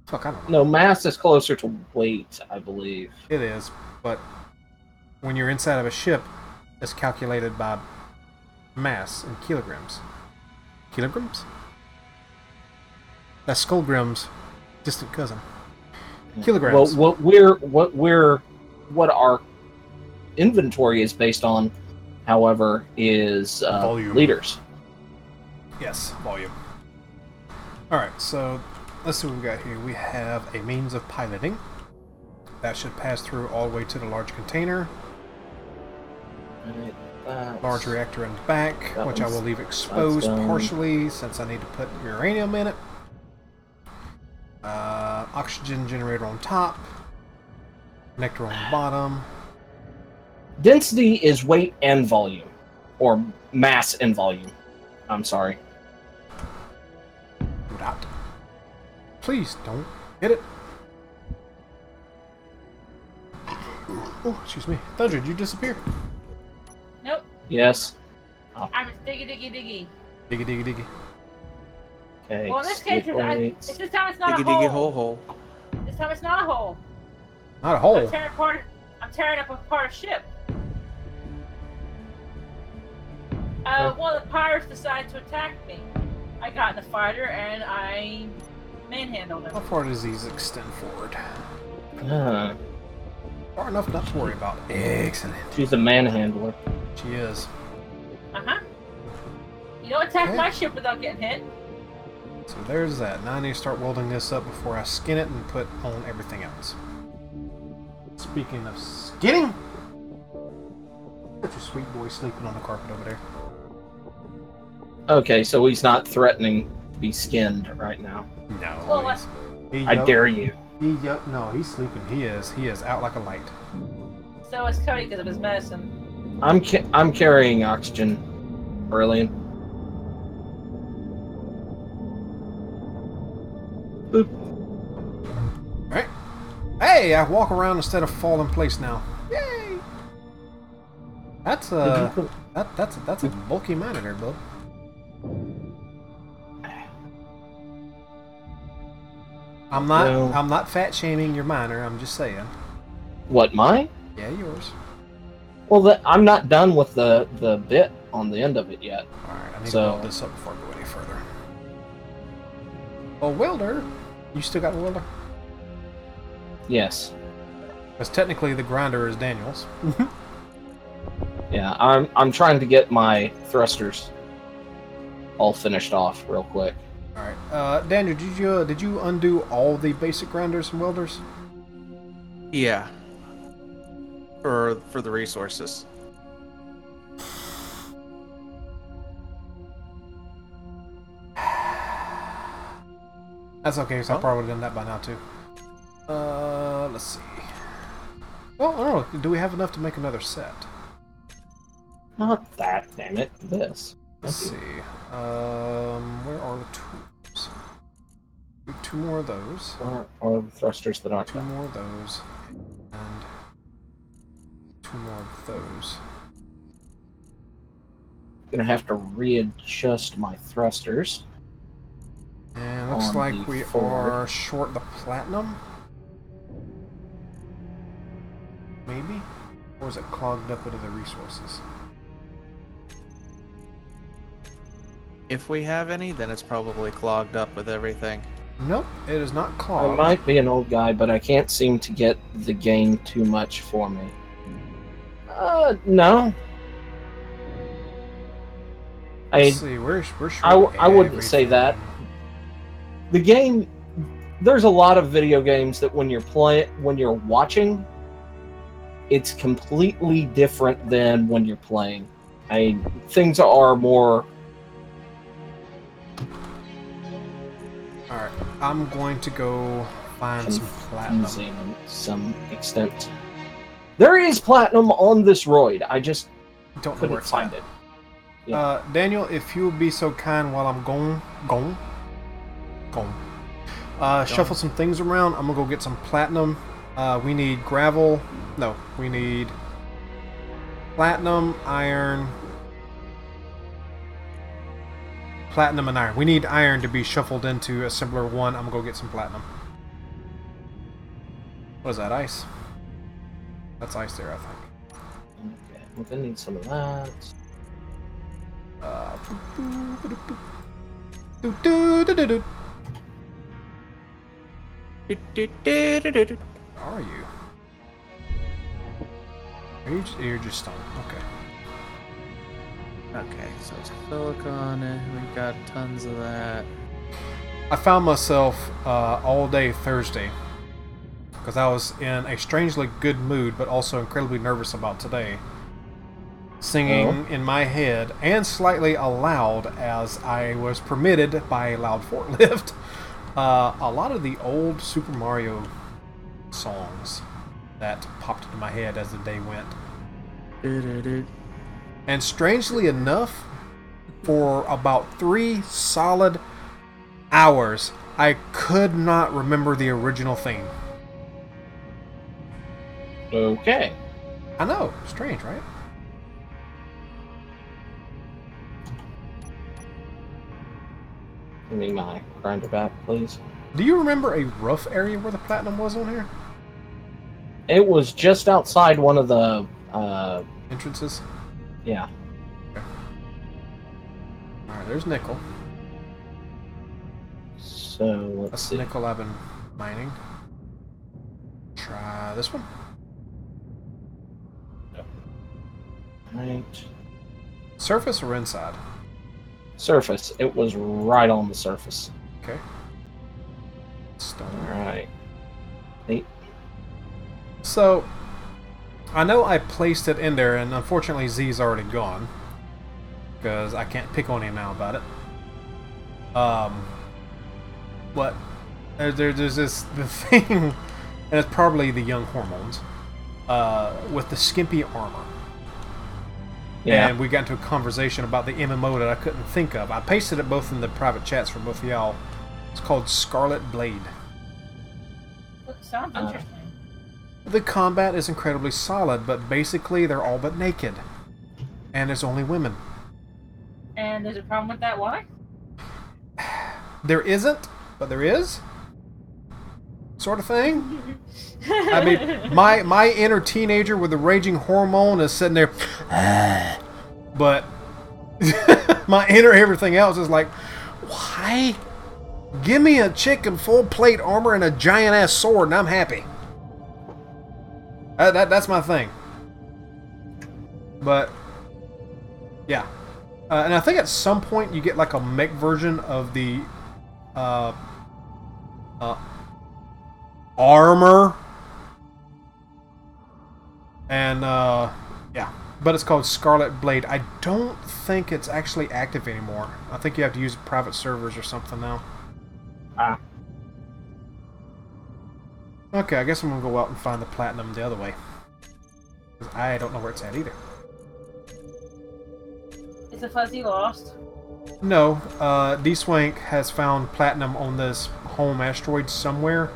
Fuck, I don't know. No, mass is closer to weight, I believe. It is, but when you're inside of a ship, it's calculated by mass in kilograms. Kilograms? That's Skullgrim's distant cousin. Kilograms. Well, what our inventory is based on, however, is Volume. liters. Yes, volume. Alright, so let's see what we got here. We have a means of piloting. That should pass through all the way to the large container. Large reactor in the back, which I will leave exposed partially since I need to put uranium in it. Oxygen generator on top. Connector on the bottom. Density is weight and volume. Or mass and volume. I'm sorry. Do that. Please don't hit it. Oh, excuse me. Thunder, did you disappear? Nope. Yes. I'm just diggy. Diggy. Okay. Well, in this case, this time it's not Diggy a hole. diggy hole. This time it's not a hole. Not a hole. I'm tearing up a part of ship. One of the pirates decided to attack me. I got in the fighter and I manhandled How him. far does these extend forward? Far enough not to worry about. Excellent. She's a manhandler. She is. You don't attack Okay. my ship without getting hit. So there's that. Now I need to start welding this up before I skin it and put on everything else. Speaking of skinning, such a sweet boy sleeping on the carpet over there. Okay, so he's not threatening to be skinned right now. No. Well, I dare you. No, he's sleeping. He is out like a light. So is Cody because of his medicine. I'm carrying oxygen, Aurelian. Boop. Alright. Hey, I walk around instead of fall in place now. Yay! That's that's a bulky miner there, bub. I'm not fat shaming your miner, I'm just saying. What, mine? Yeah, yours. Well, I'm not done with the bit on the end of it yet. Alright, I need to weld this up before I go any further. Oh, welder! You still got a welder? Yes. Because technically the grinder is Daniel's. Yeah, I'm trying to get my thrusters all finished off real quick. Alright, Daniel, did you undo all the basic grinders and welders? Yeah. For the resources. That's okay, so I probably would have done that by now too. Let's see. Well, I don't know. Do we have enough to make another set? Not that, damn it. This. Let's see. Where are the tools? Do two more of those. Or the thrusters that aren't Two done. more of those. And two more of those. Gonna have to readjust my thrusters. And looks On like the we forward. are short the platinum. Maybe? Or is it clogged up with other resources? If we have any, then it's probably clogged up with everything. Nope, it is not I clogged. might be an old guy, but I can't seem to get the game too much for me. No. Let's see, we're short I wouldn't say that. everything. The game, there's a lot of video games that when you're watching, it's completely different than when you're playing. Things are more. Alright, I'm going to go find some platinum. confusing to some extent. There is platinum on this roid. I just Don't know couldn't where it's find at. it. Yeah. Daniel, if you would be so kind while I'm gone. Shuffle some things around. I'm gonna go get some platinum. We need gravel. No, we need platinum, iron, platinum, and iron. We need iron to be shuffled into assembler 1. I'm gonna go get some platinum. What is that, ice? That's ice there, I think. Okay, we're gonna need some of that. Are you? You're just stone. Okay. Okay, so it's silicon, we got tons of that. I found myself all day Thursday because I was in a strangely good mood, but also incredibly nervous about today. Singing in my head and slightly aloud, as I was permitted by a loud forklift, a lot of the old Super Mario songs that popped into my head as the day went. And strangely enough, for about 3 solid hours, I could not remember the original theme. Okay. I know, strange, right? Give me my grinder back, please. Do you remember a rough area where the platinum was on here? It was just outside one of the, Entrances? yeah. Okay. Alright, there's nickel. So, let's That's see. the nickel I've been mining. Try this one. Right. Surface or inside? Surface. It was right on the surface. Okay. Stone. Alright. Neat. So, I know I placed it in there, and unfortunately Z's already gone. Because I can't pick on him now about it. But there's the thing, and it's probably the young hormones, with the skimpy armor. Yeah. And we got into a conversation about the MMO that I couldn't think of. I pasted it both in the private chats for both of y'all. It's called Scarlet Blade. Sounds interesting. The combat is incredibly solid, but basically they're all but naked. And there's only women. And there's a problem with that? Why? There isn't, but there is. Sort of thing. I mean, my inner teenager with the raging hormone is sitting there, but my inner everything else is like, why? Give me a chick in full plate armor and a giant ass sword, and I'm happy. That's my thing. But yeah, and I think at some point you get like a mech version of the armor. And, yeah. But it's called Scarlet Blade. I don't think it's actually active anymore. I think you have to use private servers or something now. Ah. Okay, I guess I'm going to go out and find the platinum the other way. 'Cause I don't know where it's at either. Is the fuzzy lost? No, Dswank has found platinum on this home asteroid somewhere,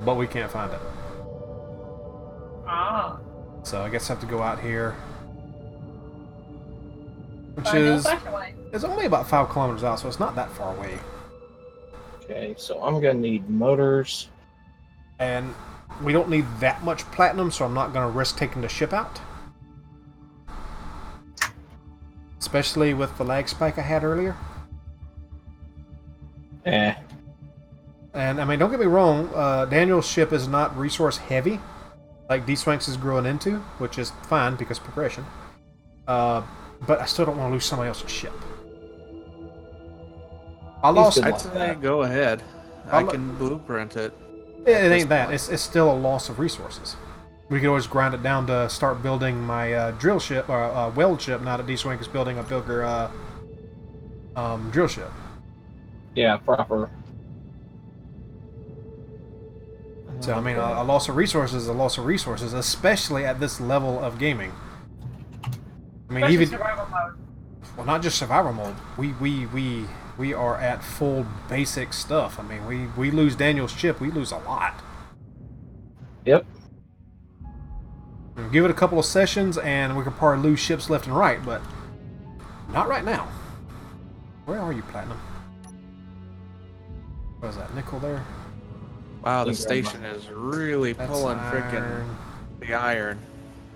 but we can't find it. Ah. So I guess I have to go out here. Which Find the is... old-fashioned way. It's only about 5 kilometers out, so it's not that far away. Okay, so I'm gonna need motors. And we don't need that much platinum, so I'm not going to risk taking the ship out. Especially with the lag spike I had earlier. Eh. And, I mean, don't get me wrong, Daniel's ship is not resource heavy, like Dswank's is growing into, which is fine because progression. But I still don't want to lose somebody else's ship. I lost... good I'd luck. say go ahead. I can blueprint it. It ain't that. It's still a loss of resources. We could always grind it down to start building my drill ship, or weld ship, now that Dswank is building a bigger drill ship. Yeah, proper. So, I mean, a loss of resources is a loss of resources, especially at this level of gaming. I mean, Especially even... survival mode. Well, not just survival mode. We are at full basic stuff. I mean, we lose Daniel's ship, we lose a lot. Yep. Give it a couple of sessions, and we could probably lose ships left and right, but not right now. Where are you, Platinum? What is that, nickel there? Wow, the Thank you very station is really That's pulling iron. frickin' the iron.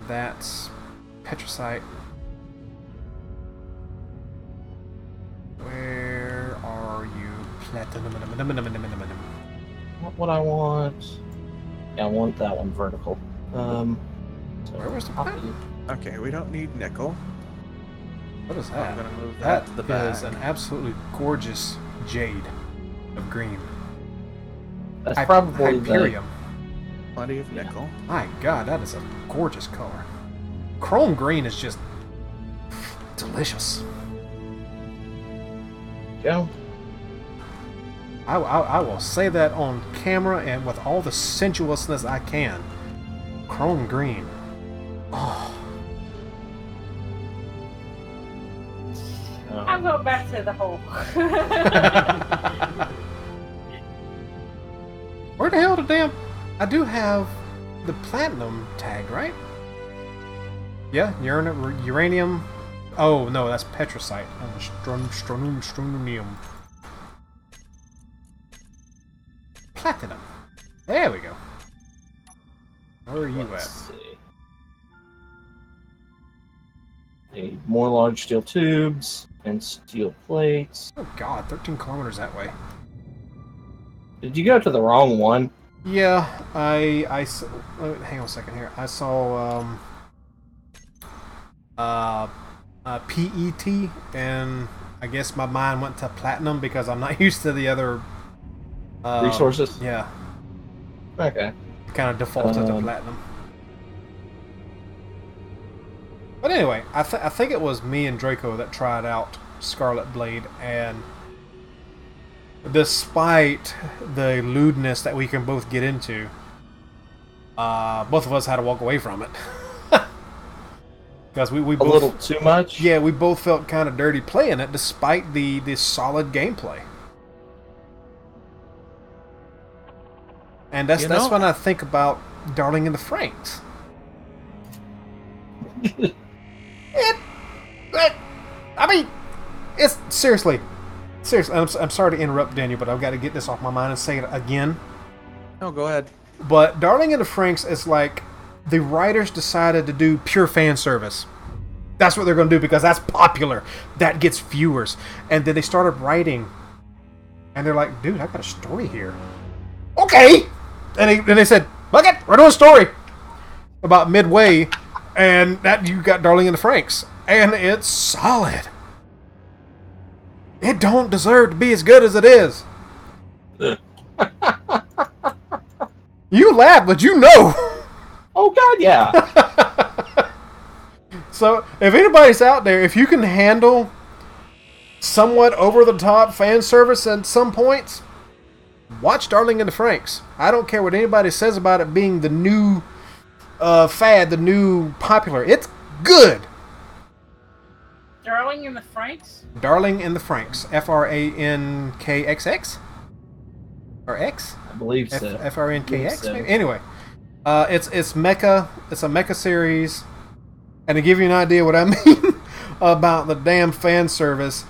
That's petrocite. Where are you, Platinum? Not what I want. Yeah, I want that one vertical. So Where was the copy. platinum? Okay, we don't need nickel. What is I'm that? gonna move that to the That is back. an absolutely gorgeous jade of green. That's probably the. Hyperium. plenty of nickel. My God, that is a gorgeous color. Chrome green is just delicious. Yeah. I will say that on camera and with all the sensuousness I can. Chrome green. Oh. I'll go back to the hole. Where the hell the damn... I do have the platinum tag, right? Yeah, uranium. Oh, no, that's petrosite. Strontium. Platinum. There we go. Where are you Let's at? see. Need more large steel tubes and steel plates. Oh God, 13 kilometers that way. Did you go to the wrong one? Yeah, hang on a second here. I saw PET, and I guess my mind went to platinum because I'm not used to the other Resources? Yeah, Okay. kind of defaulted to platinum. But anyway, I think it was me and Draco that tried out Scarlet Blade, and despite the lewdness that we can both get into, both of us had to walk away from it. Because we both, A little too much? yeah, we both felt kind of dirty playing it, despite the solid gameplay. And that's when I think about Darling in the Franxx. I mean, it's seriously. I'm sorry to interrupt, Daniel, but I've got to get this off my mind and say it again. Oh, go ahead. But Darling in the Franxx is like the writers decided to do pure fan service. That's what they're going to do because that's popular. That gets viewers. And then they started writing, and they're like, "Dude, I got a story here." Okay. And they said, "Look it, we're doing a story about midway." And that you got Darling in the Franxx, and it's solid. It don't deserve to be as good as it is. You laugh, but you know. Oh God, yeah. So if anybody's out there, if you can handle somewhat over the top fan service at some points, watch Darling in the Franxx. I don't care what anybody says about it being the new fad, the new popular. It's good. Darling in the Franxx? Darling in the Franxx. FRANKXX? Or X? I believe so. FRNKX? So. Maybe? Anyway, it's mecha. It's a mecha series, and to give you an idea what I mean about the damn fan service,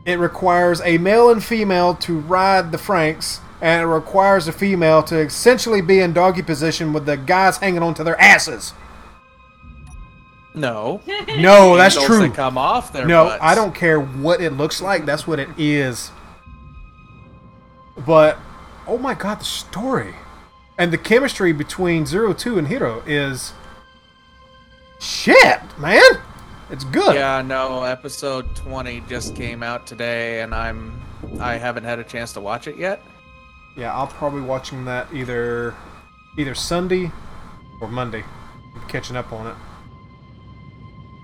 it requires a male and female to ride the Franxx, and it requires a female to essentially be in doggy position with the guys hanging onto their asses. No. No, that's Those true. that come off their No, butts. I don't care what it looks like. That's what it is. But, oh my God, the story. And the chemistry between 02 and Hiro is... shit, man! It's good. Yeah, no, episode 20 just came out today, and I haven't had a chance to watch it yet. Yeah, I'll probably be watching that either Sunday or Monday. I'm catching up on it.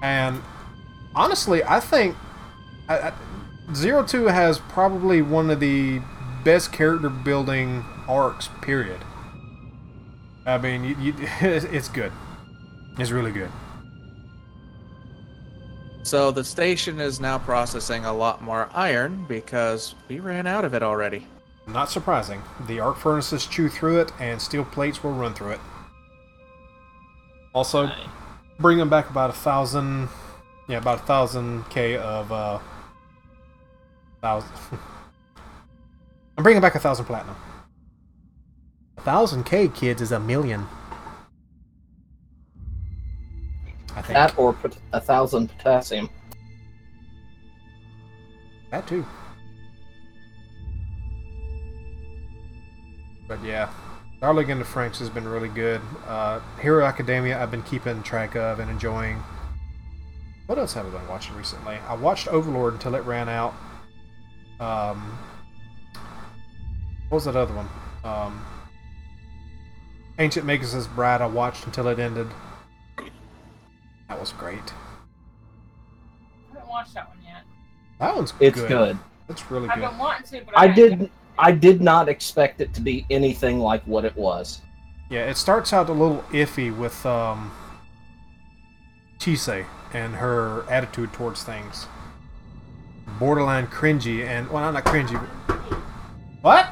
And honestly, I think 02 has probably one of the best character building arcs, period. I mean, it's good. It's really good. So the station is now processing a lot more iron because we ran out of it already. Not surprising. The arc furnaces chew through it, and steel plates will run through it. Also, bringing back about 1,000... yeah, about 1,000 K of... 1,000... I'm bringing back 1,000 platinum. 1,000 K, kids, is 1,000,000. I think. That or 1,000 potassium. That too. But yeah, Darling in the Franxx has been really good. Hero Academia I've been keeping track of and enjoying. What else have I been watching recently? I watched Overlord until it ran out. What was that other one? Ancient Magus' Bride I watched until it ended. That was great. I haven't watched that one yet. That one's It's good. It's really I've good. been wanting to, but I did not expect it to be anything like what it was. Yeah, it starts out a little iffy with Chisei and her attitude towards things. Borderline cringy and... Well, not cringy, but... What?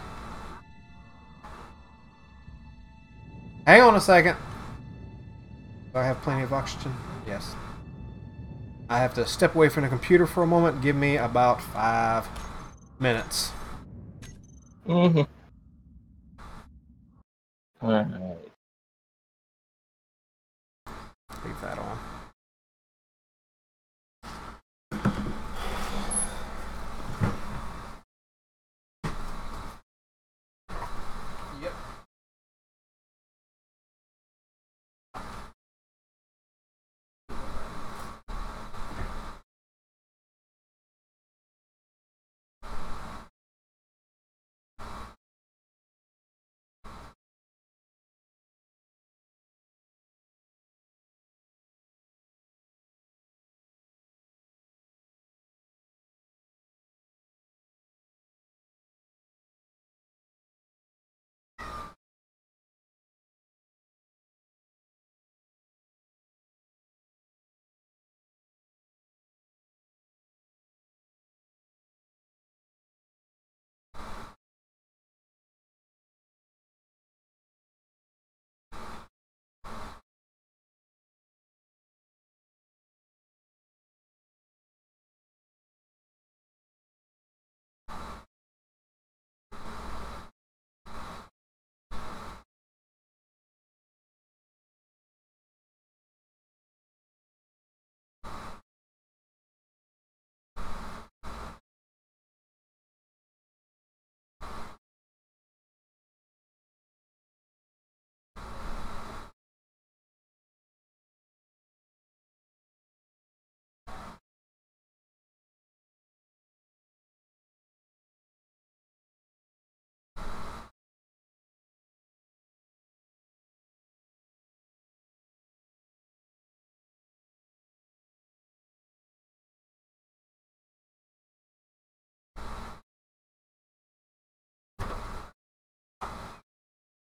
Hang on a second. Do I have plenty of oxygen? Yes. I have to step away from the computer for a moment. Give me about 5 minutes. Mm-hmm. Alright. Leave that on. Yep.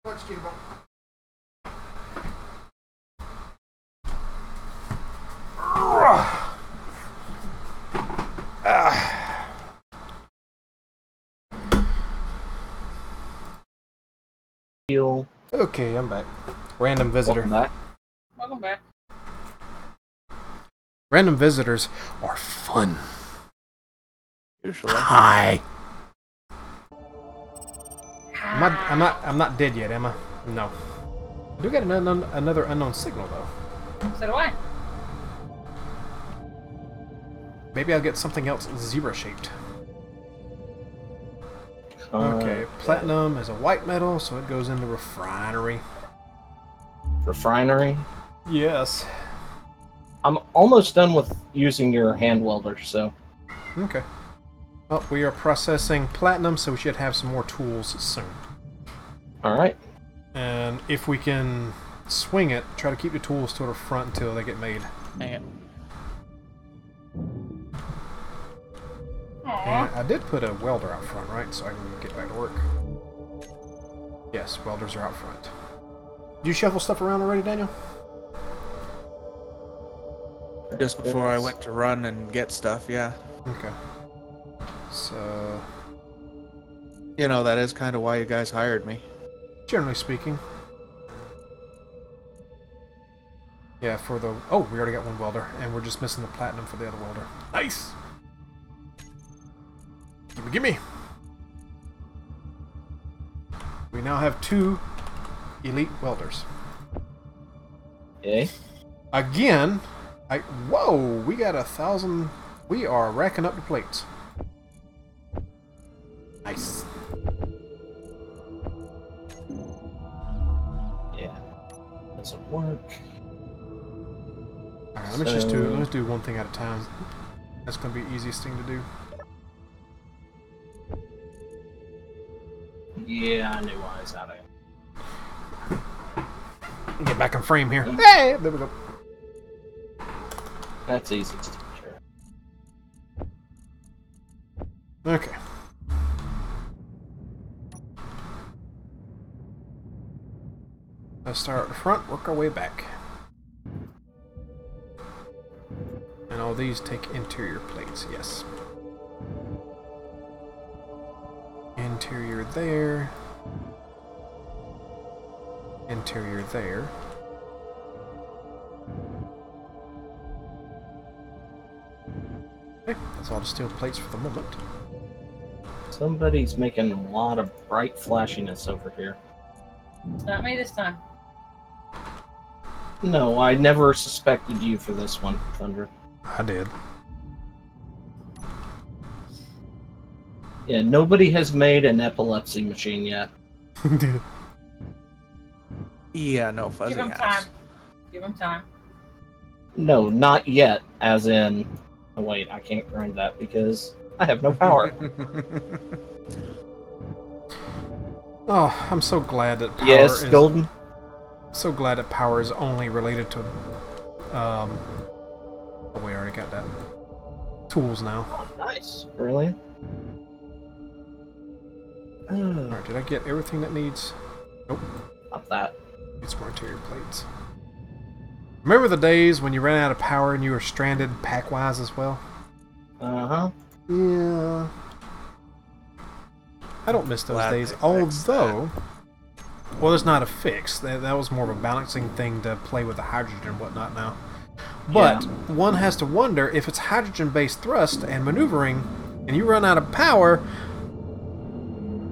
What's G-Ball? Okay, I'm back. Random visitor. Welcome back. Welcome back. Random visitors are fun. Usually. Hi. I'm not dead yet, am I? No. I do get another unknown signal though. So do I. Maybe I'll get something else zebra shaped. Okay, platinum is a white metal, so it goes into refinery. Refinery. Yes. I'm almost done with using your hand welder, so. Okay. Well, we are processing platinum, so we should have some more tools soon. Alright. And if we can swing it, try to keep the tools to the front until they get made. Hang it. And I did put a welder out front, right? So I can get back to work. Yes, welders are out front. Did you shuffle stuff around already, Daniel? Just before I went to run and get stuff, yeah. Okay. So, You know, that is kind of why you guys hired me. generally speaking. Yeah, for the... Oh, we already got one welder, and we're just missing the platinum for the other welder. Nice! Gimme! We now have 2 elite welders. Okay. Again, whoa, we got 1,000. We are racking up the plates. Nice. Yeah. Doesn't work. Alright, let's do one thing at a time. That's gonna be the easiest thing to do. Yeah, I knew I was out of it. Get back in frame here. Hey, there we go. That's easy to take care of. Okay. Let's start at the front, work our way back. And all these take interior plates, yes. Interior there. Interior there. Okay, that's all the steel plates for the moment. Somebody's making a lot of bright flashiness over here. It's not me this time. No, I never suspected you for this one, Thunder. I did. Yeah, nobody has made an epilepsy machine yet. Yeah, no fuzzy Give him house. time. Give him time. No, not yet, as in... Oh, wait, I can't grind that because I have no power. Oh, I'm so glad that power Yes, is... Golden? So glad that power is only related to... Oh, we already got that. Tools now. Oh, nice. Brilliant. Alright, did I get everything that needs... Nope. Not that. Need some more interior plates. Remember the days when you ran out of power and you were stranded pack-wise as well? Uh-huh. Yeah. I don't miss those Glad days, they fixed although... Well, there's not a fix. That was more of a balancing thing to play with the hydrogen and whatnot now. But one has to wonder if it's hydrogen-based thrust and maneuvering, and you run out of power,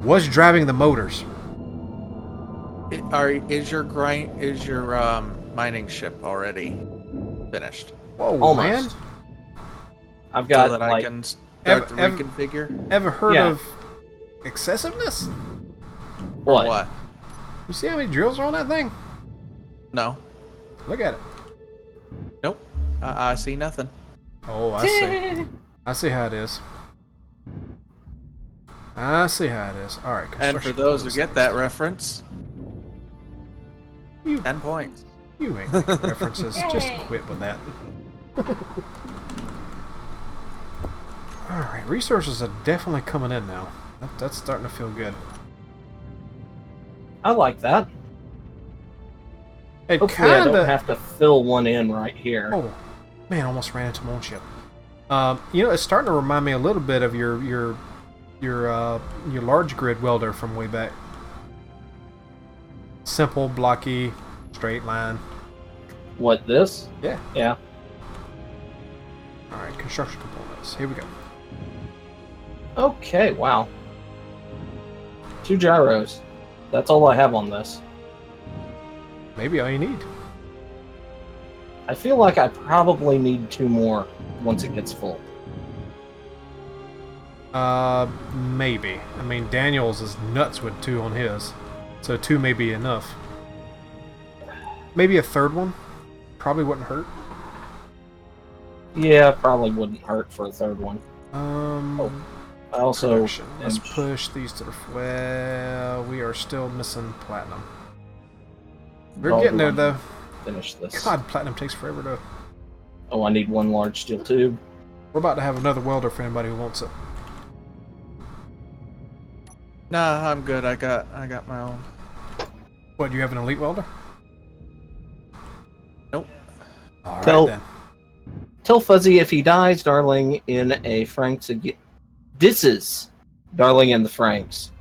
what's driving the motors? Is your mining ship already finished? Whoa, Almost. man! I've got, So that I like... can start to Ev- reconfigure? Ever heard Yeah. of excessiveness? What? What? You see how many drills are on that thing? No. Look at it. Nope. I see nothing. Oh, I see. I see how it is. I see how it is. Alright, And for those who get that reference, You, 10 points. you ain't making references. Just Yay. quit with that. Alright, resources are definitely coming in now. That's starting to feel good. I like that. It Hopefully I don't kinda... have to fill one in right here. Oh, man, almost ran into my own ship. You know, it's starting to remind me a little bit of your large grid welder from way back. Simple, blocky, straight line. What, this? Yeah. Yeah. Alright, construction components. Here we go. Okay, wow. 2 gyros. That's all I have on this. Maybe all you need. I feel like I probably need 2 more once it gets full. Maybe. I mean, Daniels is nuts with 2 on his. So 2 may be enough. Maybe a 3rd one? Probably wouldn't hurt. Yeah, probably wouldn't hurt for a 3rd one. Oh. I also... Production. Let's push these to the... Well, we are still missing platinum. We're Oh, getting there, one. though. Finish this. God, platinum takes forever to... Oh, I need 1 large steel tube. We're about to have another welder for anybody who wants it. Nah, I'm good. I got my own. What, do you have an elite welder? Nope. Alright Tell- then. Tell Fuzzy if he dies, darling, in a Franks again. Disses, darling, in the Franks.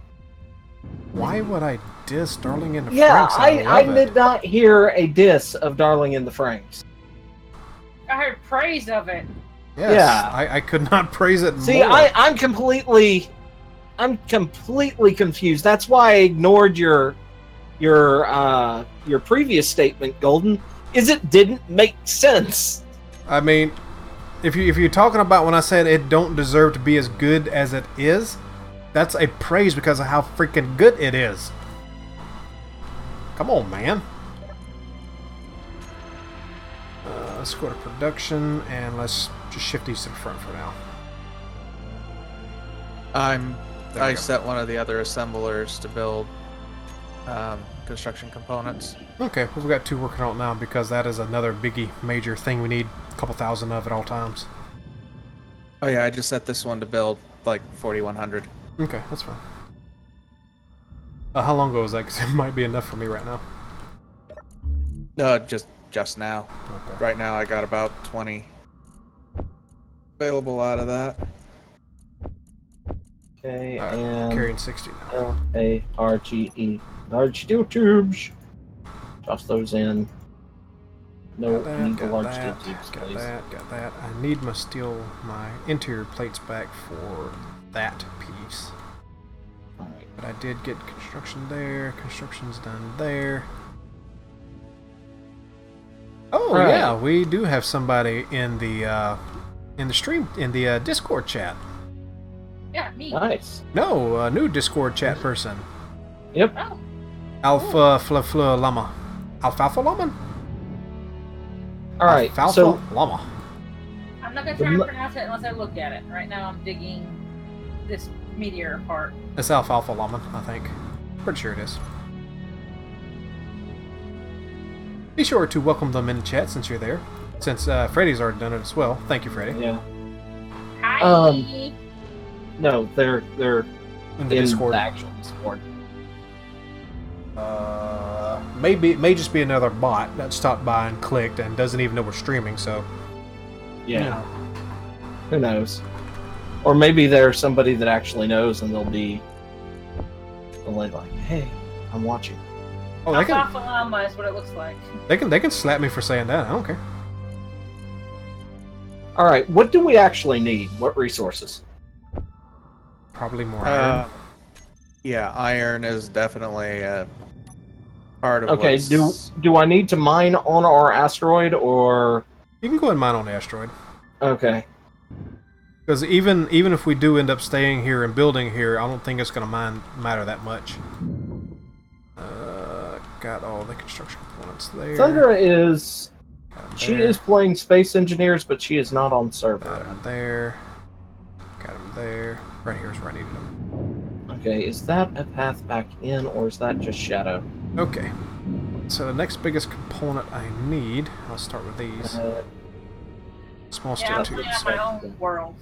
Why would I diss Darling in the Yeah, Franks? I love it. did not hear a diss of Darling in the Franks. I heard praise of it. Yes, Yeah. I could not praise it See, more. I'm completely confused. That's why I ignored your previous statement, Golden. Is it didn't make sense? I mean, if you're talking about when I said it don't deserve to be as good as it is, that's a praise because of how freaking good it is. Come on, man. Let's go to production and let's just shift these to the front for now. There we I go. set one of the other assemblers to build construction components. Okay, well, we've got 2 working on it now because that is another biggie, major thing we need a couple thousand of at all times. Oh yeah, I just set this one to build like 4100. Okay, that's fine. How long ago was that? Because it might be enough for me right now. Just now. Okay. Right now I got about 20 available out of that. Okay, Alright, and carrying 60 now. LARGE. Large steel tubes. Toss those in. No, Got need that, the got large that, steel tubes, got please. that, got that. I need my interior plates back for that piece. Alright. But I did get construction there. Construction's done there. Oh Right. yeah, we do have somebody in the stream in the Discord chat. Yeah, me. Nice. No, a new Discord chat person. Yep. Oh, Alpha Fla Llama. Alfalfa Llama? Alright, Alfalfa so Llama. I'm not gonna try and pronounce it unless I look at it. Right now, I'm digging this meteor apart. It's Alfalfa Llama, I think. Pretty sure it is. Be sure to welcome them in the chat since you're there. Since Freddy's already done it as well. Thank you, Freddy. yeah. Hi. No, they're In the in Discord. the actual Discord. Maybe it may just be another bot that stopped by and clicked and doesn't even know we're streaming, so Yeah. Who knows? Or maybe there's somebody that actually knows and they'll be like, hey, I'm watching. oh, they can Alfalfa llama is what it looks like. they can slap me for saying that. I don't care. Alright, what do we actually need? What resources? Probably more iron. Yeah, iron is definitely a part of Okay, do I need to mine on our asteroid or You can go and mine on the asteroid. okay. Because even if we do end up staying here and building here, I don't think it's going to matter that much. Got all the construction components there. Thundra is Got 'em she there. is playing Space Engineers, but she is not on Got server. him there. Got him there. Right here is where I needed him. Okay, is that a path back in or is that just shadow? Okay. So the next biggest component I need, I'll start with these. Small Yeah, I'm steel playing tubes. on my own world.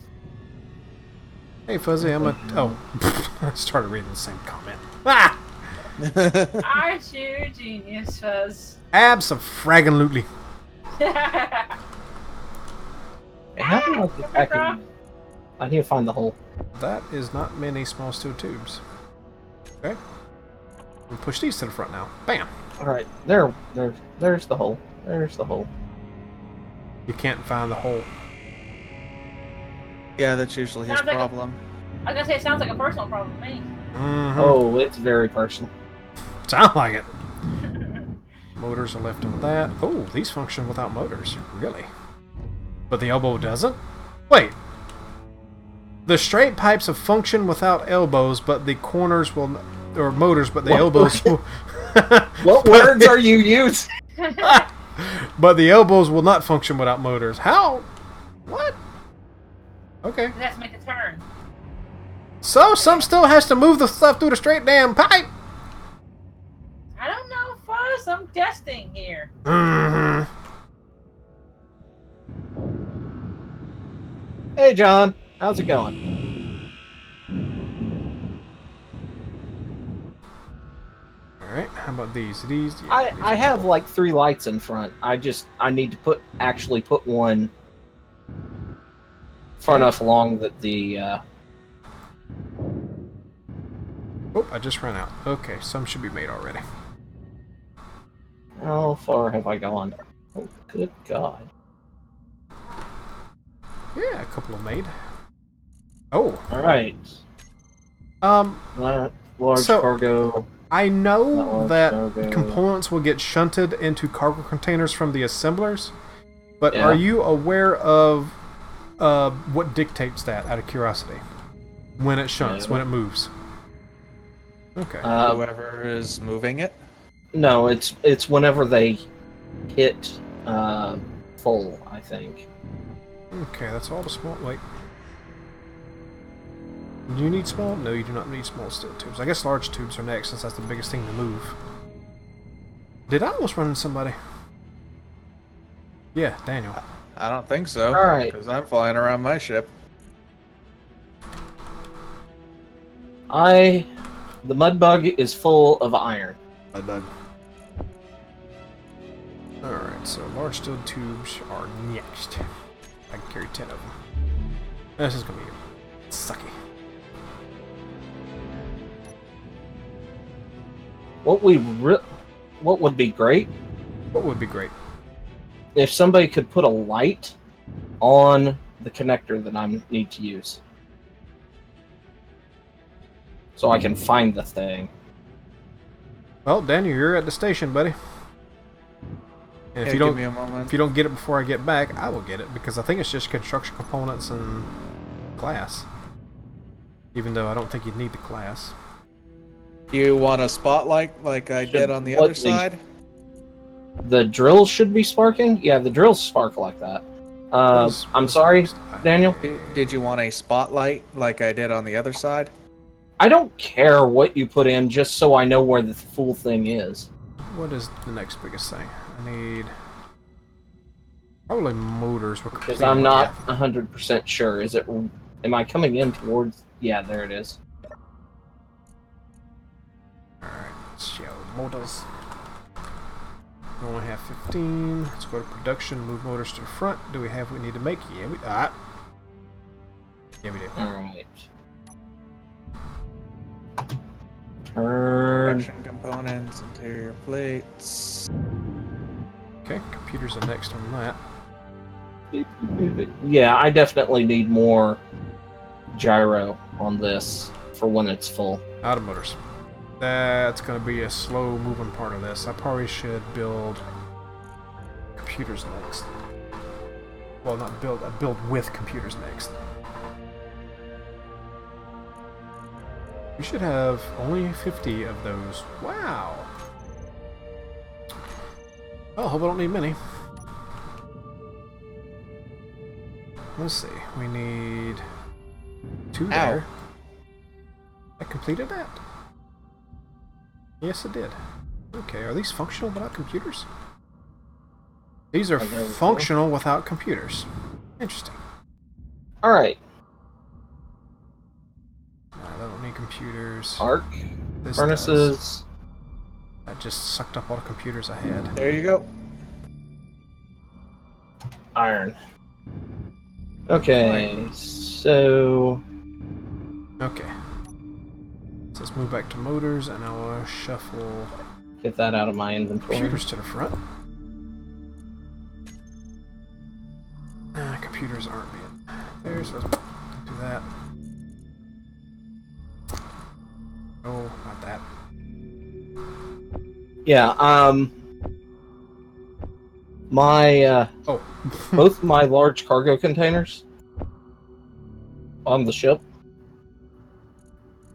Hey Fuzzy, I'm a... Oh. I started reading the same comment. Ah! Aren't you a genius, Fuzz? Abso-fraggin-lutely. How do I get back in? I need to find the hole. That is not many small steel tubes. Okay. We'll push these to the front now. Bam! Alright, there's the hole. There's the hole. You can't find the hole. Yeah, that's usually his Sounds like a- problem. I was gonna say it sounds like a personal problem to me. Mm-hmm. Oh, it's very personal. Sound like it. Motors are left on that. Oh, these function without motors. Really? But the elbow doesn't? Wait. The straight pipes will function without elbows, but the corners will... Or motors, but the What? elbows will... What words are you using? But the elbows will not function without motors. How? What? Okay. It has to make a turn. So, some still has to move the stuff through the straight damn pipe. I don't know, Fuzz. I'm testing here. Mm-hmm. Hey, John. How's it going? Alright, how about these? These? Yeah, I are have cool. like 3 lights in front. I need to actually put one far enough along that the Oh, I just ran out. Okay, some should be made already. how far have I gone? Oh, good God. Yeah, a couple of made. Oh. Alright. Large So- cargo. I know Not that large cargo. components will get shunted into cargo containers from the assemblers, but Yeah. are you aware of what dictates that, out of curiosity? When it shunts, No. when it moves? Okay. Whoever is moving it. No, it's whenever they hit full, I think. Okay, that's all the small... Wait. Do you need small? No, you do not need small steel tubes. I guess large tubes are next, since that's the biggest thing to move. Did I almost run into somebody? Yeah, Daniel. I don't think so. All right. Because I'm flying around my ship. The mud bug is full of iron. Alright, so large steel tubes are next. I can carry 10 of them. This is gonna be sucky. What would be great What would be great? if somebody could put a light on the connector that I need to use, so I can find the thing. Well, Daniel, you're at the station, buddy. And if Yeah, you don't, give me a moment. if you don't get it before I get back, I will get it because I think it's just construction components and glass. Even though I don't think you'd need the glass. You want a spotlight like I did on the other side? The drills should be sparking? Yeah, the drills spark like that. I'm sorry, Daniel. Did you want a spotlight like I did on the other side? I don't care what you put in, just so I know where the full thing is. What is the next biggest thing? I need probably motors. Because I'm not 100% sure. Is it? Am I coming in towards? Yeah, there it is. Alright, show motors. We only have 15. Let's go to production, move motors to the front. Do we have what we need to make? Yeah, we Yeah, we do. Alright. Turn. Production components, interior plates. Okay, computers are next on that. Yeah, I definitely need more gyro on this for when it's full. Out of motors. That's going to be a slow moving part of this. I probably should build computers next. Well, not build, build with computers next. We should have only 50 of those. Wow. Well, hope I don't need many. Let's see. We need 2 there. I completed that? Yes, it did. Okay, are these functional without computers? These are functional without computers. Interesting. Alright. I don't need computers. Arc. This Furnaces. does. I just sucked up all the computers I had. There you go. Iron. Okay, so... Okay. So let's move back to motors, and I will shuffle Get that out of my inventory. computers to the front. Computers aren't being there, so let's do that. Oh, not that. Yeah, my, Oh. both my large cargo containers on the ship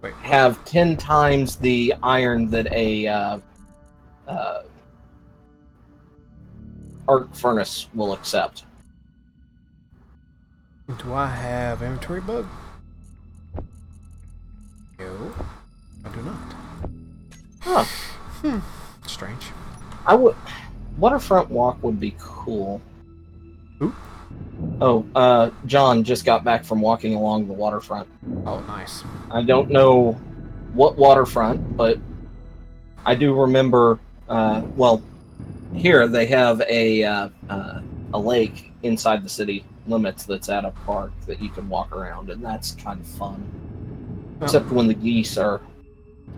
Wait. have 10 times the iron that a arc furnace will accept. Do I have inventory bug? No, I do not. Huh. Strange. I would... Waterfront walk would be cool. Who? Oh, John just got back from walking along the waterfront. Oh, nice. I don't know what waterfront, but I do remember, well, here they have a lake inside the city limits that's at a park that you can walk around, and that's kind of fun. Except when the geese are,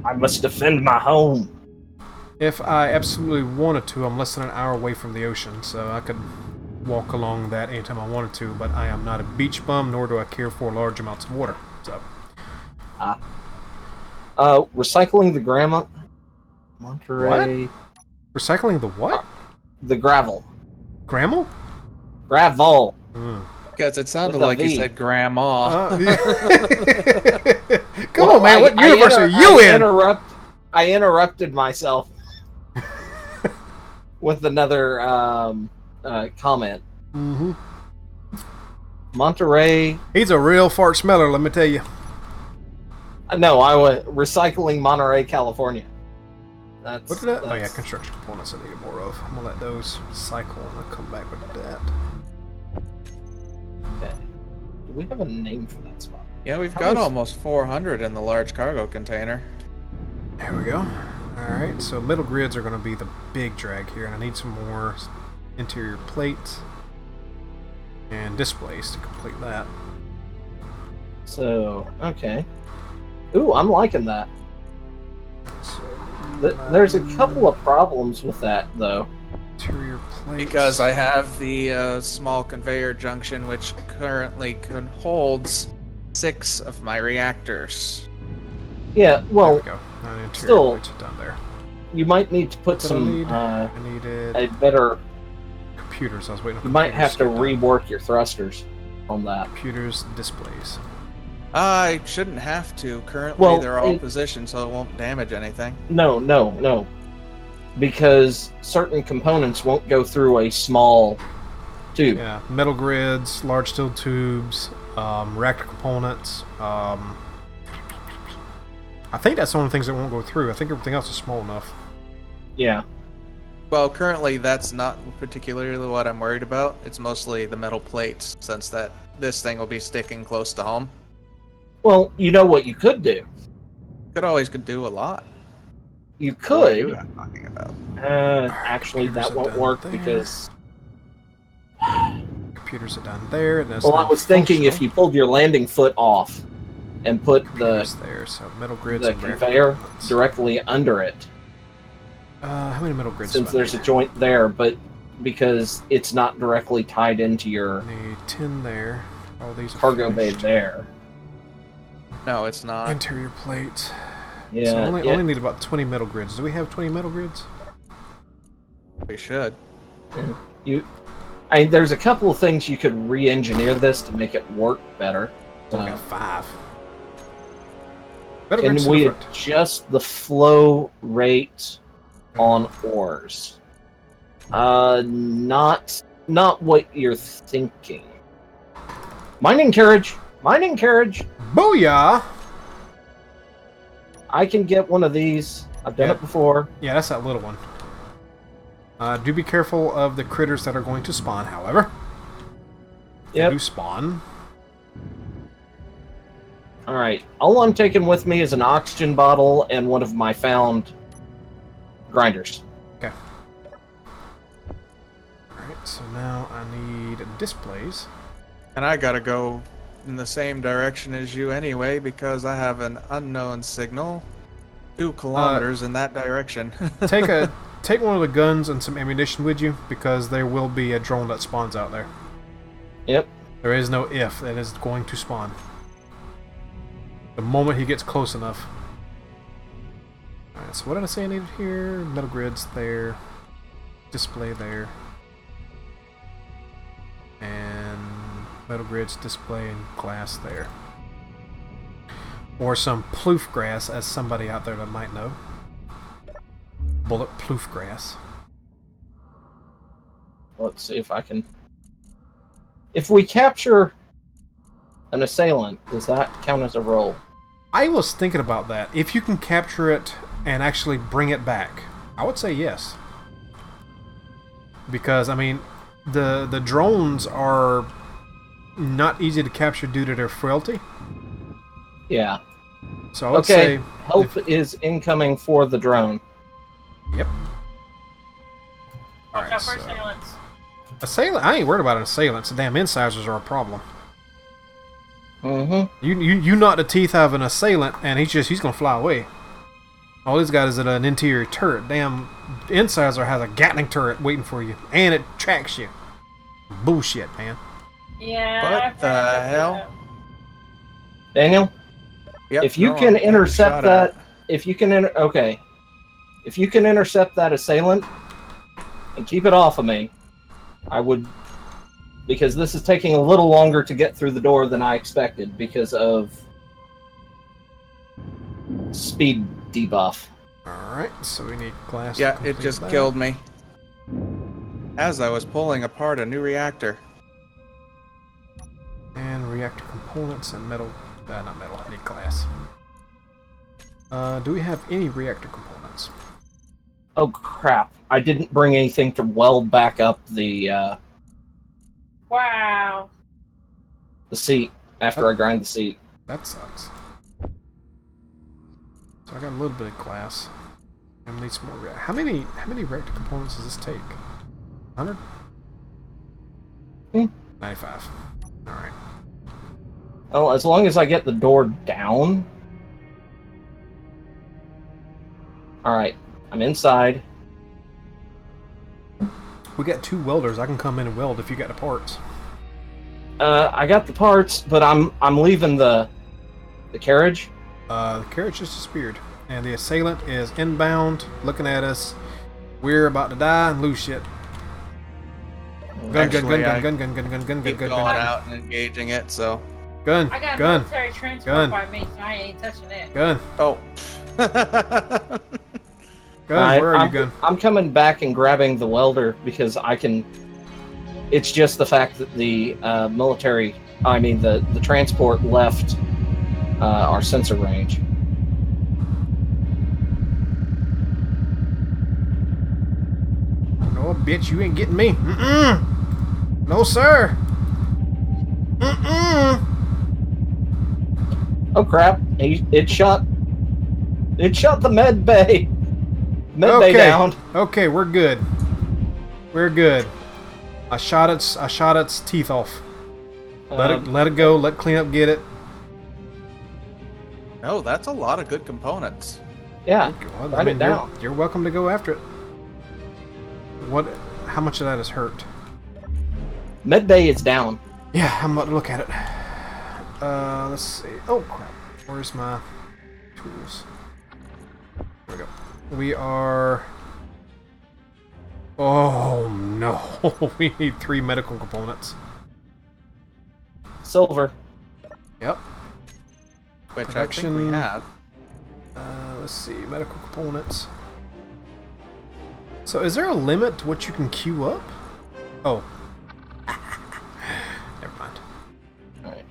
I must defend my home. If I absolutely wanted to, I'm less than an hour away from the ocean, so I could walk along that anytime I wanted to, but I am not a beach bum, nor do I care for large amounts of water, so... Recycling the grandma... Monterey... What? Recycling the what? The gravel. Grammel? Gravel! Because it sounded With a like you V. said grandma. Come on, man, what universe are you in? I interrupted myself with another comment. Mm-hmm. Monterey... He's a real fart smeller, let me tell you. No, I went recycling Monterey, California. That's. What did that? Oh yeah, that's- construction components I need more of. I'm gonna let those cycle and I'll come back with that. Okay. Do we have a name for that spot? Yeah, we've How got does- almost 400 in the large cargo container. There we go. Alright, so middle grids are gonna be the big drag here, and I need some more interior plates and displays to complete that. So, okay. Ooh, I'm liking that. So, There's a couple of problems with that, though. interior plates. Because I have the small conveyor junction, which currently holds 6 of my reactors. Yeah, There well, we go. Now the interior still- plates are done there. you might need to put What did I some, need? I needed a better. computers. I was waiting on You might have to computers get done. rework your thrusters on that. Computers, displays. I shouldn't have to. Currently, Well, they're all it- positioned, so it won't damage anything. No. Because certain components won't go through a small tube. Yeah, metal grids, large steel tubes, reactor components. I think that's one of the things that won't go through. I think everything else is small enough. Yeah. Well, currently, that's not particularly what I'm worried about. It's mostly the metal plates, since that this thing will be sticking close to home. Well, you know what you could do? Could do a lot. You What are you could. talking about? Actually, Computers that are won't done work there. because. Computers are done there. And Well, I was thinking if you pulled your landing foot off and put the there, so metal grids the and reactor conveyor components. directly under it, How many metal grids? since do I there's a need? joint there, but because it's not directly tied into your I need 10 there. All these are cargo bay finished. there. No, it's not. Interior plates. Yeah. So I only, yeah. only need about 20 metal grids. Do we have 20 metal grids? We should. There's a couple of things you could re-engineer this to make it work better. We got 5. Metal Can grids to we the front. adjust the flow rate on ores? Not what you're thinking. Mining carriage. Booyah! I can get one of these. I've done Yeah. it before. Yeah, that's that little one. Do be careful of the critters that are going to spawn, however. They Yep. do spawn. All right. All I'm taking with me is an oxygen bottle and one of my found grinders. Okay. Alright, so now I need displays. And I gotta go in the same direction as you anyway, because I have an unknown signal 2 kilometers in that direction. Take one of the guns and some ammunition with you, because there will be a drone that spawns out there. Yep. There is no if, it is going to spawn. The moment he gets close enough. Alright, so what did I say I needed here? Metal grids there. Display there. And metal grids, display, and glass there. Or some ploof grass, as somebody out there that might know. Bullet ploof grass. Let's see if I can. If we capture an assailant, does that count as a roll? I was thinking about that. If you can capture it and actually bring it back, I would say yes. Because, I mean, the drones are not easy to capture due to their frailty. Yeah. So I would Okay. say... Help is incoming for the drone. Yep. Watch Alright, out for so... assailants. Assailant? I ain't worried about an assailant. The damn incisors are a problem. Mm-hmm. You knock the teeth out of an assailant, and he's gonna fly away. All he's got is an interior turret. Damn, incisor has a Gatling turret waiting for you, and it tracks you. Bullshit, man. Yeah. What I've the heard about hell? that. Daniel, Yep, if you no, can I'm getting intercept shot that, at. if you can intercept that assailant and keep it off of me, I would, because this is taking a little longer to get through the door than I expected because of speed debuff. Alright, so we need glass to Yeah, it complete just that. killed me. As I was pulling apart a new reactor. And reactor components and metal... not metal, I need glass. Do we have any reactor components? Oh crap! I didn't bring anything to weld back up the Wow. seat after I grind the seat. That sucks. So I got a little bit of glass. I need some more. How many reactor components does this take? 100? 95. All right. Well, as long as I get the door down. All right, I'm inside. We got 2 welders. I can come in and weld if you got the parts. I got the parts, but I'm leaving the carriage. The carriage just disappeared, and the assailant is inbound, looking at us. We're about to die and lose shit. Gun, Keep going gun. out and engaging it, so... Gun, I got a gun, military transport gun. by me, so I ain't touching it. gun, Oh. gun. Where are you, gun? I'm coming back and grabbing the welder because I can. It's just the fact that the the transport left our sensor range. No, bitch, you ain't getting me. Mm-mm. No, sir. Mm-mm. Oh crap! It shot the med bay. Med bay down. Okay, we're good. We're good. I shot its teeth off. Let it go. Let cleanup get it. No, that's a lot of good components. Yeah. Well, Write it down. You're welcome to go after it. What? How much of that is hurt? Med bay is down. Yeah, I'm about to look at it. Let's see. Oh crap! Where's my tools? There we go. We are. Oh no! We need 3 medical components. Silver. Yep. Which I think we have. Let's see. Medical components. So, is there a limit to what you can queue up? Oh. Never mind. Alright.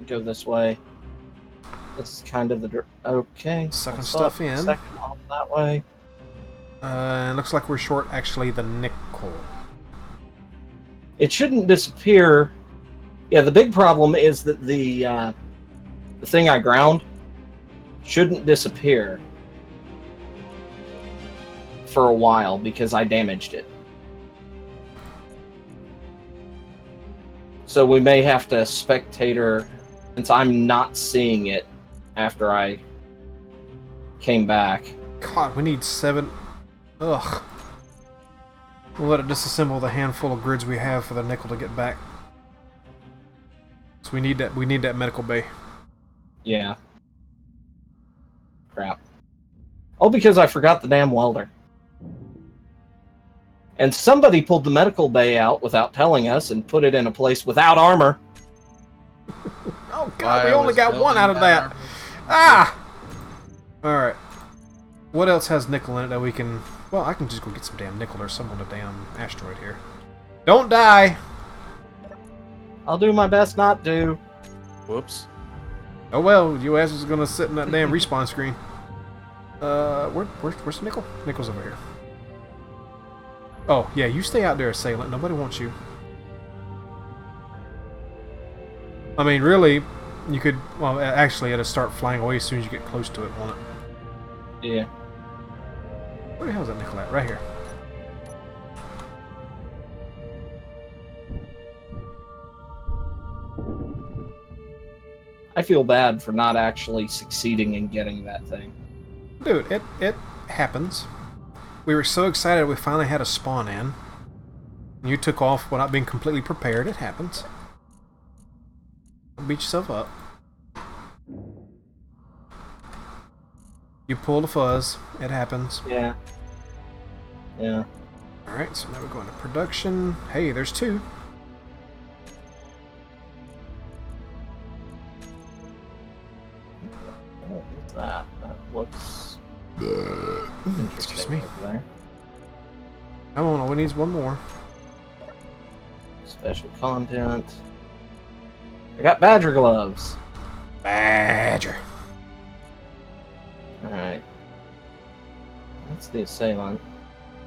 Go this way. This is kind of the... Okay. Sucking What's stuff up? in. Second off that way. It looks like we're short, actually, the nickel. It shouldn't disappear. Yeah, the big problem is that the thing I ground shouldn't disappear for a while because I damaged it. So we may have to spectator, since I'm not seeing it after I came back. God, we need 7. Ugh. We'll let it disassemble the handful of grids we have for the nickel to get back. So we need that. We need that medical bay. Yeah. Crap. Oh, because I forgot the damn welder. And somebody pulled the medical bay out without telling us and put it in a place without armor. Oh God, we only got 1 out of that. Ah! Alright. What else has nickel in it that we can... Well, I can just go get some damn nickel or some on the damn asteroid here. Don't die! I'll do my best not to. Whoops. Oh well, you ass is gonna sit in that damn respawn screen. Where's the nickel? Nickel's over here. Oh, yeah, you stay out there, assailant. Nobody wants you. I mean, really, you could... Well, actually, it'll start flying away as soon as you get close to it, won't it? Yeah. Where the hell is that nickel at? Right here. I feel bad for not actually succeeding in getting that thing. Dude, it happens. We were so excited we finally had a spawn in. You took off without being completely prepared. It happens. Don't beat yourself up. You pulled a fuzz. It happens. Yeah. Yeah. Alright, so now we're going to production. Hey, there's 2. What's that? That looks... Excuse me. over there. Come on, all we need is 1 more. Special content. I got badger gloves. Badger. Alright. What's the assailant?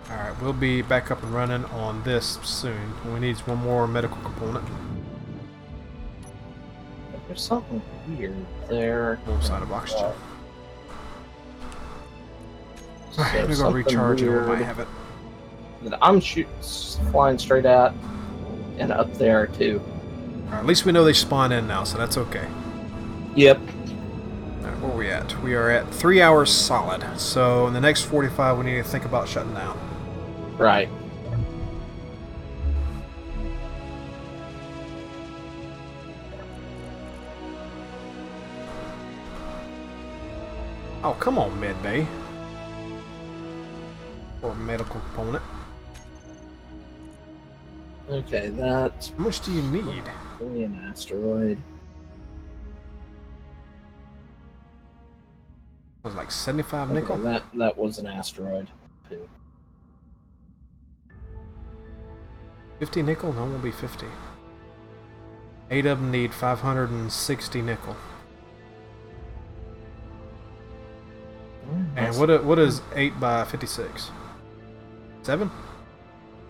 Alright, we'll be back up and running on this soon. We need one more medical component. There's something weird there. Full side of oxygen. So Alright, I'm gonna go something recharge it. We weird might have it. that I'm flying straight at, and up there too. Alright, at least we know they spawn in now, so that's okay. Yep. Alright, where are we at? We are at 3 hours solid. So in the next 45, we need to think about shutting down. Right. Oh, come on, Medbay. Or medical component. Okay, that's How much do you need? probably an asteroid. Was it like 75 nickel? Okay, that was an asteroid. Too. 50 nickel? No, it won't be 50. 8 of them need 560 nickel. And what is 8 by 56? 7?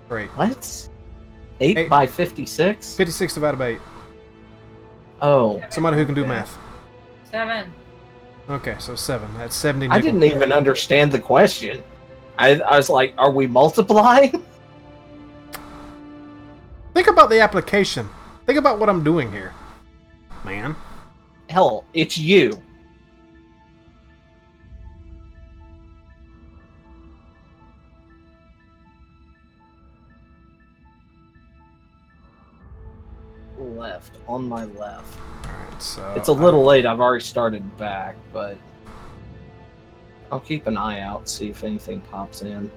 Or 8? What? 8 Eight. by 56? 56 divided by 8. Oh. Somebody who can do math. 7. Okay, so 7. That's 70 nickel. I didn't even understand the question. I was like, are we multiplying? Think about the application. Think about what I'm doing here. Man. Hell, it's you. Left, on my left. Alright, so... It's a little late, I've already started back, but I'll keep an eye out, see if anything pops in.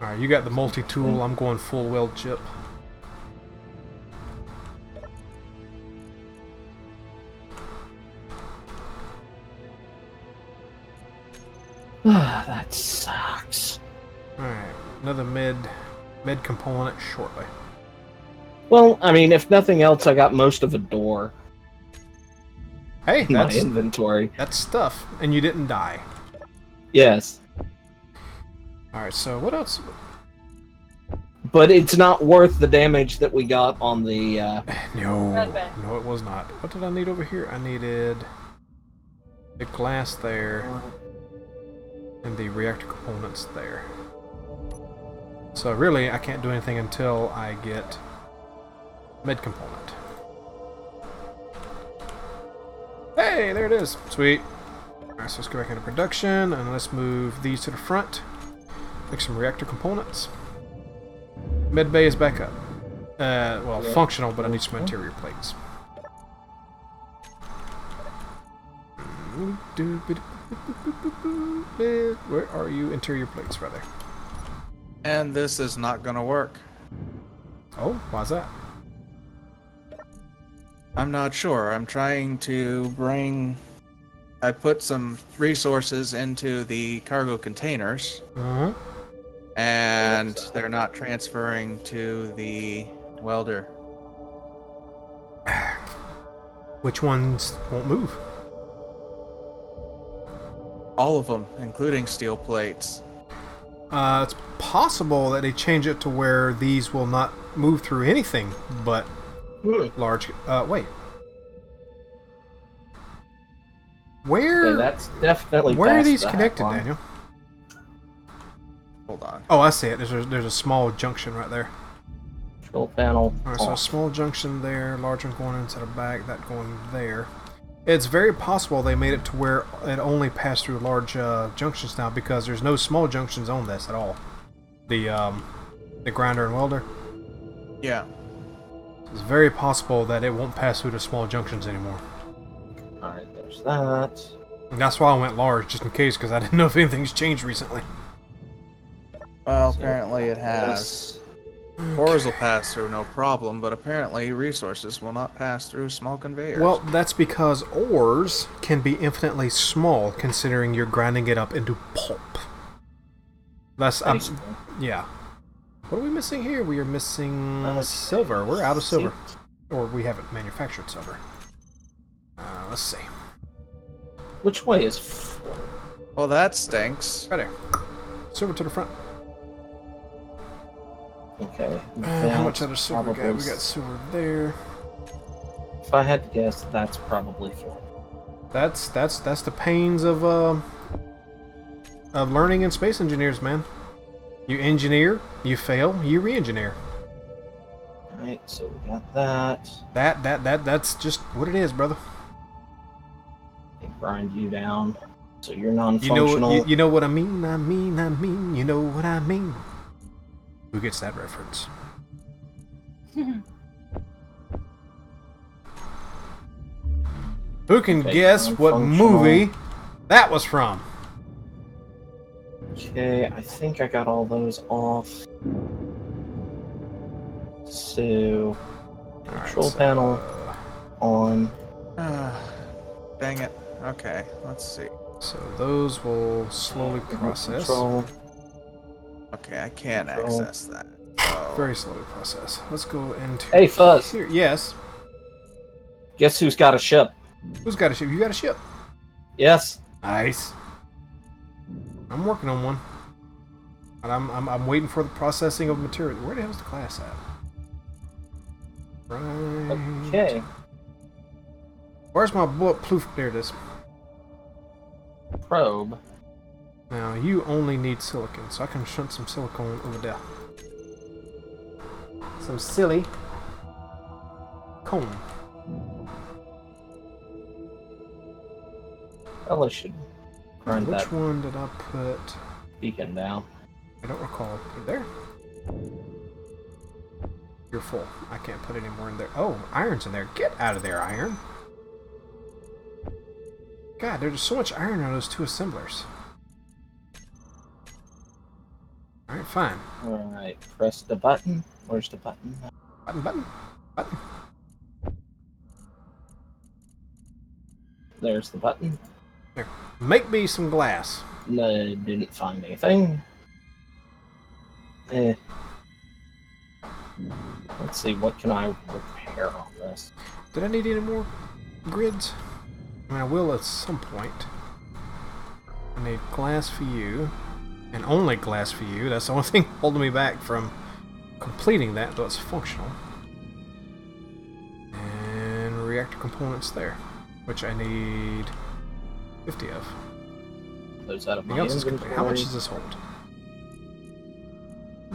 Alright, you got the multi-tool. I'm going full weld chip. That sucks. Alright, another mid component shortly. Well, I mean, if nothing else, I got most of a door Hey, in my that's inventory. stuff, and you didn't die. Yes. Alright, so what else? But it's not worth the damage that we got on the, No, Okay. no, it was not. What did I need over here? I needed the glass there, and the reactor components there. So really, I can't do anything until I get mid component. Hey, there it is. Sweet. Alright, so let's go back into production, and let's move these to the front. Make some reactor components. Med bay is back up. Well, functional, but I need some interior plates. Where are you? Interior plates, rather. And this is not gonna work. Oh, why's that? I'm not sure. I'm trying to bring... I put some resources into the cargo containers, Uh-huh. and they're not transferring to the welder. Which ones won't move? All of them, including steel plates. It's possible that they change it to where these will not move through anything but large... wait. Where... Okay, that's definitely Where are past these the connected, line. Daniel? Hold on. Oh, I see it. There's a small junction right there. Control panel. Alright, so a off. small junction there, large one going into the back, that going there. It's very possible they made it to where it only passed through large junctions now, because there's no small junctions on this at all. The grinder and welder. Yeah. It's very possible that it won't pass through the small junctions anymore. Alright, there's that. And that's why I went large, just in case, because I didn't know if anything's changed recently. Well, apparently it has. Ores will pass through no problem, but apparently resources will not pass through small conveyors. Well, that's because ores can be infinitely small, considering you're grinding it up into pulp. That's Basically. yeah. What are we missing here? We are missing silver. We're out of silver, or we haven't manufactured silver. Let's see. Which way is Well, that stinks. Right there. Silver to the front. Okay. How much that's other silver we got? probably- We got silver there. If I had to guess, that's probably 4. That's the pains of learning in space engineers, man. You engineer, you fail, you re-engineer. Alright, so we got that. That's just what it is, brother. They grind you down. So you're You non-functional. know, you know what I mean? I mean, you know what I mean. Who gets that reference? Who can Okay, guess what non-functional. movie that was from? Okay, I think I got all those off. So, control panel on. Dang it. Okay, let's see. So those will slowly process. Control. Okay, I can't Control. access that. So... Very slowly process. Let's go into Hey, Fuzz. here. Yes. Guess who's got a ship? Who's got a ship? You got a ship. Yes. Nice. I'm working on one. And I'm waiting for the processing of material. Where the hell's the class at? Right. Okay. Where's my bulletproof? There it is. Probe. Now you only need silicon, so I can shunt some silicone over there. Some silly cone. Well, I should grind Which that one did I put? beacon down. I don't recall. You there? You're full. I can't put any more in there. Oh, iron's in there. Get out of there, iron. God, there's so much iron on those two assemblers. Alright, fine. Alright, press the button. Where's the button? Button. There's the button. There. Make me some glass. No, didn't find anything. Let's see, what can I repair on this? Did I need any more grids? I mean, I will at some point. I need glass for you. And only glass for you. That's the only thing holding me back from completing that, though it's functional. And reactor components there, which I need 50 of. Those out of my Everything else is complete. How much inventory. does this hold?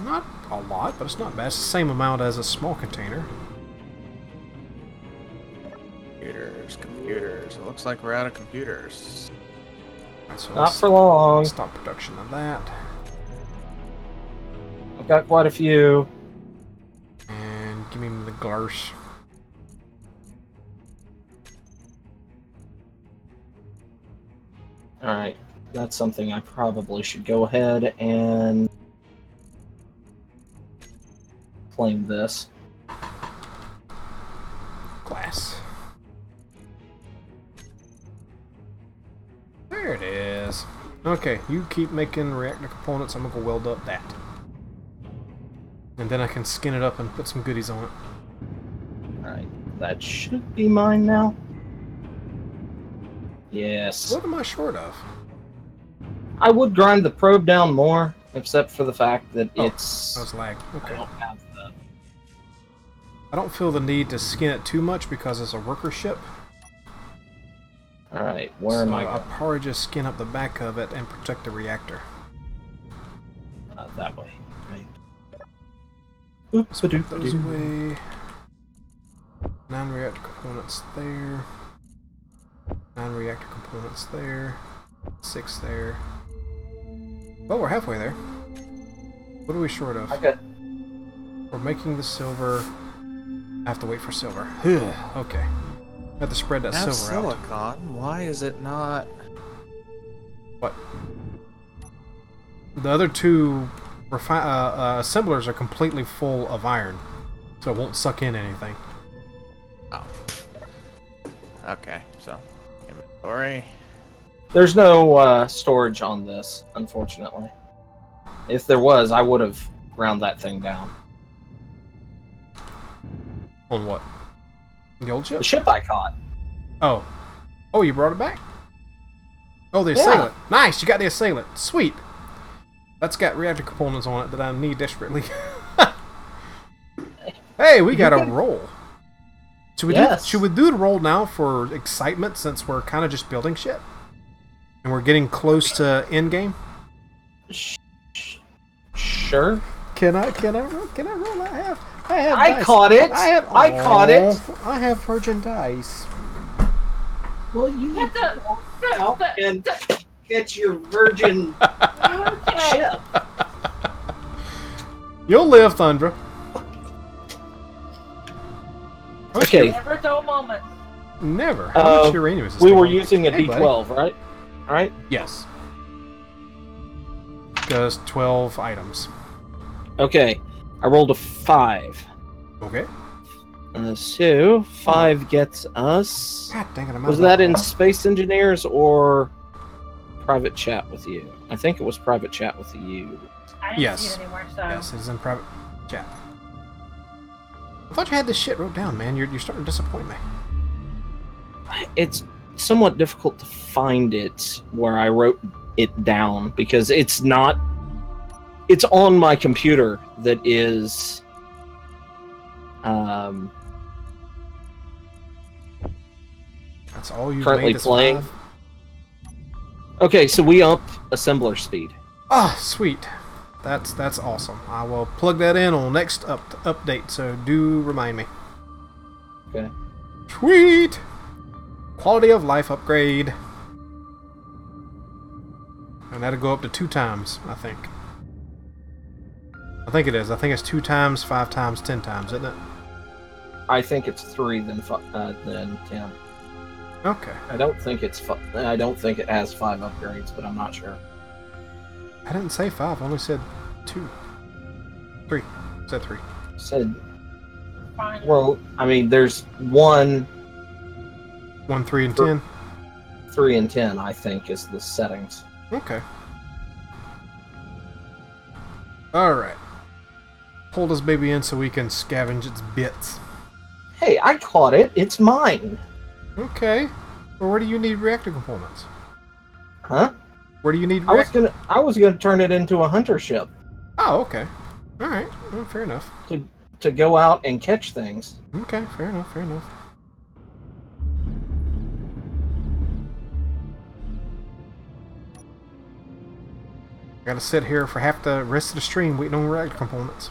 Not a lot, but it's not bad. It's the same amount as a small container. Computers. It looks like we're out of computers. Right, so Not let's for long. stop production of that. I've got quite a few. And give me the glass. Alright, that's something I probably should go ahead and claim this. Glass. There it is. Okay, you keep making reactor components. I'm gonna go weld up that. And then I can skin it up and put some goodies on it. Alright, that should be mine now. Yes. What am I short of? I would grind the probe down more, except for the fact that Oh, it's... That was lag. I Okay. don't have the... I don't feel the need to skin it too much because it's a worker ship. Alright, where am So I I'll going? probably just skin up the back of it and protect the reactor. That way. Right. Oops, Put those away. Non-reactor components there. Non-reactor components there. 6 there. Well, we're halfway there. What are we short of? I got... We're making the silver. I have to wait for silver. Okay. I have to spread that Have silver out. silicon. Why is it not? What? The other two assemblers are completely full of iron, so it won't suck in anything. Oh. Okay, so inventory. There's no storage on this, unfortunately. If there was, I would have ground that thing down. On what? The old ship? The ship I caught. Oh. Oh, you brought it back? Oh, the Yeah. assailant. Nice, you got the assailant. Sweet. That's got reactor components on it that I need desperately. Hey, we got a roll. Should we do the roll now for excitement since we're kind of just building shit? And we're getting close to end game? Sure. Can I roll? I have I dice. caught it. I caught it. I have virgin dice. Well, you Get the- out and get your virgin Okay. ship. You'll live, Thundra. Okay. Never a dull moment. Never. How much uranium is this? We thing were on? using a Hey, buddy. D12, right? All right. Yes. Does 12 items. Okay. I rolled a 5. Okay. So 5 gets us. God dang it, I'm out Was of that in Space Engineers or private chat with you? I think it was private chat with you. I didn't Yes. see it anywhere, so. Yes, it is in private chat. I thought you had this shit wrote down, man. You're starting to disappoint me. It's somewhat difficult to find it where I wrote it down because it's not. It's on my computer that is. That's all you've Currently made this playing. 5? Okay, so we up assembler speed. Ah, sweet. That's awesome. I will plug that in on next update, so do remind me. Okay. Sweet! Quality of life upgrade. And that'll go up to 2 times, I think. I think it is. I think it's 2 times, 5 times, 10 times, isn't it? I think it's 3 then 10. Okay. I don't think it's. I don't think it has 5 upgrades, but I'm not sure. I didn't say 5, I only said 2. 3. I said 3. Said. Fine. Well, I mean, there's 1, 1, 3, and 10. 3, and 10. I think is the settings. Okay. Alright. Pull this baby in so we can scavenge its bits. Hey, I caught it. It's mine. Okay. Well, where do you need reactor components? Huh? Where do you need I reactor? was gonna turn it into a hunter ship Oh, okay. Alright. Well, fair enough. to go out and catch things. Okay, fair enough, fair enough. Gotta sit here for half the rest of the stream waiting on reactor components.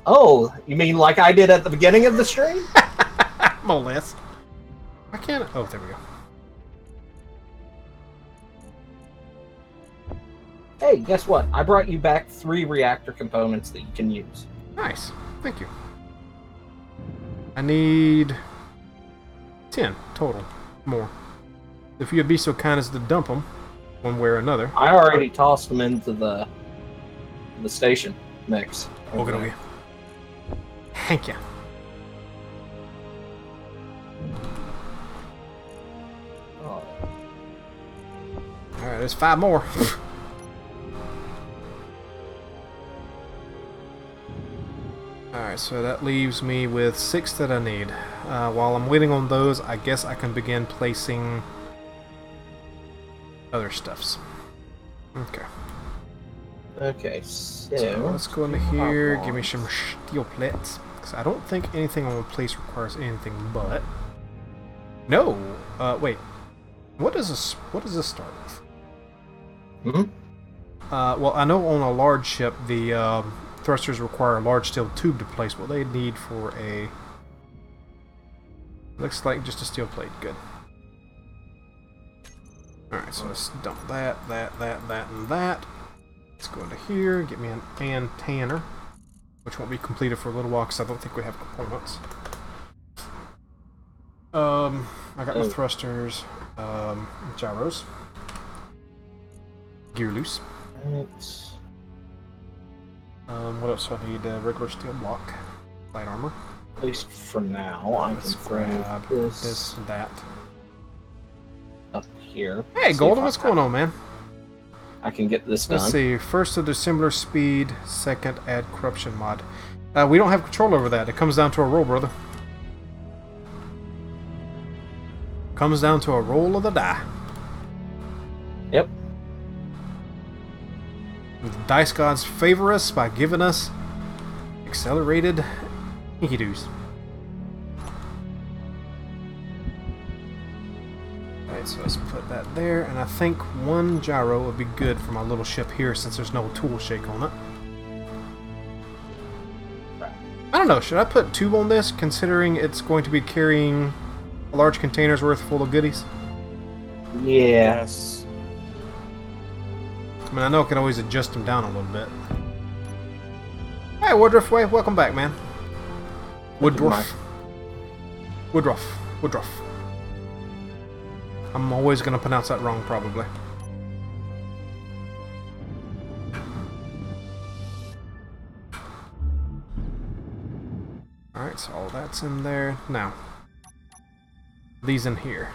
Oh, you mean like I did at the beginning of the stream? More or less. I can't. Oh, there we go. Hey, guess what? I brought you back 3 reactor components that you can use. Nice. Thank you. I need 10 total. More. If you'd be so kind as to dump them, one way or another. I already tossed them into the station mix. Okay. Thank you. Oh, Alright, there's 5 more. Alright, so that leaves me with 6 that I need. While I'm waiting on those, I guess I can begin placing other stuffs. Okay. okay, So let's go into here, give me some steel plates. Because I don't think anything on the place requires anything but... No! Wait. What does this start with? Hmm? Well, I know on a large ship, the thrusters require a large steel tube to place. What they need for a... Looks like just a steel plate. Good. Alright, so let's dump that, and that. Let's go into here, get me an antenna, which won't be completed for a little while because I don't think we have components. I got my thrusters, gyros, gear loose. What else do I need? Regular steel block, light armor. At least for now, I Let's can grab grab this and that. up here. Hey, See Golden, if what's going on, man? I can get this done. Let's see. First, the dissembler speed. Second, add corruption mod. We don't have control over that. It comes down to a roll, brother. Comes down to a roll of the die. Yep. The dice gods favor us by giving us accelerated hinky-doos. Alright, so let's put that there, and I think one gyro would be good for my little ship here since there's no tool shake on it. I don't know, should I put tube on this considering it's going to be carrying a large container's worth full of goodies? Yeah. Yes. I mean, I know I can always adjust them down a little bit. Hey, Woodruff Way, welcome back, man. Woodruff. Woodruff. I'm always going to pronounce that wrong, probably. Alright, so all that's in there. Now, these in here.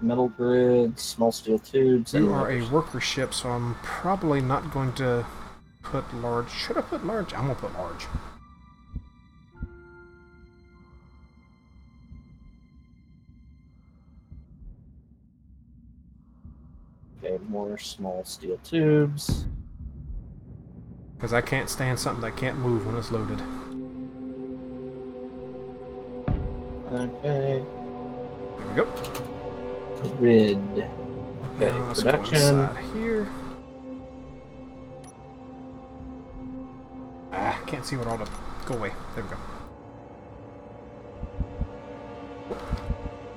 Metal grids, small steel tubes. You and are a levers. worker ship, so I'm probably not going to put large. Should I put large? I'm going to put large. Okay, more small steel tubes. Because I can't stand something that can't move when it's loaded. Okay. There we go. Grid. Okay, Now let's go production. inside here. Ah, can't see what all the... Go away. There we go.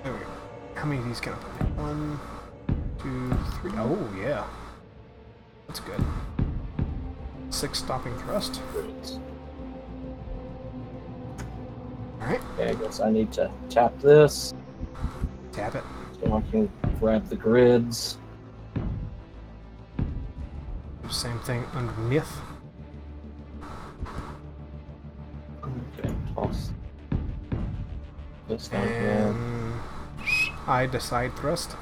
There we go. How many of these can I put in? 1, 2, 3. Oh, yeah. That's good. 6 stopping thrust. Grids. Alright, Okay, I guess I need to tap this tap it. so I can grab the grids. Same thing underneath. Okay, toss this down here. And hide the side thrust.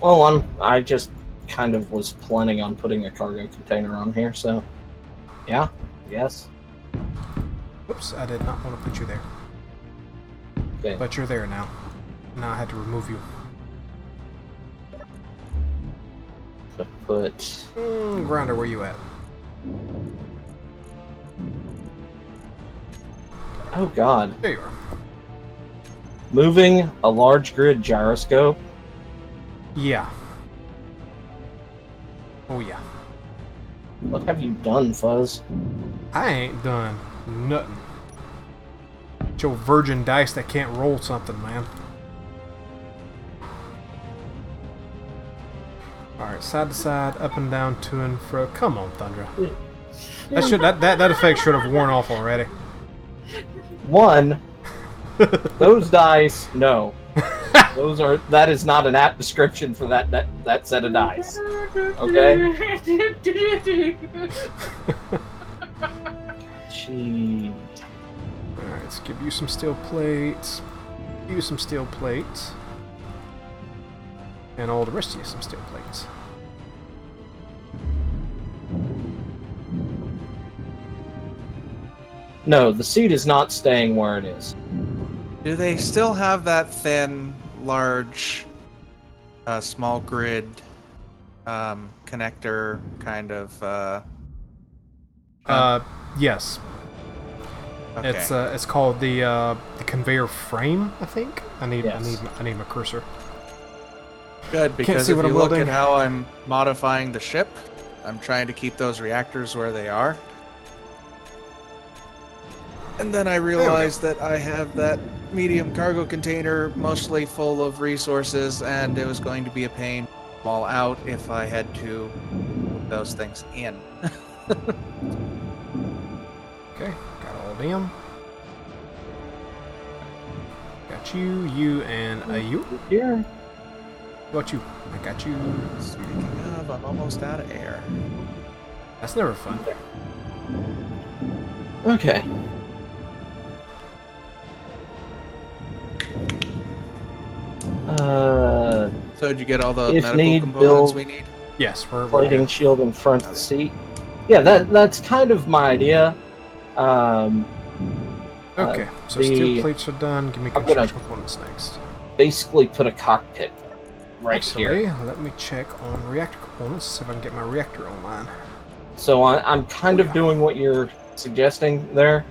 Well, I just kind of was planning on putting a cargo container on here, so yeah, yes. Oops, I did not want to put you there. Okay. But you're there now. Now I had to remove you. To put Grounder, where you at? oh god, There you are. moving a large grid gyroscope. Yeah. Oh yeah. What have you done, Fuzz? I ain't done nothing. It's your virgin dice that can't roll something, man. Alright, side to side, up and down, to and fro. Come on, Thundra. That effect should have worn off already. One, those dice, no. That is not an apt description for that set of dice. Okay? Gee. Alright, let's give you some steel plates. You some steel plates. And all the rest of you some steel plates. No, the seat is not staying where it is. Do they still have that thin, large, small grid connector kind of? Yes. Okay. It's called the conveyor frame, I think. I need my cursor. Good, because see if what you I'm look welding. at how I'm modifying the ship, I'm trying to keep those reactors where they are. And then I realized that I have that medium cargo container mostly full of resources, and it was going to be a pain all out if I had to put those things in. Okay, got all them. Got you, and you. Here. What about you? I got you. Speaking of, I'm almost out of air. That's never fun. Okay. So did you get all the If medical need, components build- we need? Yes, we're Plating shield in front of the seat. Yeah, that's kind of my idea. Okay, so the- steel plates are done. Give me I'm gonna- construction components next. Basically, put a cockpit right Actually, here. let me check on reactor components, see if I can get my reactor online. So I'm kind of doing what you're suggesting there.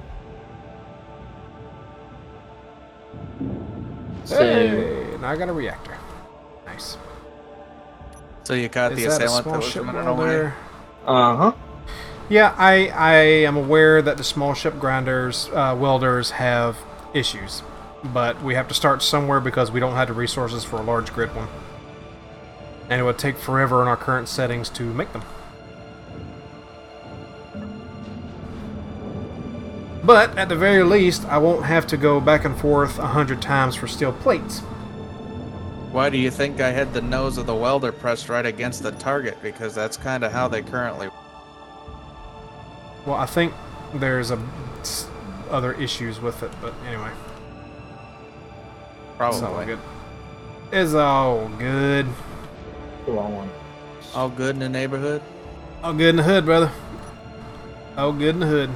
So Hey, now I got a reactor. Nice. So you caught the Is that a assailant small that was ship running away? welder? uh-huh. Yeah, I am aware that the small ship grinders, welders have issues, but we have to start somewhere because we don't have the resources for a large grid one. And it would take forever in our current settings to make them. But at the very least, I won't have to go back and forth 100 times for steel plates. Why do you think I had the nose of the welder pressed right against the target? Because that's kind of how they currently. Well, I think there's other issues with it, but anyway. It's all Probably. good. It's all good. The wrong one. All good in the neighborhood? All good in the hood, brother. All good in the hood.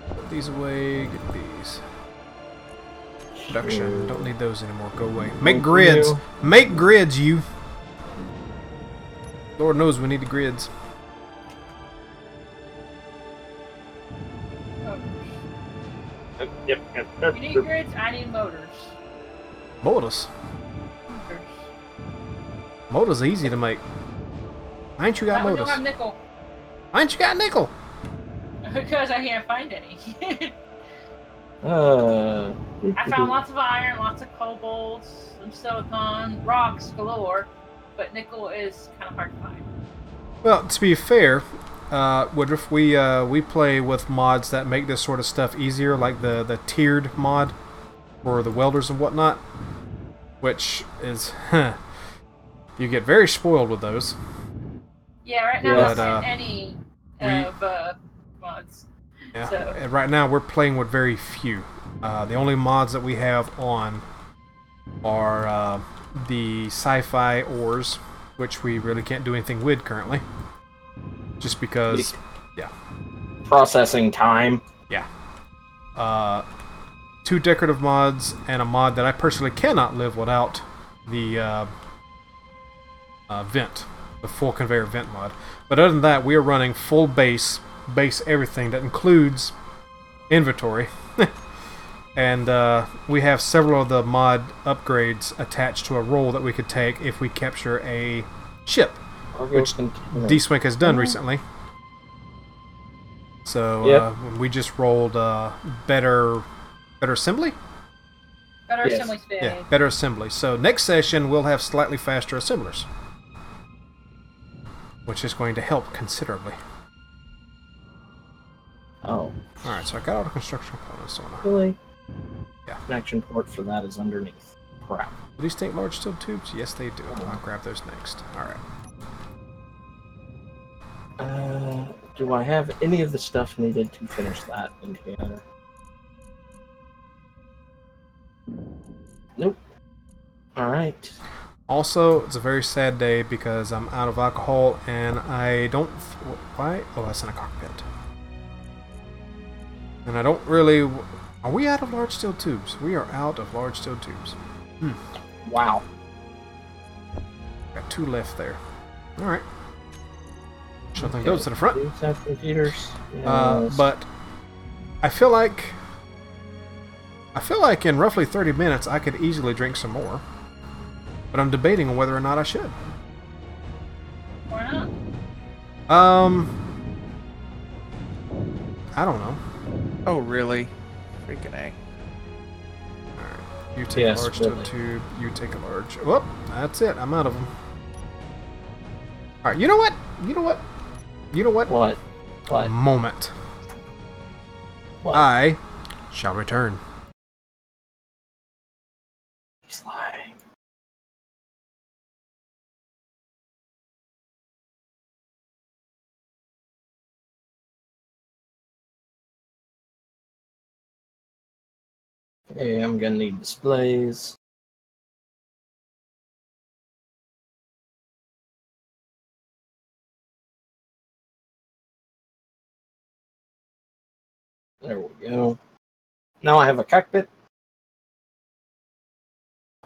Put these away, get these. Production. Don't need those anymore. Go away. Make Thank grids. you. Make grids, you. Lord knows we need the grids. Yep. You need grids, I need motors. Motors. Motors. Motors easy to make. Why ain't you got That one motors? don't have nickel. Why ain't you got nickel? Because I can't find any. Uh, I found lots of iron, lots of cobalt, some silicon, rocks galore, but nickel is kind of hard to find. Well, to be fair, Woodruff, we play with mods that make this sort of stuff easier, like the tiered mod for the welders and whatnot, which is, you get very spoiled with those. Yeah, right now Yes. I'm not any of mods. Yeah. So- And right now we're playing with very few. The only mods that we have on are the sci-fi ores, which we really can't do anything with currently, just because. processing time. Yeah. 2 decorative mods and a mod that I personally cannot live without, the vent, the full conveyor vent mod. But other than that, we are running full base everything that includes inventory. And we have several of the mod upgrades attached to a role that we could take if we capture a ship, which Dswank has done recently. So Yep. we just rolled better assembly. Better Yes. assembly speed. Yeah, better assembly. So next session we'll have slightly faster assemblers, which is going to help considerably. Oh, All right, so I got all the construction components on. really? Yeah. Connection port for that is underneath. Crap. Do these take large steel tubes? Yes, they do. I'll grab those next. All right. Do I have any of the stuff needed to finish that in Canada? Nope. Alright. Also, it's a very sad day because I'm out of alcohol and I don't. Why? Oh, that's in a cockpit. And I don't really. Are we out of large steel tubes? We are out of large steel tubes. Wow. Got 2 left there. All right. Something goes to the front. These have computers. Yes. But I feel like in roughly 30 minutes I could easily drink some more. But I'm debating on whether or not I should. Why not? I don't know. Oh, really? Freaking A. Alright. You take Yes, a large steel really. tube, you take a large. Whoop, that's it. I'm out of them. Alright, you know what? What? A What? moment. What? I shall return. He's lying. Okay, I'm gonna need displays. There we go. Now I have a cockpit.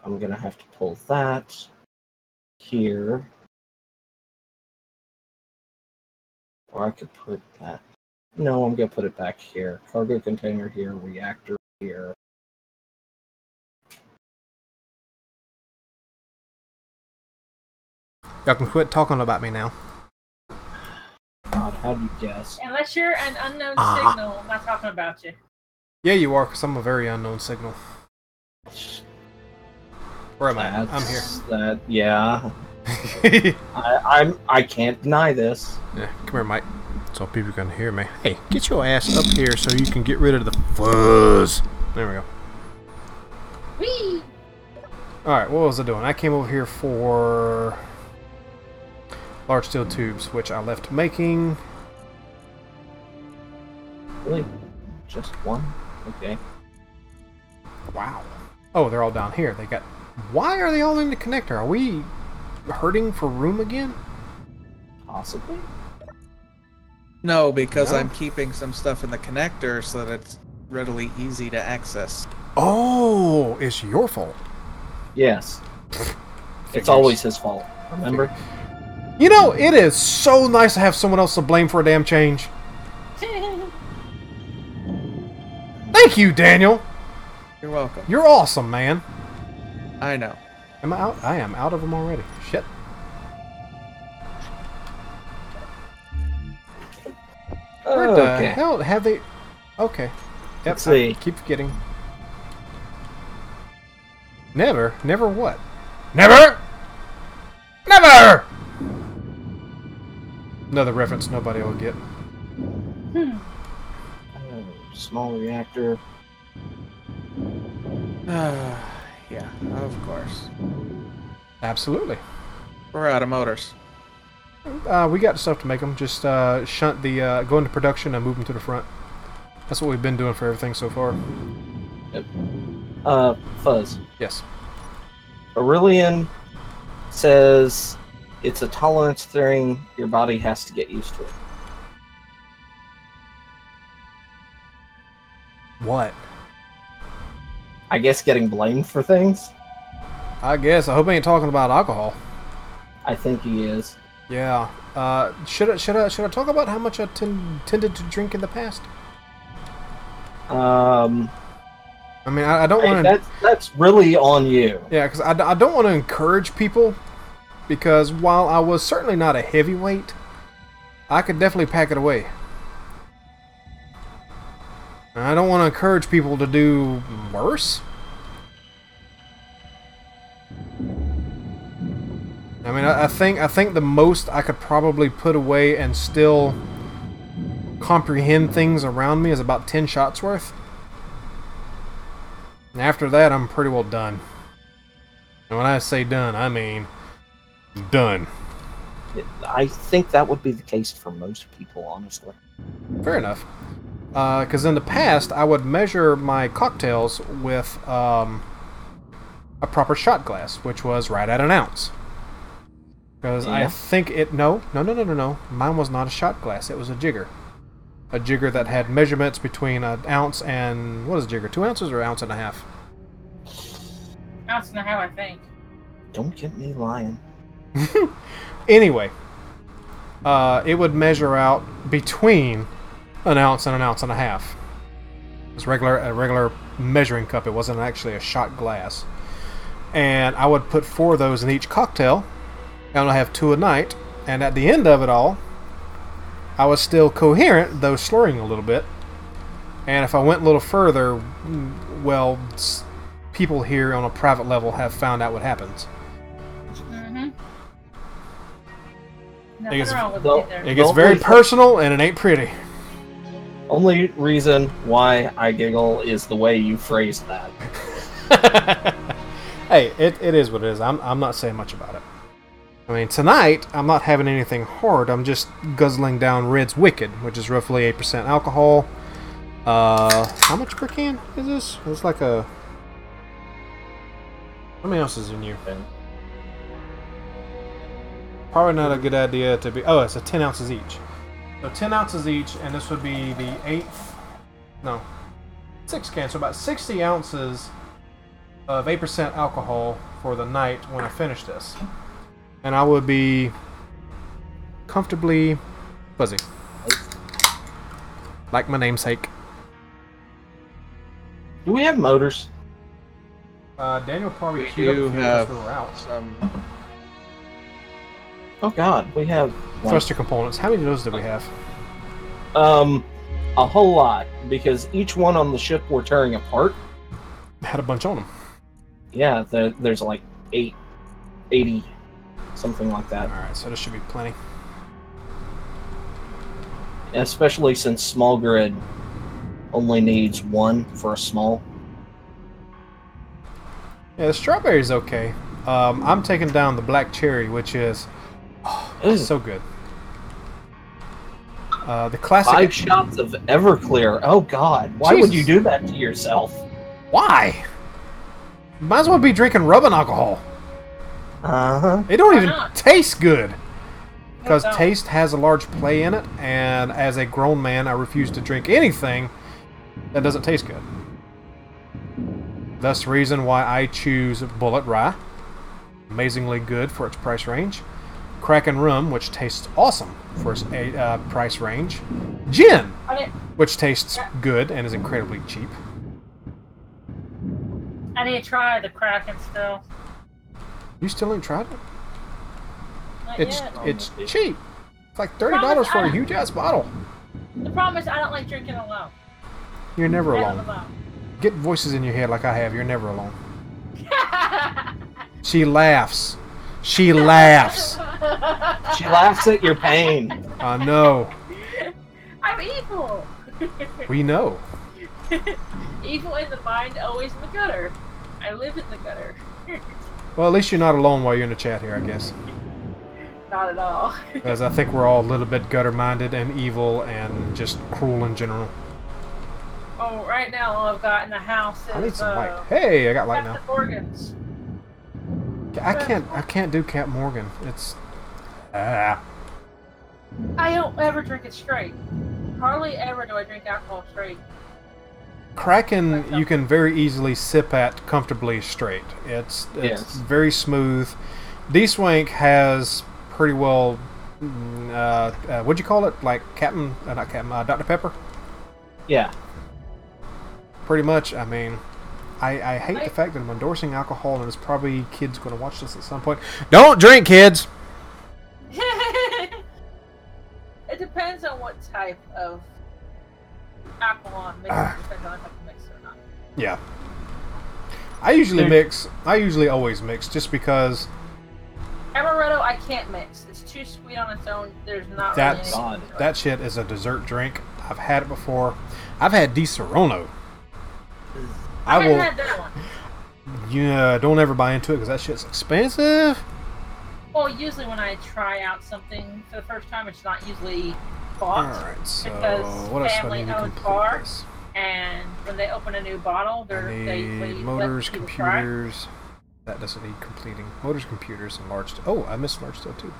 I'm gonna have to pull that here. Or I could put that. No, I'm gonna put it back here. Cargo container here, reactor here. Y'all can quit talking about me now. God, how'd you guess? Unless you're an unknown signal, I'm not talking about you. Yeah, you are, because I'm a very unknown signal. Where am I? I'm here. That, yeah. I can't deny this. Yeah, come here, Mike. So people can hear me. Hey, get your ass up here so you can get rid of the fuzz. There we go. Whee! Alright, what was I doing? I came over here for large steel tubes, which I left making. Really? Just one? Okay. Wow. Oh, they're all down here. They got... Why are they all in the connector? Are we hurting for room again? Possibly. No, because No? I'm keeping some stuff in the connector so that it's readily easy to access. Oh, it's your fault. Yes. Figures. It's always his fault. Remember? You know, it is so nice to have someone else to blame for a damn change. Thank you, Daniel. You're welcome. You're awesome, man. I know. Am I out? I am out of them already. Shit. Where the hell have they... Okay. Yep, Let's see. I keep forgetting. Never? Never what? Never! Never! Another reference nobody will get. Small reactor. Yeah, of course. Absolutely. We're out of motors. We got stuff to make them. Just shunt the... go into production and move them to the front. That's what we've been doing for everything so far. Yep. Fuzz. Yes. Aurelian says it's a tolerance thing. Your body has to get used to it. What? I guess getting blamed for things? I guess. I hope I ain't talking about alcohol. I think he is. Yeah. Should I talk about how much I tended to drink in the past? I mean, I don't want to... That's really on you. Yeah, because I don't want to encourage people, because while I was certainly not a heavyweight, I could definitely pack it away. And I don't want to encourage people to do worse. I mean, I think the most I could probably put away and still comprehend things around me is about 10 shots worth. And after that, I'm pretty well done. And when I say done, I mean done. I think that would be the case for most people, honestly. Fair enough. Because in the past, I would measure my cocktails with a proper shot glass, which was right at an ounce. Because I think it... No. Mine was not a shot glass. It was a jigger. A jigger that had measurements between an ounce and... What is a jigger? 2 ounces or ounce and a half? Ounce and a half, I think. Don't get me lying. Anyway. It would measure out between an ounce and a half. It was a regular measuring cup. It wasn't actually a shot glass. And I would put 4 of those in each cocktail. And I'd have 2 a night. And at the end of it all, I was still coherent, though slurring a little bit. And if I went a little further, well, people here on a private level have found out what happens. Mm-hmm. It gets very personal, and it ain't pretty. Only reason why I giggle is the way you phrased that. Hey, it is what it is. I'm not saying much about it. I mean, tonight, I'm not having anything hard. I'm just guzzling down Red's Wicked, which is roughly 8% alcohol. How much per can is this? It's like a... How many ounces in you? Probably not a good idea to be... Oh, it's a 10 ounces each. So 10 ounces each, and this would be the 8th... No. 6 cans, so about 60 ounces of 8% alcohol for the night when I finish this. And I would be comfortably fuzzy. Like my namesake. Do we have motors? Daniel probably We queued up do a few have as we were out. some. Oh God, we have one. Thruster components. How many of those do we have? A whole lot, because each one on the ship we're tearing apart. Had a bunch on them. Yeah, there's like 80, something like that. Alright, so this should be plenty. Especially since small grid only needs one for a small. Yeah, the strawberry's okay. I'm taking down the black cherry, which is so good. The classic. 5 shots of Everclear. Oh God, why would you do that to yourself? Why? Might as well be drinking rubbing alcohol. Uh-huh. It don't Why even not? taste good. Because don't? taste has a large play in it, and as a grown man, I refuse to drink anything that doesn't taste good. Thus the reason why I choose Bullet Rye. Amazingly good for its price range. Kraken Rum, which tastes awesome for its price range. Gin, which tastes good and is incredibly cheap. I need to try the Kraken still. You still ain't tried it? Not It's yet. it's cheap. It's like $30 for a huge ass bottle. The problem is I don't like drinking alone. You're never I'm alone. Get voices in your head like I have. You're never alone. alone. She laughs. She laughs. She laughs at your pain. I know. I'm evil. We know. Evil in the mind, always in the gutter. I live in the gutter. Well, at least you're not alone while you're in the chat here, I guess. Not at all. Because I think we're all a little bit gutter-minded and evil and just cruel in general. Oh, right now all I've got in the house is I need some light. Hey, I got light now. Captain Morgan's. I can't do Cap Morgan. It's I don't ever drink it straight. Hardly ever do I drink alcohol straight. Kraken you can very easily sip at comfortably straight. It's Yes. very smooth. Dswank has pretty well what'd you call it? Like Captain not Captain Dr. Pepper? Yeah. Pretty much. I mean, I hate the fact that I'm endorsing alcohol, and there's probably kids going to watch this at some point. Don't drink, kids! It depends on what type of alcohol I'm mixing. Depends on if I can mix it or not. Yeah. I usually mix. I usually always mix, just because Amaretto, I can't mix. It's too sweet on its own. There's not that's really anything to it. that shit is a dessert drink. I've had it before. I've had Dswank. I haven't had that one. Yeah, don't ever buy into it because that shit's expensive. Well, usually when I try out something for the first time, it's not usually bought. Alright, so Because what else do I family need to owns complete bar. this? And when they open a new bottle, I they need let motors, people try. computers. That doesn't need completing. Motors, computers, and large. Oh, I missed large steel tube.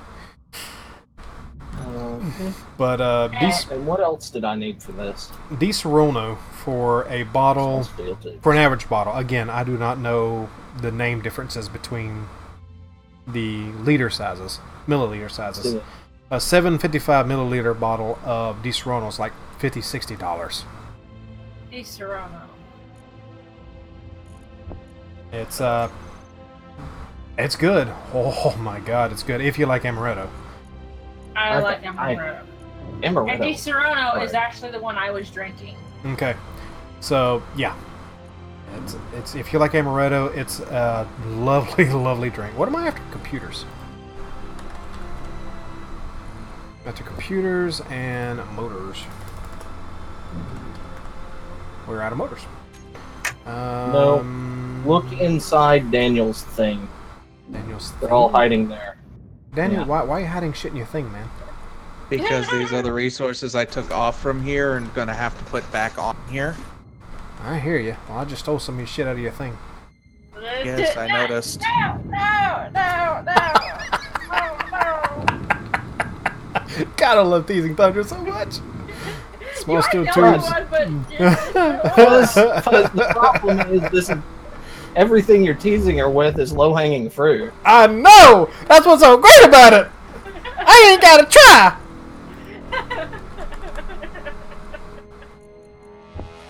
But And what else did I need for this? Dswank for a bottle, Steel tube. for an average bottle. Again, I do not know the name differences between the liter sizes, milliliter sizes. Yeah. A 755 milliliter bottle of Dswank is like $50-$60. Di Serrano. It's good. Oh my god, it's good if you like amaretto. I I like think Amaretto. Amaretto. And Di Serrano is Right. actually the one I was drinking. Okay, so yeah, it's if you like amaretto, it's a lovely, lovely drink. What am I after? Computers. After computers and motors. We're out of motors. Look inside Daniel's thing. Daniel's They're all hiding there. Daniel, Yeah. why are you hiding shit in your thing, man? Because these are the resources I took off from here and gonna have to put back on here. I hear you. Well, I just stole some of your shit out of your thing. Yes, I noticed. No. God, I love Teasing Thunder so much. Small steel You already tubes. know what it was, but yeah, Because the problem is this is everything you're teasing her with is low hanging fruit. I know! That's what's so great about it! I ain't gotta try!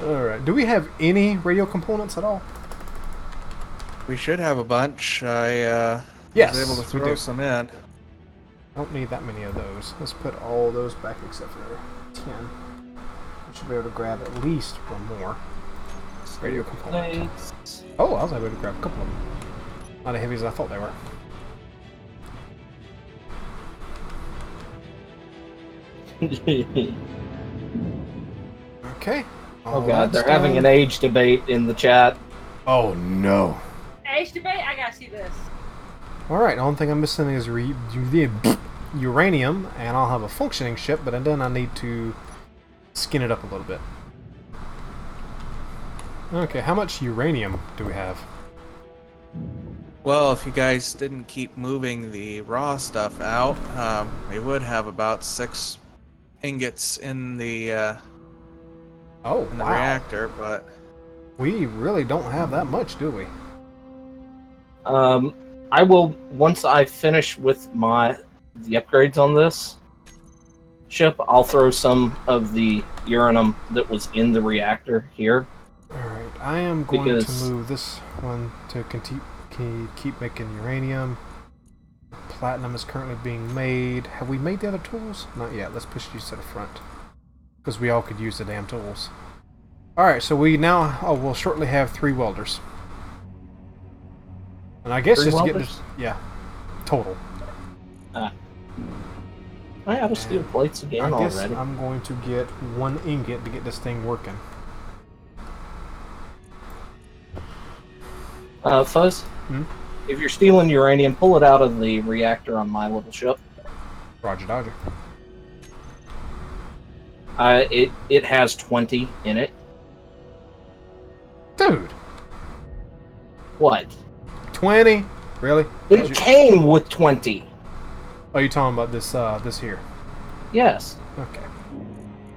Alright, do we have any radio components at all? We should have a bunch. I Yes, was able to we throw do. some in. I don't need that many of those. Let's put all those back except for 10. We should be able to grab at least one more radio component. Oh, I was able to grab a couple of them. Not as heavy as I thought they were. Okay. Oh all god, that's they're having done. an age debate in the chat. Oh no. Age debate? I gotta see this. Alright, the only thing I'm missing is uranium, and I'll have a functioning ship, but then I need to skin it up a little bit. Okay, how much uranium do we have? Well, if you guys didn't keep moving the raw stuff out, we would have about 6 ingots in the Oh, wow. reactor, but We really don't have that much, do we? I will, once I finish with the upgrades on this ship, I'll throw some of the uranium that was in the reactor here. Alright, I am going Because- to move this one to keep making uranium. Platinum is currently being made. Have we made the other tools? Not yet. Let's push these to the front. Because we all could use the damn tools. Alright, so we now we'll shortly have 3 welders. And I guess 3 just to get welders? this... Yeah. Total. I have steel plates again I guess already. I'm going to get 1 ingot to get this thing working. Fuzz, Hmm? if you're stealing uranium, pull it out of the reactor on my little ship. Roger Dodger. It has 20 in it. Dude! What? 20? Really? It came with 20. Oh, you talking about this this here? Yes. Okay.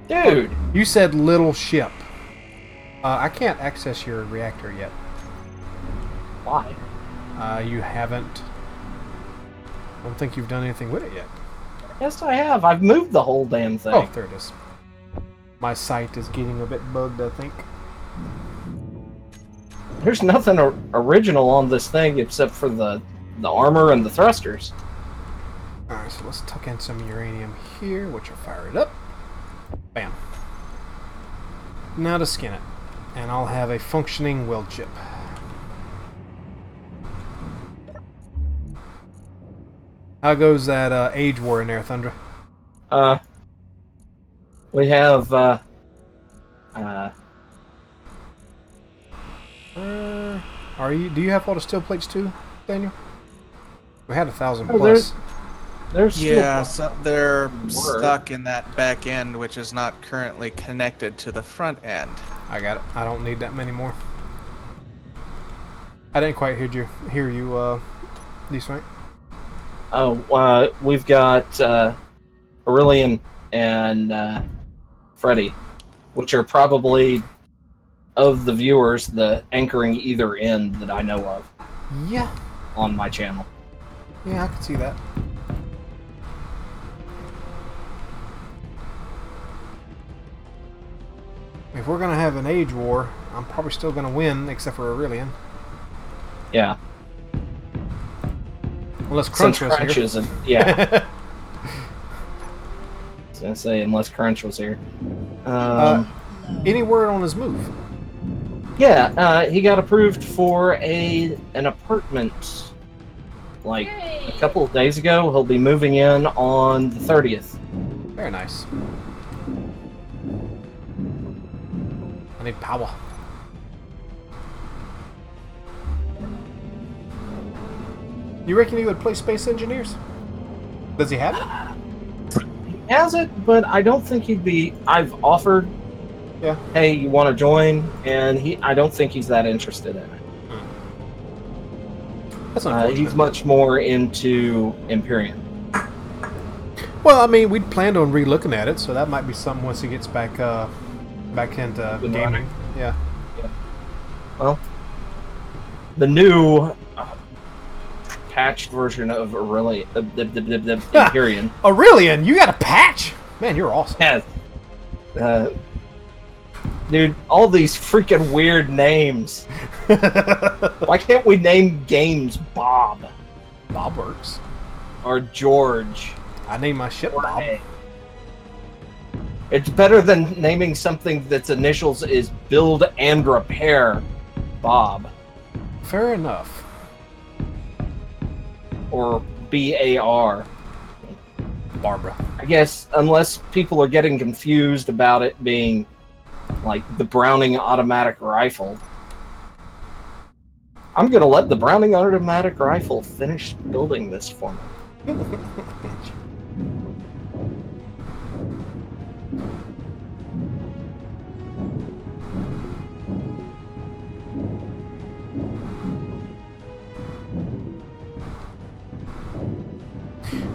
Dude. You said little ship. I can't access your reactor yet. Why? You haven't... I don't think you've done anything with it yet. Yes, I have. I've moved the whole damn thing. Oh, there it is. My site is getting a bit bugged, I think. There's nothing original on this thing except for the armor and the thrusters. Alright, so let's tuck in some uranium here, which will fire it up. Bam. Now to skin it. And I'll have a functioning weld chip. How goes that age war in there, Thundra? We have Do you have all the steel plates too, Daniel? We had 1,000 Oh, plus. there's steel yeah, plates. so they're Word. stuck in that back end, which is not currently connected to the front end. I got it. I don't need that many more. I didn't quite hear you, Dswank. Oh, we've got Aurelian and Freddy, which are probably, of the viewers, the anchoring either end that I know of Yeah. on my channel. Yeah, I can see that. If we're gonna have an age war, I'm probably still gonna win, except for Aurelian. Yeah. Unless Crunch Since was Crunch here. isn't. Yeah. I was going to say, unless Crunch was here. Any word on his move? He got approved for an apartment like Yay. a couple of days ago. He'll be moving in on the 30th. Very nice. I need power. You reckon he would play Space Engineers? Does he have it? He has it, but I don't think he'd be. I've offered, Yeah. hey, you want to join? And I don't think he's that interested in it. That's unfortunate. He's much more into Imperium. Well, Well, I mean, we'd planned on re-looking at it, so that might be something once he gets back into Been gaming. running. Yeah. Well, the new patched version of Aurelian, Empyrean Aurelian, you got a patch? Man, you're awesome. has. Dude, all these freaking weird names. Why can't we name games Bob Bob works. or George? I named my ship Or Bob. A? It's better than naming something that's initials is build and repair Bob Fair enough. or BAR. Barbara. I guess unless people are getting confused about it being like the Browning automatic rifle. I'm gonna let the Browning automatic rifle finish building this for me.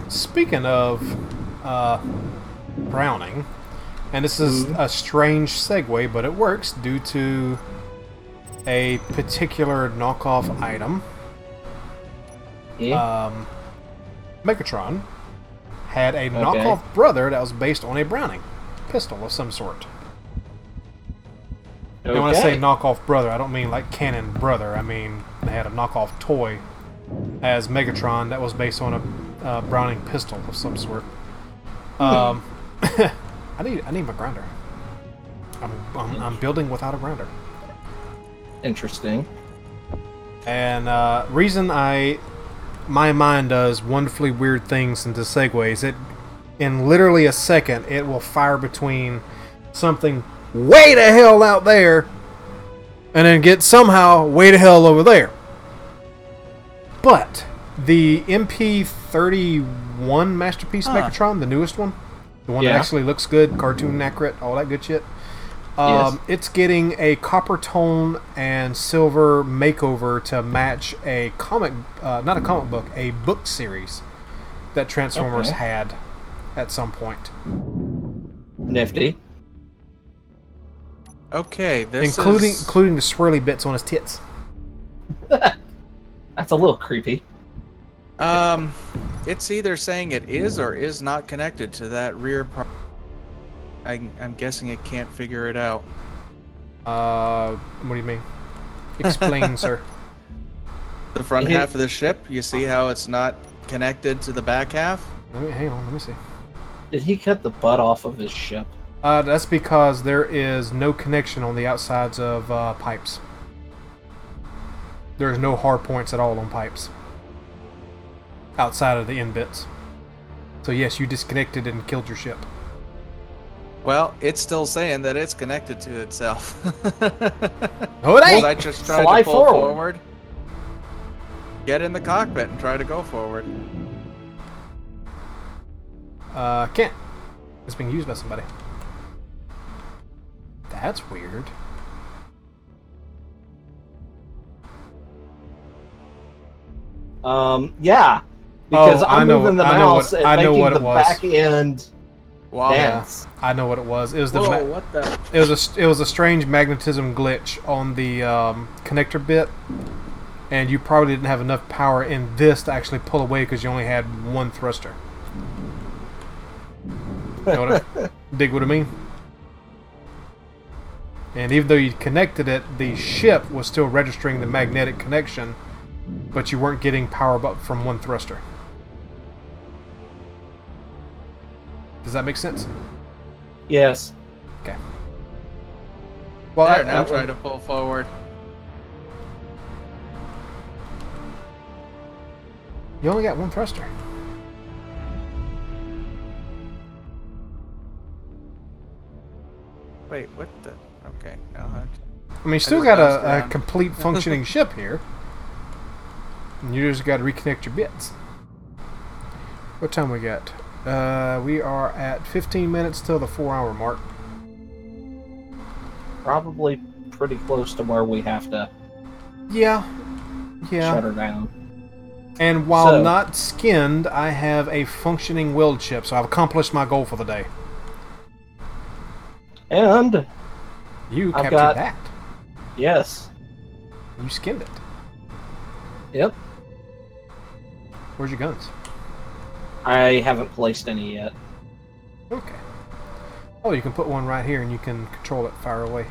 Speaking of Browning, and this is a strange segue, but it works due to a particular knockoff item. Yeah. Megatron had a knockoff brother that was based on a Browning pistol of some sort. And when I say knockoff brother, I don't mean like canon brother. I mean they had a knockoff toy as Megatron that was based on a Browning pistol of some sort. I need my grinder. I'm building without a grinder. Interesting. And reason my mind does wonderfully weird things into segues. It in literally a second it will fire between something way the hell out there and then get somehow way the hell over there. But the MP31 Masterpiece Megatron, the newest one, the one that actually looks good, cartoon accurate, all that good shit. Yes. It's getting a copper tone and silver makeover to match a comic, not a comic book, a book series that Transformers had at some point. Nifty. Okay, this Including the swirly bits on his tits. That's a little creepy. It's either saying it is or is not connected to that rear part. I'm guessing it can't figure it out. What do you mean? Explain, sir. The front half of the ship, you see how it's not connected to the back half? Hang on, let me see. Did he cut the butt off of his ship? That's because there is no connection on the outsides of pipes. There's no hard points at all on pipes. Outside of the end bits. So yes, you disconnected and killed your ship. Well, it's still saying that it's connected to itself. No, it ain't! I just tried Fly to pull forward. forward. Get in the cockpit and try to go forward. Can't. It's being used by somebody. That's weird. Yeah. Because I I'm know moving the what- I know mouse what- and I know making what the it was. back end Wow. dance. I know what it was. It was the Whoa, what the? it was a strange magnetism glitch on the connector bit, and you probably didn't have enough power in this to actually pull away because you only had one thruster. Dig what I mean? And even though you connected it, the ship was still registering the magnetic connection, but you weren't getting power up from one thruster. Does that make sense? Yes. Okay. Well, There, now try to pull forward. you only got one thruster. Wait, what the? Okay, now I mean, you still just got bounced a around. complete functioning ship here. And you just got to reconnect your bits. What time we got? We are at 15 minutes till the 4-hour mark. Probably pretty close to where we have to Yeah. shut her down. And while So- not skinned, I have a functioning weld chip, so I've accomplished my goal for the day. And You I've captured got- that. yes, You skinned it. yep. Where's your guns? I haven't placed any yet. Okay. Oh, you can put one right here and you can control it fire away.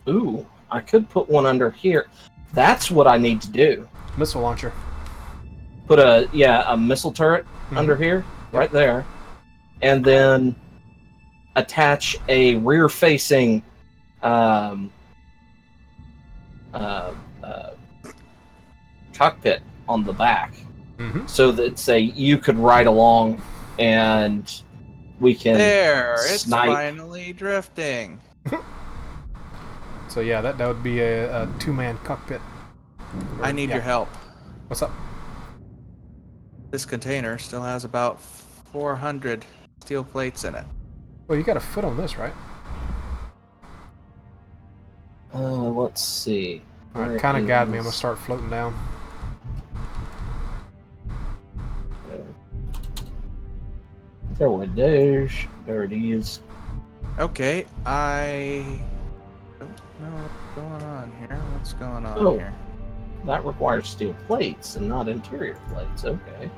Ooh, I could put one under here. That's what I need to do. Missile launcher. Put a missile turret under here, right there, and then attach a rear-facing cockpit on the back, Mm-hmm. so that say you could ride along, and we can There, it's snipe. finally drifting. So yeah, that would be a two-man cockpit. I need Yeah. your help. What's up? This container still has about 400 steel plates in it. Well, you got a foot on this, right? Let's see. Alright, Where kind of guide me. I'm is- gonna start floating down. There we go. There it is. Okay, I don't know what's going on here. What's going on Oh. here? That requires steel plates and not interior plates. Okay.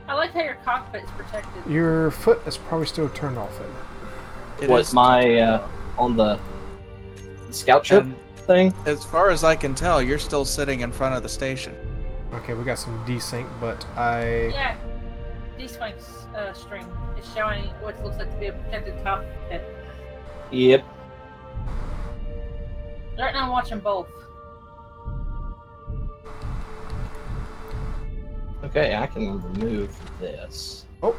I like how your cockpit's protected. Your foot is probably still turned off. Isn't it? It What is- my on the scout ship and thing? as far as I can tell, you're still sitting in front of the station. Okay, we got some desync, but I... Yeah. Dswank's string is showing what looks like to be a protected cockpit. Yep. Right now I'm watching both. Okay, I can remove this. Oh,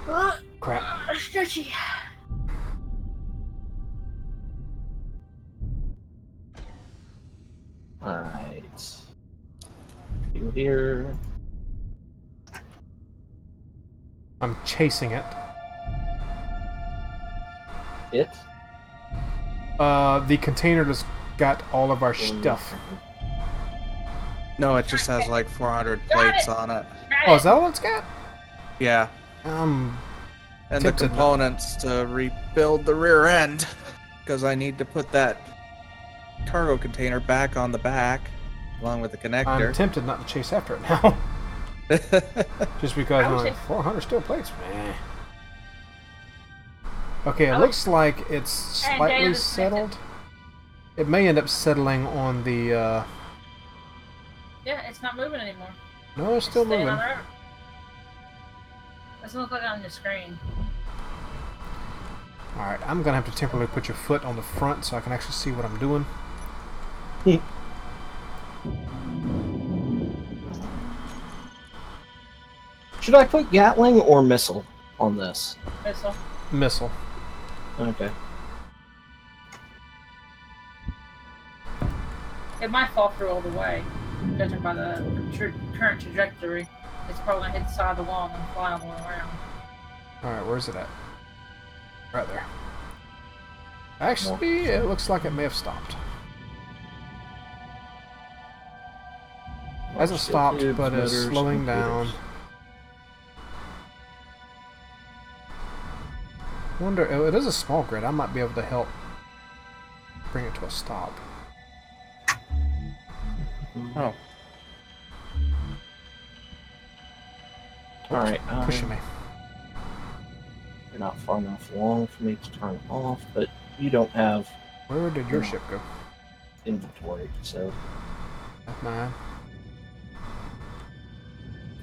crap. Stretchy. Alright. You here. I'm chasing it. It. The container just got all of our stuff. No, it just has like 400 Got plates it. on it. Oh, is that all it's got? Yeah, Um, and the Tempted not- components to rebuild the rear end, because I need to put that cargo container back on the back, along with the I'm connector. tempted not to chase after it now. Just because I I'm wish like, I- 400 steel plates? Meh. Okay, it I looks like it's And slightly David's settled. It may end up settling on the, Yeah, it's not moving anymore. no, it's still Staying moving. on the road. Doesn't look like it on the screen. Alright, I'm gonna have to temporarily put your foot on the front so I can actually see what I'm doing. Should I put Gatling or missile on this? Missile. Missile. Okay. It might fall through all the way, judging by the current trajectory. It's probably gonna hit the side of the wall and then fly all the way around. Alright, where's it at? Right there. Actually, it looks like it may have stopped. Hasn't stopped, Tubes, but is motors, slowing down. computers. Wonder, it is a small grid. I might be able to help bring it to a stop. Oh, Alright. Pushing me. You're not far enough along for me to turn off, but you don't have Where did your ship go? inventory, so. That's mine.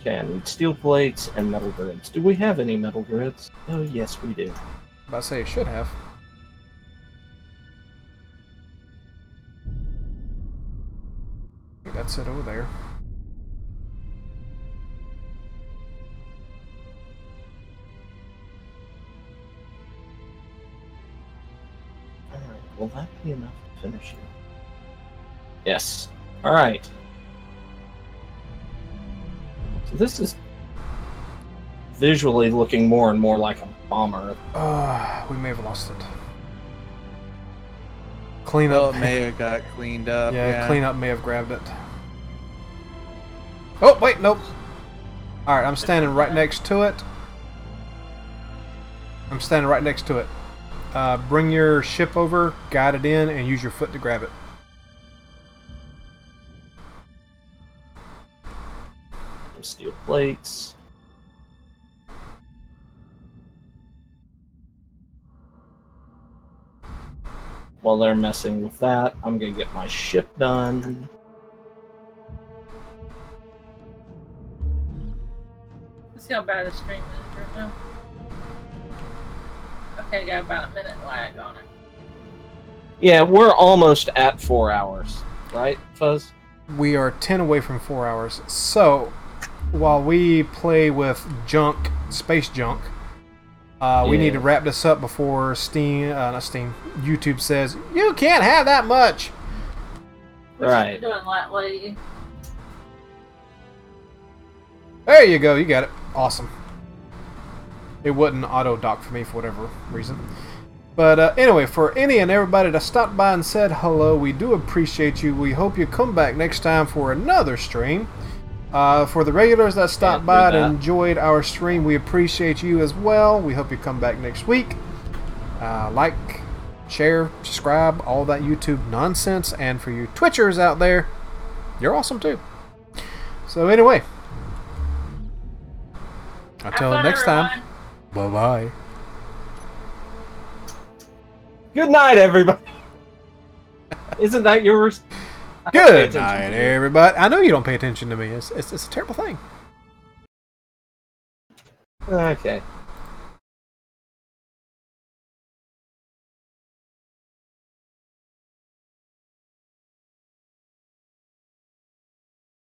Okay, I need steel plates and metal grids. Do we have any metal grids? Oh, yes, we do. About to say it should have. I think that's it over there. Alright, will that be enough to finish it? Yes. Alright. So this is visually looking more and more like a bomber. We may have lost it. Clean well, up. it may have got cleaned up. yeah, clean up may have grabbed it. Oh, wait, nope. Alright, I'm standing right next to it. I'm standing right next to it. Bring your ship over, guide it in, and use your foot to grab it. Steel plates. While they're messing with that, I'm gonna get my ship done. Let's see how bad the stream is right now. Okay, got about a minute lag on it. Yeah, we're almost at 4 hours, right, Fuzz? We are 10 away from 4 hours. So, while we play with junk, space junk, we need to wrap this up before YouTube says, you can't have that much! Right. Doing that lady. There you go, you got it. Awesome. It wouldn't auto-dock for me for whatever reason. But anyway, for any and everybody that stopped by and said hello, we do appreciate you. We hope you come back next time for another stream. For the regulars that stopped by and enjoyed our stream, we appreciate you as well. We hope you come back next week. Like, share, subscribe, all that YouTube nonsense. And for you Twitchers out there, you're awesome too. So anyway, until next time, bye-bye. Good night, everybody. Isn't that yours? Good night, everybody. I know you don't pay attention to me. It's a terrible thing. Okay.